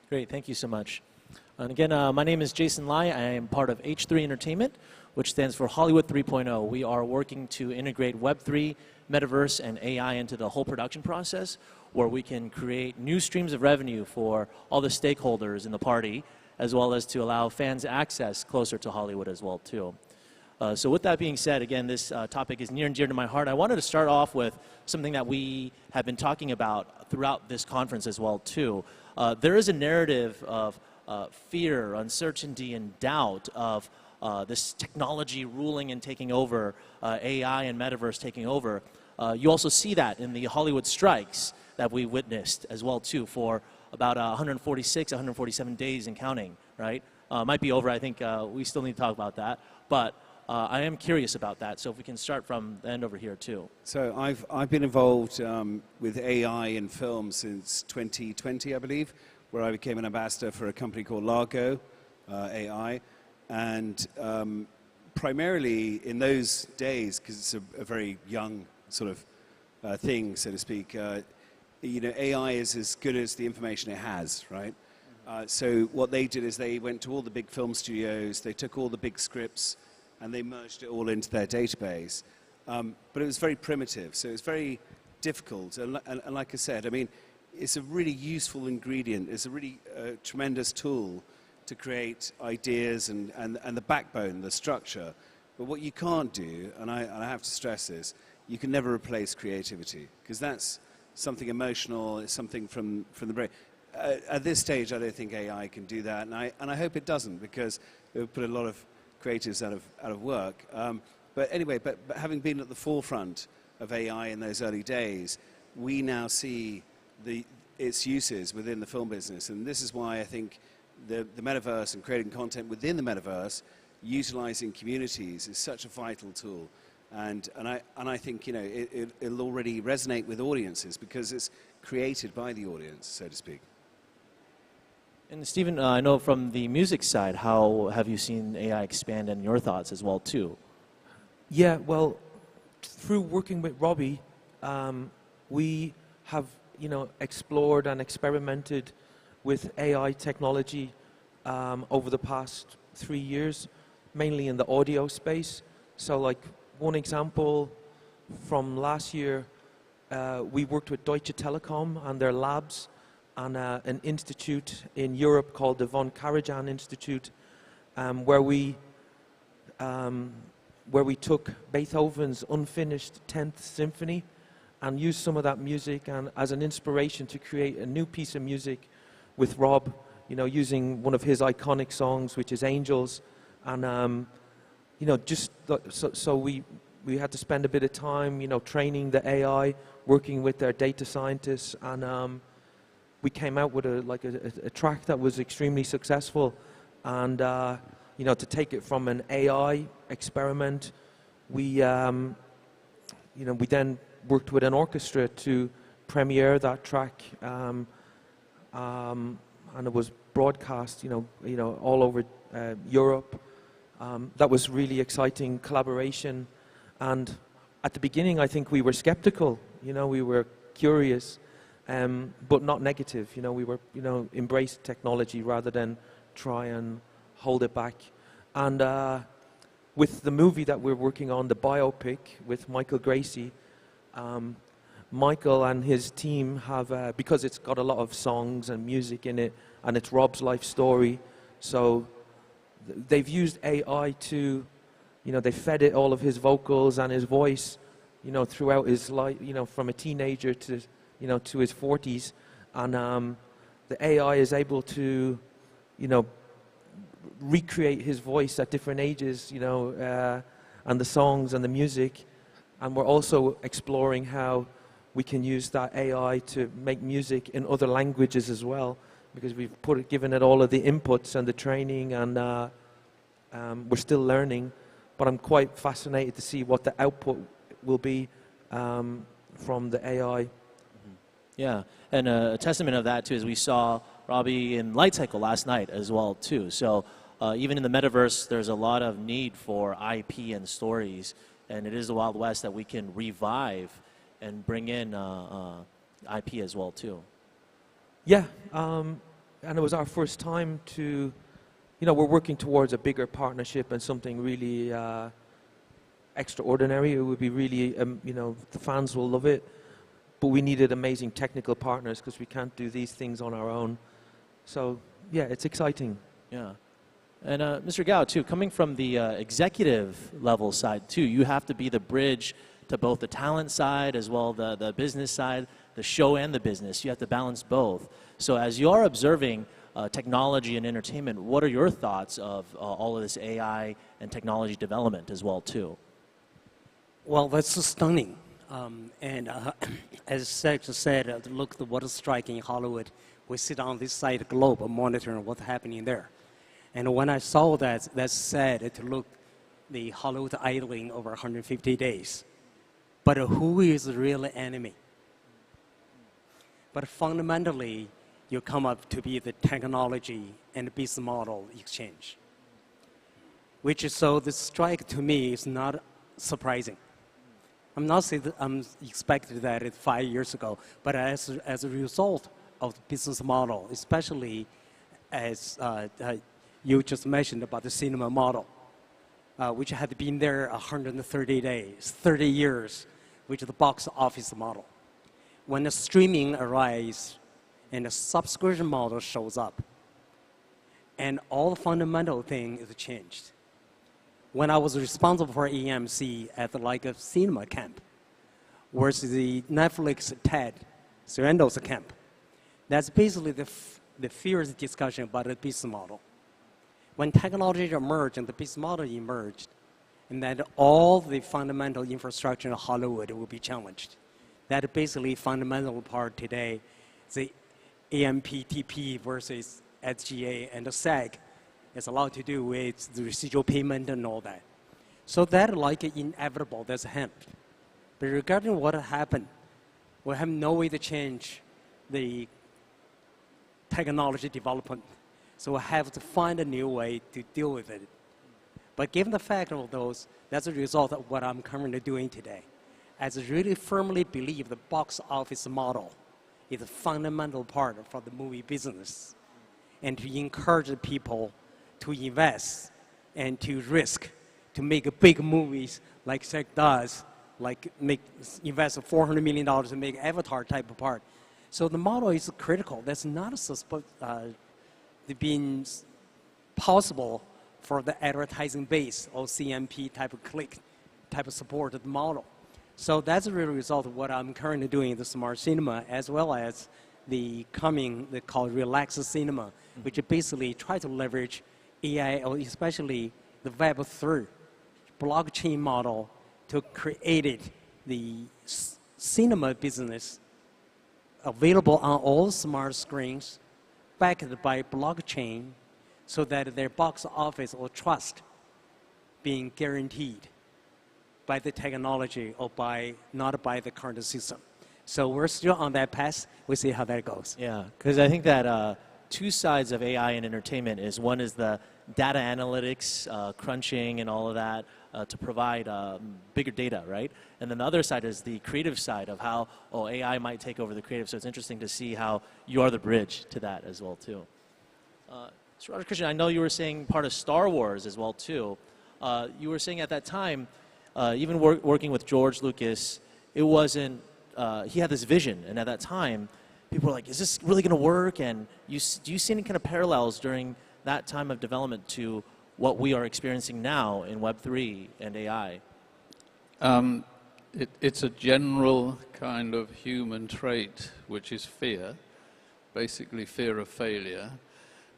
Great, thank you so much. And again, my name is Jason Lai. I am part of H3 Entertainment, which stands for Hollywood 3.0. We are working to integrate Web3, metaverse, and AI into the whole production process, where we can create new streams of revenue for all the stakeholders in the party, as well as to allow fans access closer to Hollywood as well, too. So with that being said, again, this topic is near and dear to my heart. I wanted to start off with something that we have been talking about throughout this conference as well, too. There is a narrative of fear, uncertainty, and doubt of this technology ruling and taking over, AI and metaverse taking over. You also see that in the Hollywood strikes that we witnessed as well, too, for about 146, 147 days and counting, right? Might be over. I think we still need to talk about that. But I am curious about that, so if we can start from the end over here, too. So I've been involved with AI in film since 2020, I believe, where I became an ambassador for a company called Largo AI. And primarily in those days, because it's a very young sort of thing, so to speak, AI is as good as the information it has, right? So what they did is they went to all the big film studios, they took all the big scripts, and they merged it all into their database. But it was very primitive, so it was very difficult. And like I said, I mean, it's a really useful ingredient. It's a really tremendous tool to create ideas and the backbone, the structure. But what you can't do, and I have to stress this, you can never replace creativity, because that's something emotional, it's something from the brain. At this stage, I don't think AI can do that, and I hope it doesn't, because it would put a lot of creatives out of work. But anyway, but having been at the forefront of AI in those early days, we now see its uses within the film business, and this is why I think the metaverse and creating content within the metaverse, utilizing communities, is such a vital tool. And I think it'll already resonate with audiences because it's created by the audience, so to speak. And Stephen, I know from the music side, how have you seen AI expand, and your thoughts as well, too? Yeah, well, through working with Robbie, we have, explored and experimented with AI technology over the past 3 years, mainly in the audio space. So, like, one example from last year, we worked with Deutsche Telekom and their labs, and an institute in Europe called the Von Karajan Institute, where we took Beethoven's unfinished 10th Symphony and used some of that music and as an inspiration to create a new piece of music with Rob, using one of his iconic songs, which is Angels. And, just so we had to spend a bit of time, training the AI, working with their data scientists, and we came out with a track that was extremely successful. And to take it from an AI experiment, we then worked with an orchestra to premiere that track, and it was broadcast, all over Europe. That was really exciting collaboration. And at the beginning, I think we were skeptical. We were curious. But not negative, we were, embrace technology rather than try and hold it back. And with the movie that we're working on, the biopic with Michael Gracie, Michael and his team have, because it's got a lot of songs and music in it, and it's Rob's life story, so they've used AI to, they fed it all of his vocals and his voice, throughout his life, from a teenager to to his 40s, and the AI is able to, recreate his voice at different ages, and the songs and the music. And we're also exploring how we can use that AI to make music in other languages as well, because we've given it all of the inputs and the training, and we're still learning. But I'm quite fascinated to see what the output will be from the AI. Yeah, and a testament of that too is we saw Robbie in Light Cycle last night as well too. So even in the metaverse, there's a lot of need for IP and stories, and it is the Wild West that we can revive and bring in IP as well too. Yeah, and it was our first time to, we're working towards a bigger partnership and something really extraordinary. It would be really, the fans will love it. But we needed amazing technical partners because we can't do these things on our own. So, yeah, it's exciting. Yeah. And Mr. Gao, too, coming from the executive level side, too, you have to be the bridge to both the talent side as well the business side, the show and the business. You have to balance both. So as you are observing technology and entertainment, what are your thoughts of all of this AI and technology development as well, too? Well, that's stunning. As Serge said, look at what is striking in Hollywood. We sit on this side of the globe monitoring what's happening there. And when I saw that, that's sad to look the Hollywood idling over 150 days. But who is the real enemy? But fundamentally, you come up to be the technology and business model exchange. Which is so the strike to me is not surprising. I'm not saying that I'm expected that 5 years ago, but as a result of the business model, especially as you just mentioned about the cinema model, which had been there 130 days, 30 years, which is the box office model. When the streaming arises and the subscription model shows up, and all the fundamental thing is changed. When I was responsible for EMC at like a cinema camp, versus the Netflix TED Sorrento's camp, that's basically the fierce discussion about the business model. When technology emerged and the business model emerged, and then all the fundamental infrastructure in Hollywood will be challenged. That basically fundamental part today, the AMPTP versus SGA and the SAG, it's a lot to do with the residual payment and all that. So that like inevitable, that's hemp. But regarding what happened, we have no way to change the technology development. So we have to find a new way to deal with it. But given the fact of those, that's a result of what I'm currently doing today. As I really firmly believe the box office model is a fundamental part for the movie business, and to encourage people to invest and to risk to make big movies like SEC does, like invest $400 million to make Avatar type of part. So the model is critical. That's not being possible for the advertising base or CMP type of click, type of supported model. So that's a real result of what I'm currently doing in the smart cinema, as well as the coming, they call relaxed cinema, which basically try to leverage AI, or especially the Web3 blockchain model to create the cinema business available on all smart screens, backed by blockchain, so that their box office or trust being guaranteed by the technology or not by the current system. So we're still on that path. We'll see how that goes. Yeah, because I think that two sides of AI and entertainment is one is the data analytics, crunching and all of that to provide bigger data, right? And then the other side is the creative side of how, AI might take over the creative. So it's interesting to see how you are the bridge to that as well, too. So Roger Christian, I know you were saying part of Star Wars as well, too. You were saying at that time, even working with George Lucas, it wasn't, he had this vision, and at that time, people were like, is this really going to work? And do you see any kind of parallels during that time of development to what we are experiencing now in Web3 and AI? It's a general kind of human trait, which is fear, basically fear of failure.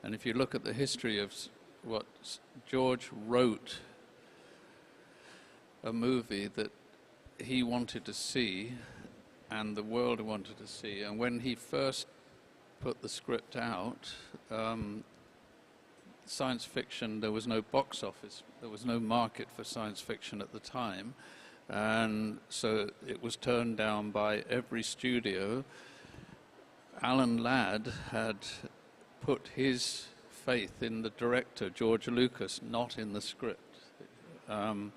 And if you look at the history of what George wrote, a movie that he wanted to see and the world wanted to see. And when he first put the script out, science fiction, there was no box office. There was no market for science fiction at the time. And so it was turned down by every studio. Alan Ladd had put his faith in the director, George Lucas, not in the script. And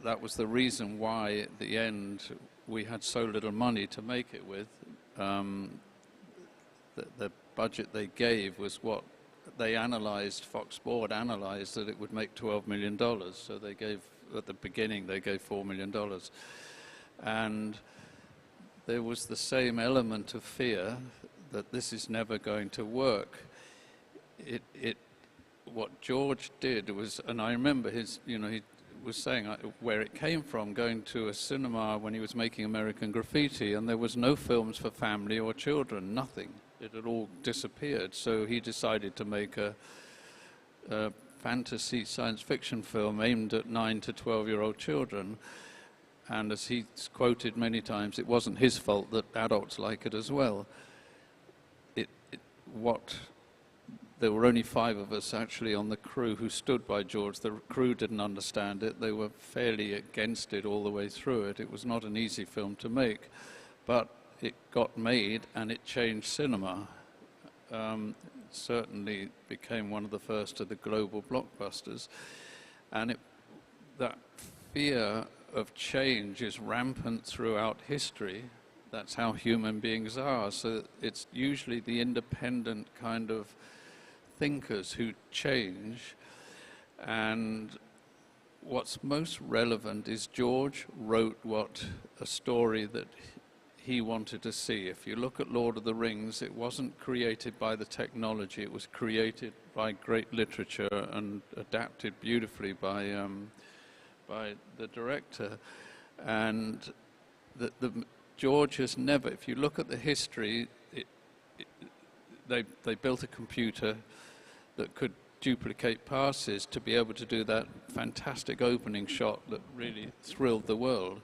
that was the reason why, at the end, we had so little money to make it with. The budget they gave was what they analyzed, Fox Board analyzed that it would make $12 million. So they gave, at the beginning, they gave $4 million. And there was the same element of fear that this is never going to work. What George did was, and I remember his, he was saying where it came from, going to a cinema when he was making American Graffiti, and there was no films for family or children, nothing. It had all disappeared. So he decided to make a fantasy science fiction film aimed at 9 to 12-year-old children. And as he's quoted many times, it wasn't his fault that adults like it as well. There were only 5 of us actually on the crew who stood by George. The crew didn't understand it. They were fairly against it all the way through it. It was not an easy film to make, but it got made and it changed cinema. It certainly became one of the first of the global blockbusters. And that fear of change is rampant throughout history. That's how human beings are. So it's usually the independent kind of thinkers who change. And what's most relevant is George wrote a story that he wanted to see. If you look at Lord of the Rings, it wasn't created by the technology, it was created by great literature and adapted beautifully by the director. And George has never, if you look at the history, they built a computer that could duplicate passes to be able to do that fantastic opening shot that really thrilled the world,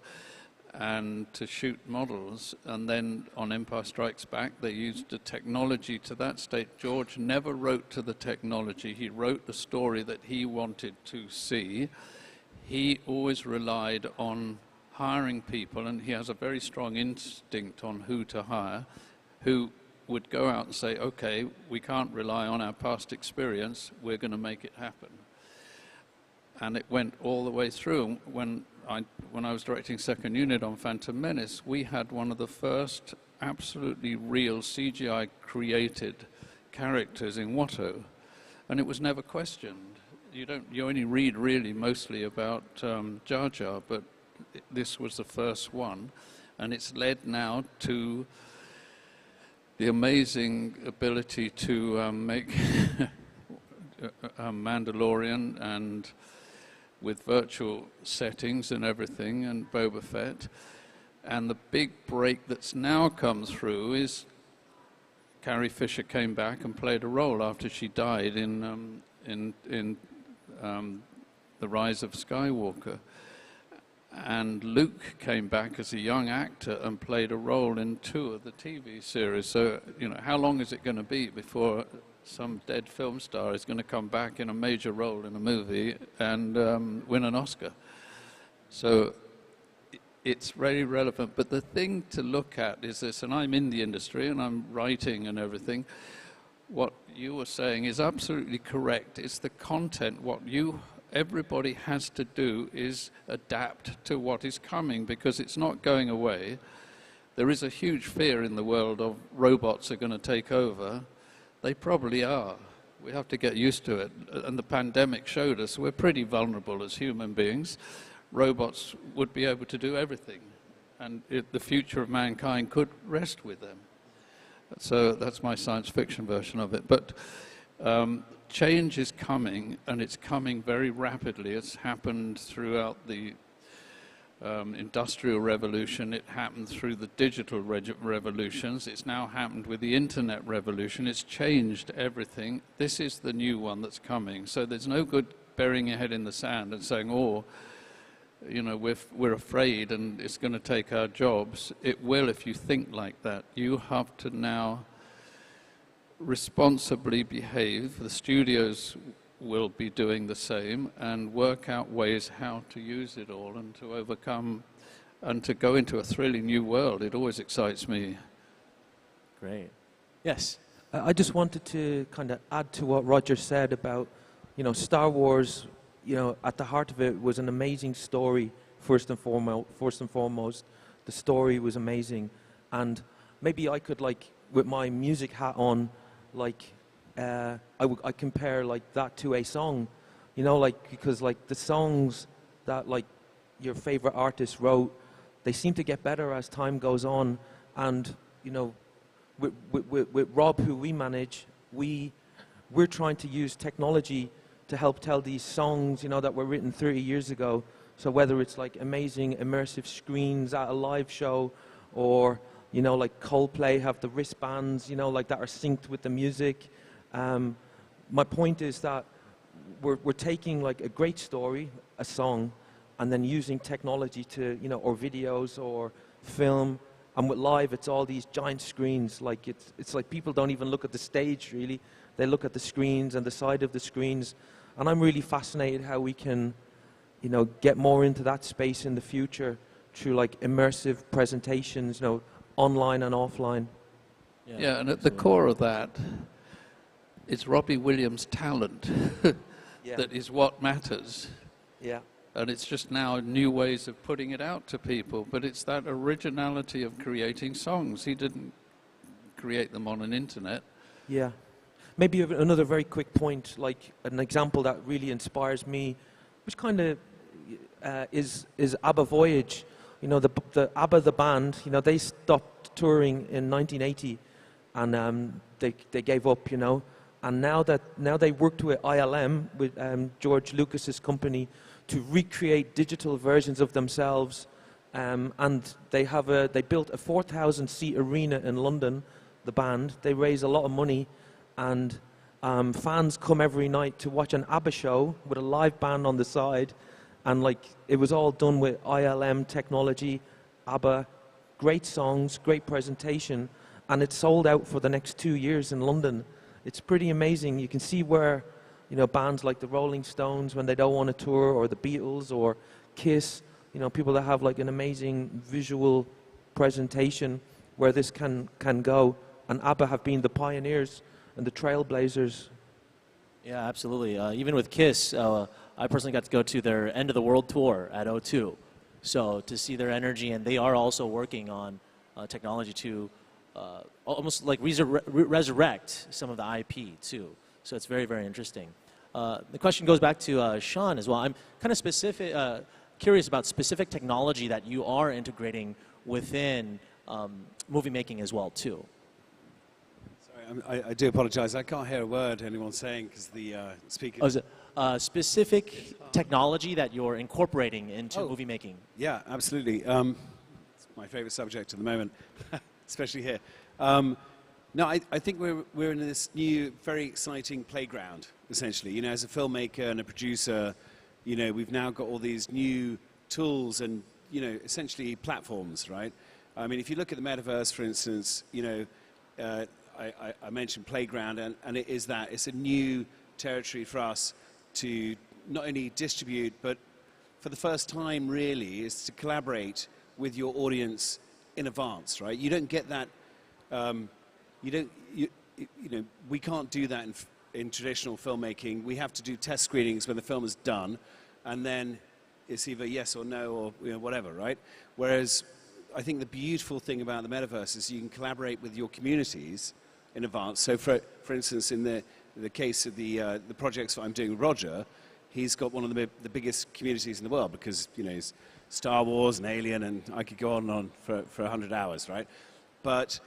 and to shoot models. And then on Empire Strikes Back, they used the technology to that state. George never wrote to the technology. He wrote the story that he wanted to see. He always relied on hiring people, and he has a very strong instinct on who to hire, who would go out and say, okay, we can't rely on our past experience, we're going to make it happen. And it went all the way through. When I was directing Second Unit on Phantom Menace, we had one of the first absolutely real CGI created characters in Watto, and it was never questioned. You only read really mostly about Jar Jar, but this was the first one, and it's led now to the amazing ability to make Mandalorian, and with virtual settings and everything, and Boba Fett. And the big break that's now come through is Carrie Fisher came back and played a role after she died in The Rise of Skywalker. And Luke came back as a young actor and played a role in 2 of the TV series. So, how long is it going to be before some dead film star is going to come back in a major role in a movie and win an Oscar? So it's very relevant. But the thing to look at is this, and I'm in the industry and I'm writing and everything. What you were saying is absolutely correct. It's the content. Everybody has to do is adapt to what is coming, because it's not going away. There is a huge fear in the world of robots are going to take over. They probably are. We have to get used to it. And the pandemic showed us we're pretty vulnerable as human beings. Robots would be able to do everything, and the future of mankind could rest with them. So that's my science fiction version of it. But change is coming, and it's coming very rapidly. It's happened throughout the Industrial Revolution. It happened through the digital revolutions. It's now happened with the Internet revolution. It's changed everything. This is the new one that's coming. So there's no good burying your head in the sand and saying, we're afraid and it's going to take our jobs. It will if you think like that. You have to now responsibly behave. The studios will be doing the same and work out ways how to use it all and to overcome and to go into a thrilling new world. It always excites me. Great. Yes. I just wanted to kind of add to what Roger said about, Star Wars, at the heart of it was an amazing story, first and foremost. The story was amazing. And maybe I could, with my music hat on, I compare, that to a song, because, the songs that, your favorite artist wrote, they seem to get better as time goes on. And, with Rob, who we manage, we're trying to use technology to help tell these songs, that were written 30 years ago. So whether it's amazing immersive screens at a live show, or Coldplay have the wristbands, that are synced with the music. My point is that we're taking a great story, a song, and then using technology to, or videos or film. And with live, it's all these giant screens. It's like people don't even look at the stage, really. They look at the screens and the side of the screens. And I'm really fascinated how we can, get more into that space in the future through immersive presentations, online and offline. Yeah, and at the core of that, it's Robbie Williams' talent that is what matters. Yeah. And it's just now new ways of putting it out to people. But it's that originality of creating songs. He didn't create them on an internet. Yeah. Maybe another very quick point, an example that really inspires me, which kind of is ABBA Voyage. The ABBA, the band, they stopped touring in 1980, and they gave up, And now they worked with ILM, with George Lucas's company, to recreate digital versions of themselves, and they built a 4,000-seat arena in London. The band, they raise a lot of money, and fans come every night to watch an ABBA show with a live band on the side, and it was all done with ILM technology, ABBA, great songs, great presentation, and it's sold out for the next 2 years in London. It's pretty amazing. You can see where, bands like the Rolling Stones, when they don't want to tour, or the Beatles, or Kiss, people that have an amazing visual presentation, where this can go. And ABBA have been the pioneers and the trailblazers. Yeah, absolutely. Even with Kiss, I personally got to go to their End of the World tour at O2. So to see their energy, and they are also working on technology to almost resurrect some of the IP too. So it's very, very interesting. The question goes back to Sean as well. I'm kind of curious about specific technology that you are integrating within movie making as well too. Sorry, I do apologize. I can't hear a word anyone's saying because the speaker... Oh, is it specific technology that you're incorporating into movie making? Yeah, absolutely. It's my favorite subject at the moment, especially here. No, I think we're in this new, very exciting playground, essentially. As a filmmaker and a producer, we've now got all these new tools and, essentially platforms, right? I mean, if you look at the metaverse, for instance, I mentioned playground, and it is that. It's a new territory for us to not only distribute, but for the first time, really, is to collaborate with your audience in advance, right? You don't get that... we can't do that in traditional filmmaking. We have to do test screenings when the film is done, and then it's either yes or no or whatever, right? Whereas I think the beautiful thing about the metaverse is you can collaborate with your communities in advance. So for instance, in the case of the projects that I'm doing with Roger, he's got one of the biggest communities in the world because, it's Star Wars and Alien, and I could go on and on for 100 hours, right? But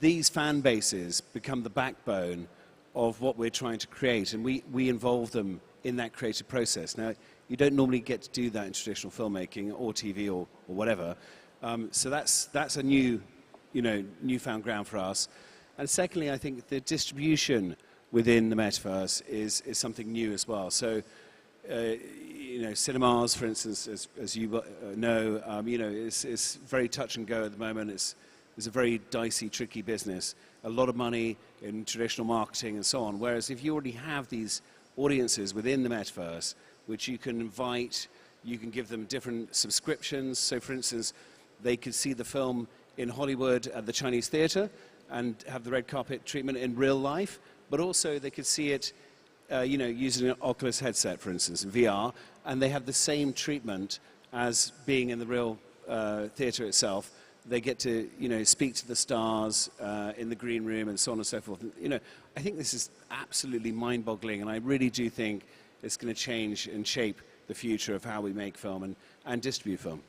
these fan bases become the backbone of what we're trying to create, and we involve them in that creative process. Now, you don't normally get to do that in traditional filmmaking or TV or whatever. So that's a newfound ground for us. And secondly, I think the distribution within the metaverse is something new as well. So, cinemas, for instance, as you know, it's very touch and go at the moment. It's a very dicey, tricky business. A lot of money in traditional marketing and so on. Whereas if you already have these audiences within the metaverse, which you can invite, you can give them different subscriptions. So for instance, they could see the film in Hollywood at the Chinese theater and have the red carpet treatment in real life, but also they could see it using an Oculus headset, for instance, in VR, and they have the same treatment as being in the real theater itself. They get to, speak to the stars in the green room and so on and so forth. I think this is absolutely mind-boggling, and I really do think it's going to change and shape the future of how we make film and distribute film.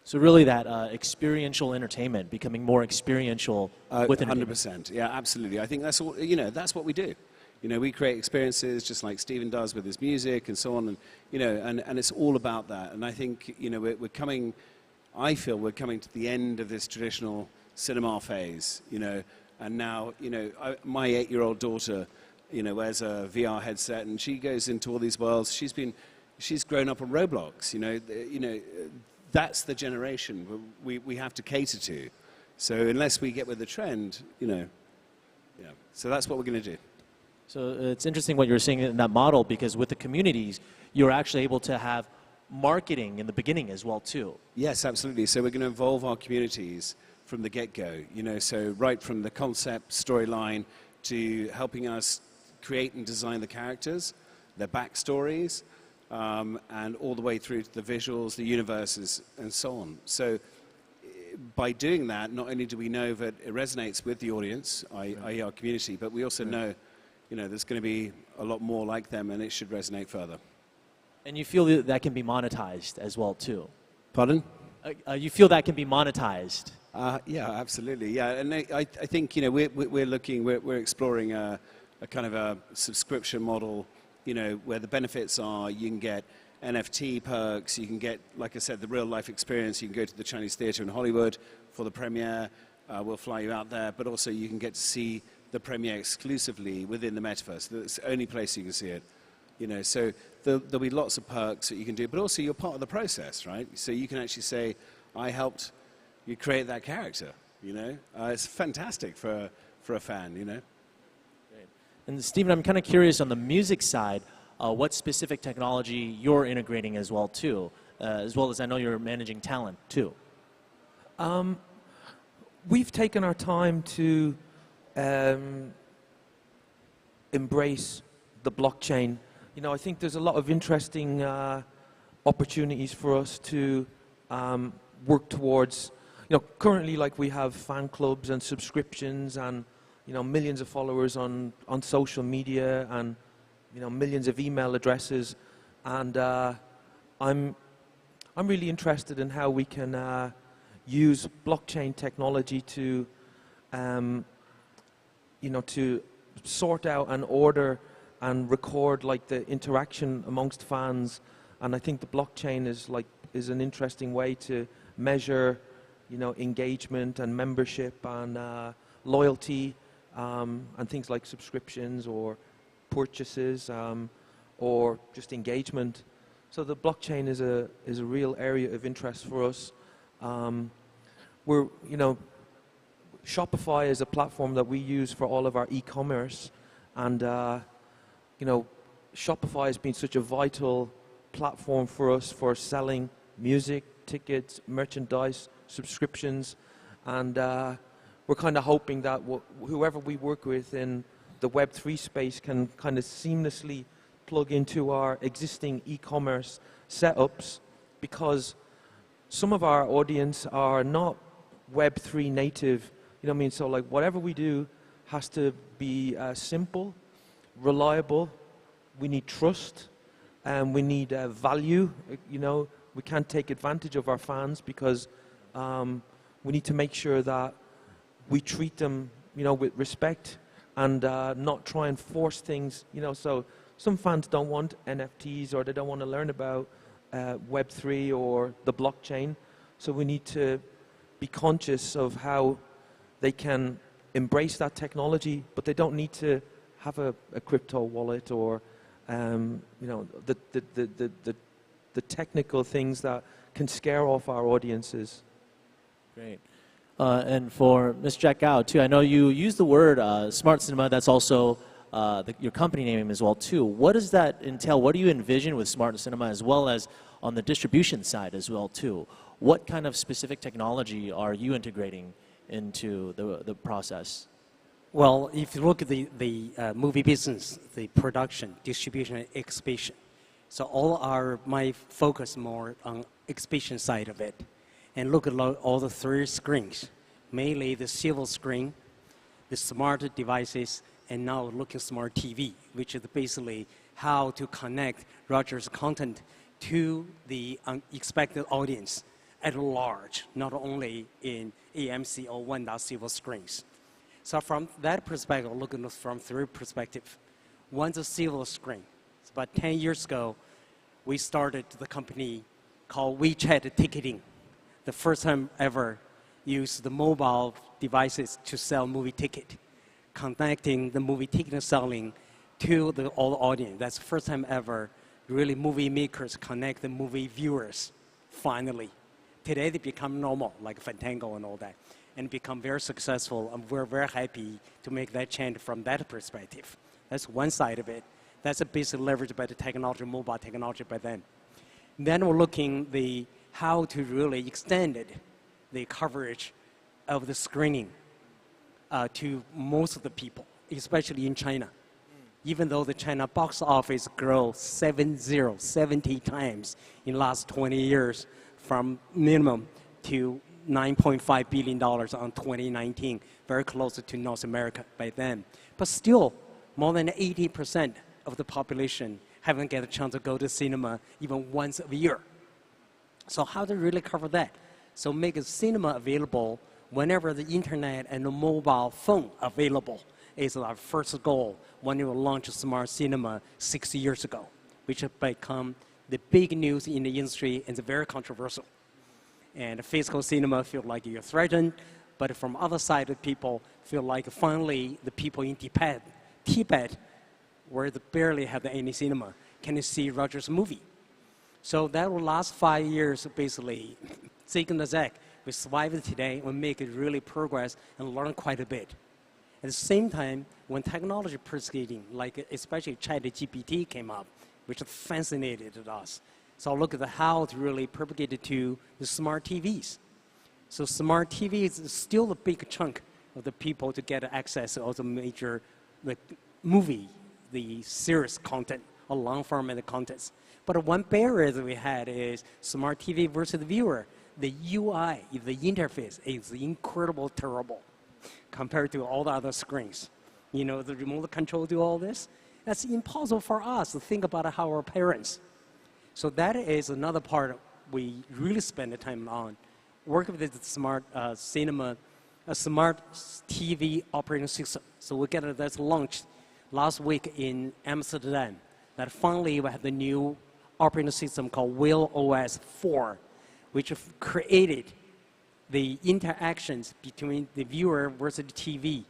So really that experiential entertainment, becoming more experiential with entertainment. 100%, yeah, absolutely. I think that's all, that's what we do. We create experiences just like Stephen does with his music and so on, and it's all about that. And I think, I feel we're coming to the end of this traditional cinema phase, and now, my 8-year-old daughter, wears a VR headset and she goes into all these worlds. She's grown up on Roblox, that's the generation we have to cater to. So unless we get with the trend, so that's what we're going to do. So it's interesting what you're saying in that model, because with the communities, you're actually able to have marketing in the beginning as well too. Yes, absolutely. So we're going to involve our communities from the get-go, so right from the concept, storyline, to helping us create and design the characters, their backstories, and all the way through to the visuals, the universes, and so on. So by doing that, not only do we know that it resonates with the audience, i.e. our community, but we also know, there's going to be a lot more like them, and it should resonate further. And you feel that can be monetized as well too? Pardon? You feel that can be monetized? Yeah, absolutely. Yeah, and I think we're exploring a kind of a subscription model, where the benefits are you can get NFT perks, you can get, like I said, the real life experience. You can go to the Chinese theater in Hollywood for the premiere. We'll fly you out there, but also you can get to see the premiere exclusively within the metaverse. It's the only place you can see it. So there'll be lots of perks that you can do, but also you're part of the process, right? So you can actually say, I helped you create that character, It's fantastic for a fan, Great. And Stephen, I'm kind of curious on the music side, what specific technology you're integrating as well too, as well as I know you're managing talent too. We've taken our time to embrace the blockchain. I think there's a lot of interesting opportunities for us to work towards. Currently, like, we have fan clubs and subscriptions and, millions of followers on social media and, millions of email addresses. And I'm really interested in how we can use blockchain technology to, to sort out and order and record, like, the interaction amongst fans. And I think the blockchain is an interesting way to measure, engagement and membership and loyalty, and things like subscriptions or purchases, or just engagement. So the blockchain is a real area of interest for us. Shopify is a platform that we use for all of our e-commerce, and Shopify has been such a vital platform for us for selling music, tickets, merchandise, subscriptions, and we're kind of hoping that whoever we work with in the Web3 space can kind of seamlessly plug into our existing e-commerce setups, because some of our audience are not Web3 native, so like whatever we do has to be simple, reliable. We need trust, and we need value. We can't take advantage of our fans, because we need to make sure that we treat them, with respect, and not try and force things. So some fans don't want NFTs, or they don't want to learn about Web3 or the blockchain. So we need to be conscious of how they can embrace that technology, but they don't need to have a crypto wallet or the technical things that can scare off our audiences. Great. And for Ms. Jack Gao too, I know you use the word smart cinema. That's also your company name as well too. What does that entail? What do you envision with smart cinema as well as on the distribution side as well too? What kind of specific technology are you integrating into the process? Well, if you look at the movie business, the production, distribution, and exhibition, so my focus more on exhibition side of it, and look at all the 3 screens, mainly the silver screen, the smart devices, and now looking smart TV, which is basically how to connect Rogers content to the unexpected audience at large, not only in AMC or 1 silver screens. So from that perspective, looking from 3 perspectives. One's a silver screen. It's about 10 years ago, we started the company called WeChat Ticketing. The first time ever used the mobile devices to sell movie ticket, connecting the movie ticket selling to all the audience. That's the first time ever really movie makers connect the movie viewers, finally. Today they become normal, like Fandango and all that, and become very successful, and we're very happy to make that change from that perspective. That's one side of it. That's a basic leverage by the technology, mobile technology by then. Then we're looking how to really extend the coverage of the screening to most of the people, especially in China. Even though the China box office grew 70 times in the last 20 years, from minimum to $9.5 billion on 2019, very close to North America by then. But still, more than 80% of the population haven't get a chance to go to cinema even once a year. So how to really cover that? So make a cinema available whenever the internet and the mobile phone available is our first goal when we launched smart cinema 6 years ago, which has become the big news in the industry and it's very controversial. And physical cinema feel like you're threatened, but from other side, people feel like finally the people in Tibet, where they barely have any cinema, can see Rogers' movie. So that will last 5 years, basically, zig and zag. We survived today, we make it really progress and learn quite a bit. At the same time, when technology proceeding, like especially ChatGPT came up, which fascinated us. So look at how to really propagate it to the smart TVs. So smart TVs is still a big chunk of the people to get access to all the major movie, the series content, or long format contents. But one barrier that we had is smart TV versus the viewer. The UI, the interface is incredible terrible compared to all the other screens. You know, the remote control do all this. That's impossible for us to think about how our parents. So that is another part we really spend the time on. Work with the smart cinema, a smart TV operating system. So we get that's launched last week in Amsterdam. That finally we have the new operating system called Will OS 4, which created the interactions between the viewer versus the TV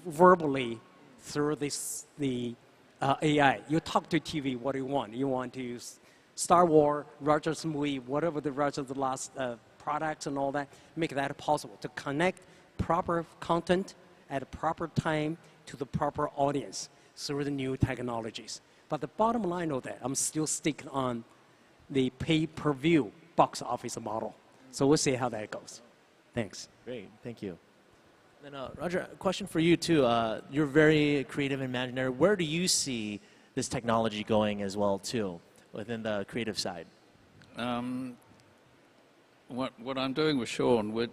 verbally through the AI. You talk to TV, what do you want? You want to use Star Wars, Rogers movie, whatever the Rogers the last products and all that, make that possible to connect proper content at a proper time to the proper audience through the new technologies. But the bottom line of that, I'm still sticking on the pay-per-view box office model. So we'll see how that goes. Thanks. Great, thank you. Then Roger, a question for you too. You're very creative and imaginary. Where do you see this technology going as well too, within the creative side? What I'm doing with Sean,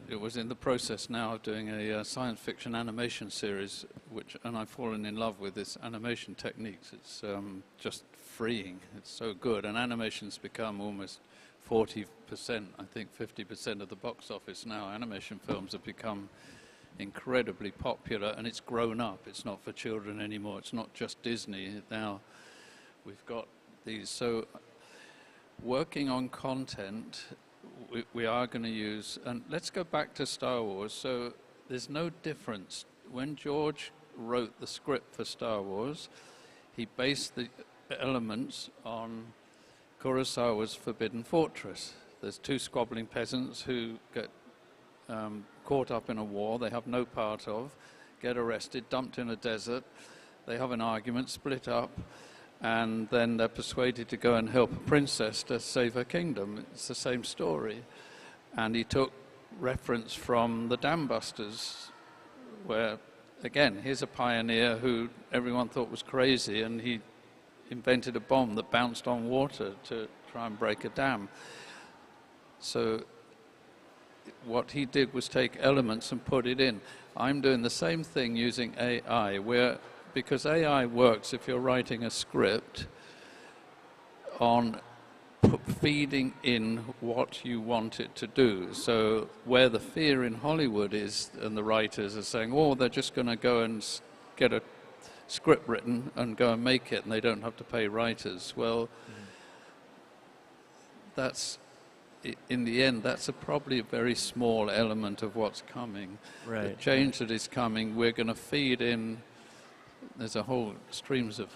it was in the process now of doing a science fiction animation series, and I've fallen in love with this animation techniques. It's just freeing. It's so good, and animation's become almost 40%, I think 50% of the box office now. Animation films have become incredibly popular, and it's grown up. It's not for children anymore. It's not just Disney. Now we've got these. So working on content, we are going to use, and let's go back to Star Wars. So there's no difference. When George wrote the script for Star Wars, he based the elements on Kurosawa's Forbidden Fortress. There's two squabbling peasants who get caught up in a war they have no part of, get arrested, dumped in a desert. They have an argument, split up, and then they're persuaded to go and help a princess to save her kingdom. It's the same story. And he took reference from the Dam Busters, where, again, here's a pioneer who everyone thought was crazy, and he invented a bomb that bounced on water to try and break a dam. So what he did was take elements and put it in. I'm doing the same thing using AI, where, because AI works if you're writing a script on feeding in what you want it to do. So where the fear in Hollywood is, and the writers are saying, oh, they're just going to go and get a script written and go and make it, and they don't have to pay writers. Well, that's, in the end, that's probably a very small element of what's coming. Right. The change that is coming, we're going to feed in, there's a whole streams of,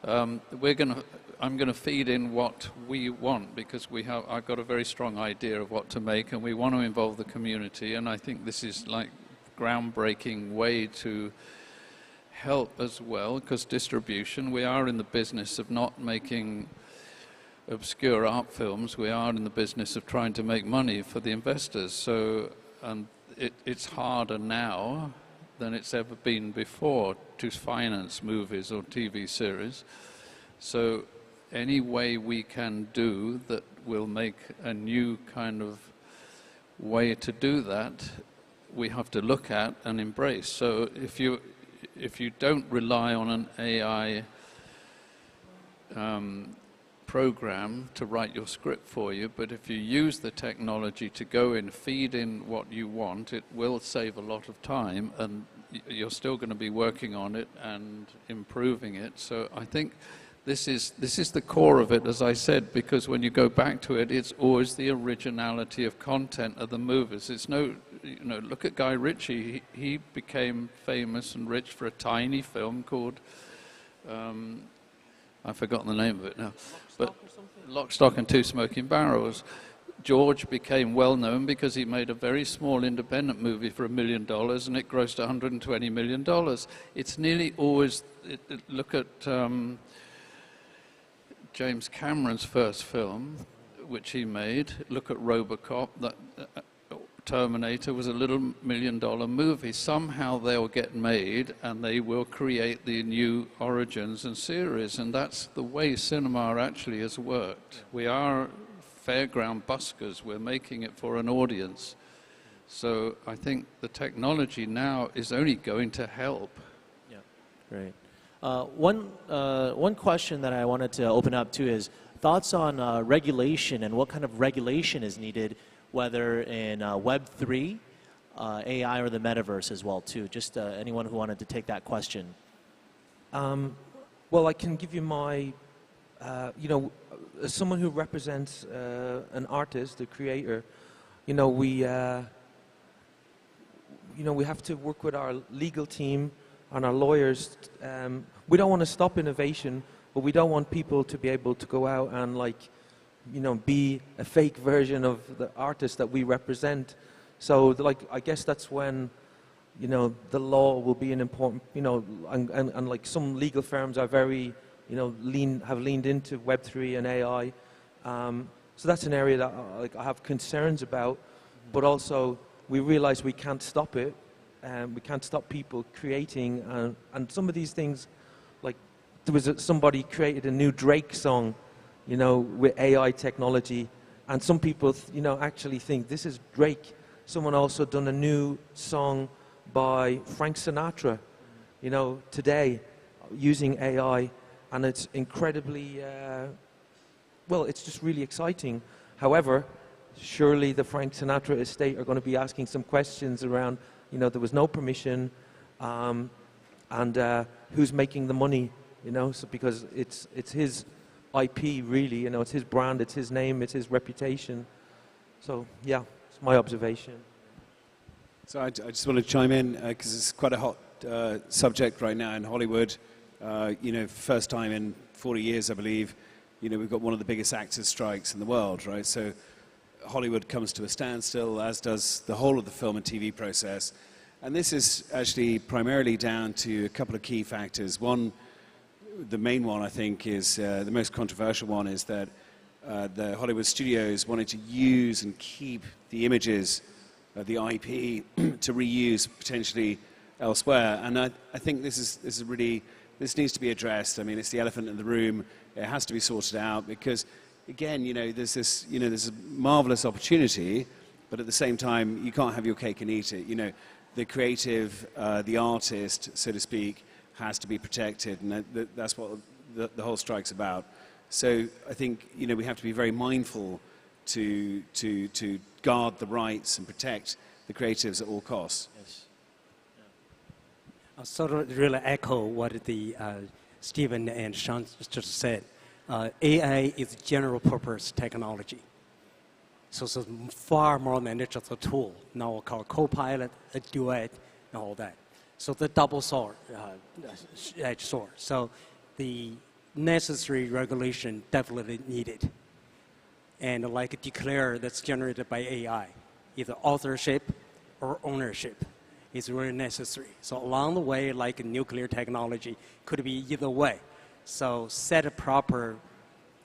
I'm going to feed in what we want, because I've got a very strong idea of what to make, and we want to involve the community, and I think this is like groundbreaking way to help as well, because distribution, we are in the business of not making obscure art films, we are in the business of trying to make money for the investors. So, and it's harder now than it's ever been before to finance movies or TV series. So any way we can do that will make a new kind of way to do that, we have to look at and embrace. So if you don't rely on an AI program to write your script for you, but if you use the technology to go in, feed in what you want, it will save a lot of time, and you're still going to be working on it and improving it. So I think this is the core of it, as I said, because when you go back to it, it's always the originality of content of the movies. It's no, look at Guy Ritchie. He became famous and rich for a tiny film called, I've forgotten the name of it now, but Lock, Stock and Two Smoking Barrels. George became well known because he made a very small independent movie for $1 million, and it grossed $120 million. It's nearly always, look at James Cameron's first film, which he made. Look at RoboCop. That Terminator was a little $1 million movie. Somehow they'll get made, and they will create the new origins and series, and that's the way cinema actually has worked. We are fairground buskers. We're making it for an audience. So I think the technology now is only going to help. Yeah, great. One question that I wanted to open up to is thoughts on regulation and what kind of regulation is needed, whether in Web3, AI, or the metaverse as well too. Just anyone who wanted to take that question. Well, I can give you my, as someone who represents an artist, a creator, we have to work with our legal team and our lawyers. We don't want to stop innovation, but we don't want people to be able to go out and be a fake version of the artist that we represent. So I guess that's when, the law will be an important, and like some legal firms are very, have leaned into Web3 and AI. So that's an area that I have concerns about, but also we realize we can't stop it. We can't stop people creating, and some of these things, like there was somebody created a new Drake song, with AI technology, and some people, actually think this is Drake. Someone also done a new song by Frank Sinatra, today, using AI, and it's incredibly, it's just really exciting. However, surely the Frank Sinatra estate are going to be asking some questions around, there was no permission, and who's making the money, so because it's his IP, really, it's his brand, it's his name, it's his reputation. So, yeah, it's my observation. So I just want to chime in, because it's quite a hot subject right now in Hollywood. First time in 40 years, I believe, we've got one of the biggest actors' strikes in the world, right? So Hollywood comes to a standstill, as does the whole of the film and TV process. And this is actually primarily down to a couple of key factors. One, the main one, I think, is the most controversial one, is that the Hollywood studios wanted to use and keep the images of the IP to reuse potentially elsewhere. And I think this needs to be addressed. I mean, it's the elephant in the room. It has to be sorted out because, again, there's a marvelous opportunity, but at the same time, you can't have your cake and eat it. The creative, the artist, so to speak, has to be protected, and that's what the whole strike's about. So I think we have to be very mindful to guard the rights and protect the creatives at all costs. Yes. I'll sort of really echo what the Stephen and Sean just said. AI is general purpose technology. So it's far more than just a tool. Now we call Copilot, a duet, and all that. So the double sword, edged sword. So the necessary regulation definitely needed. And like a declare that's generated by AI, either authorship or ownership is really necessary. So along the way, like nuclear technology, could be either way. So set a proper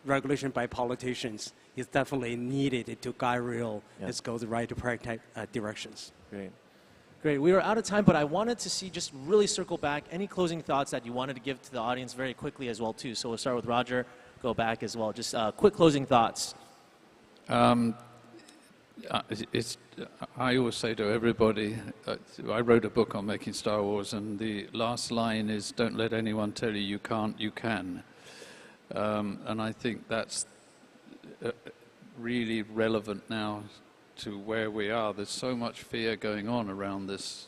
regulation by politicians is definitely needed to guide real. Let's go the right directions. Great. Great. We are out of time, but I wanted to see, just really circle back, any closing thoughts that you wanted to give to the audience very quickly as well, too. So we'll start with Roger, go back as well. Just quick closing thoughts. I always say to everybody, I wrote a book on making Star Wars, and the last line is, don't let anyone tell you you can't, you can. And I think that's really relevant now to where we are. There's so much fear going on around this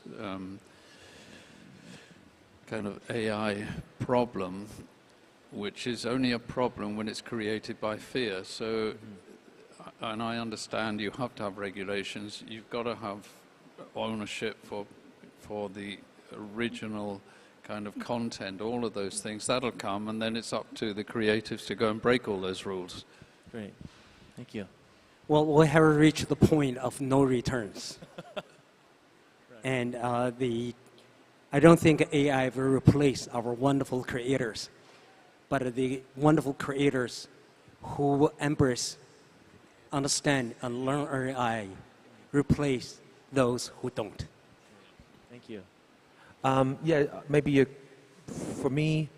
kind of AI problem, which is only a problem when it's created by fear. So, and I understand you have to have regulations. You've got to have ownership for the original kind of content, all of those things. That'll come, and then it's up to the creatives to go and break all those rules. Great. Thank you. Well, we have reached the point of no returns. And I don't think AI will replace our wonderful creators, but the wonderful creators who embrace, understand, and learn AI replace those who don't. Thank you. Yeah, maybe for me,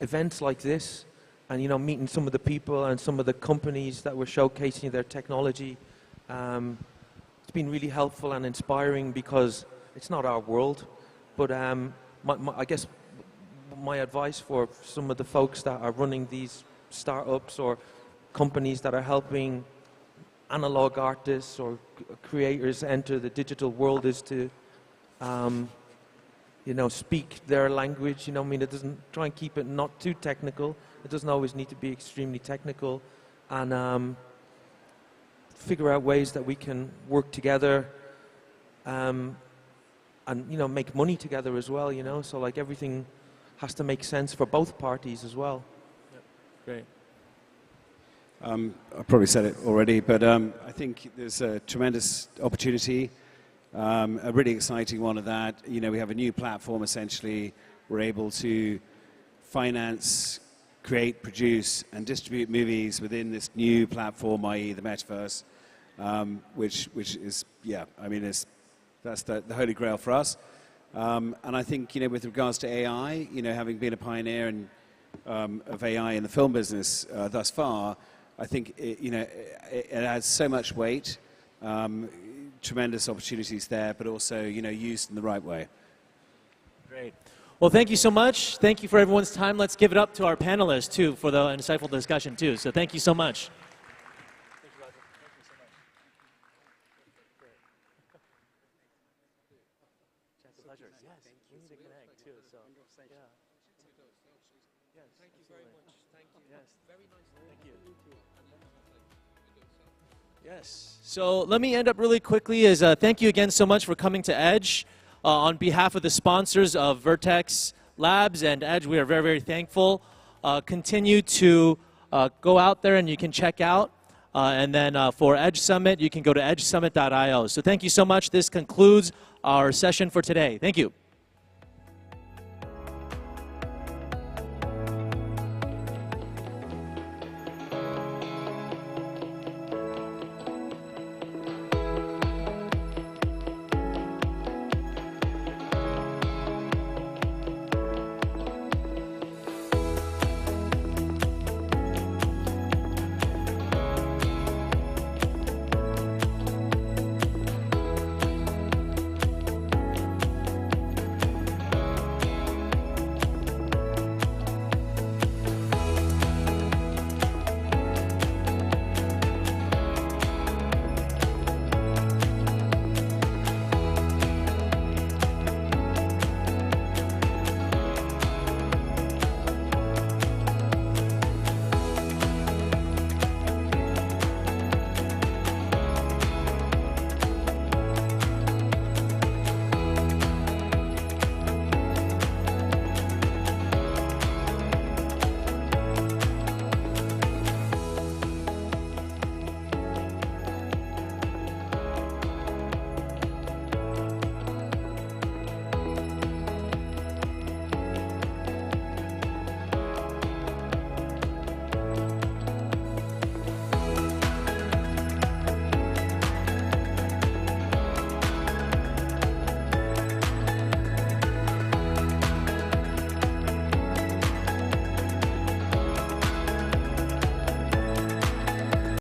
events like this, and meeting some of the people and some of the companies that were showcasing their technology, it's been really helpful and inspiring because it's not our world. But I guess my advice for some of the folks that are running these startups or companies that are helping analog artists or creators enter the digital world is to speak their language. It doesn't try and keep it not too technical. It doesn't always need to be extremely technical, and figure out ways that we can work together, and make money together as well. So like everything has to make sense for both parties as well. Great. I probably said it already, but I think there's a tremendous opportunity. A really exciting one of that. We have a new platform, essentially. We're able to finance, create, produce, and distribute movies within this new platform, i.e. the metaverse, which is, that's the holy grail for us. And I think, with regards to AI, having been a pioneer of AI in the film business thus far, I think it adds so much weight. Tremendous opportunities there, but also, used in the right way. Great. Well, thank you so much. Thank you for everyone's time. Let's give it up to our panelists, too, for the insightful discussion, too. So thank you so much. Yes. So let me end up really quickly as thank you again so much for coming to Edge. On behalf of the sponsors of Vertex Labs and Edge, we are very, very thankful. Continue to go out there and you can check out And then for Edge Summit, you can go to edgesummit.io. So thank you so much. This concludes our session for today. Thank you.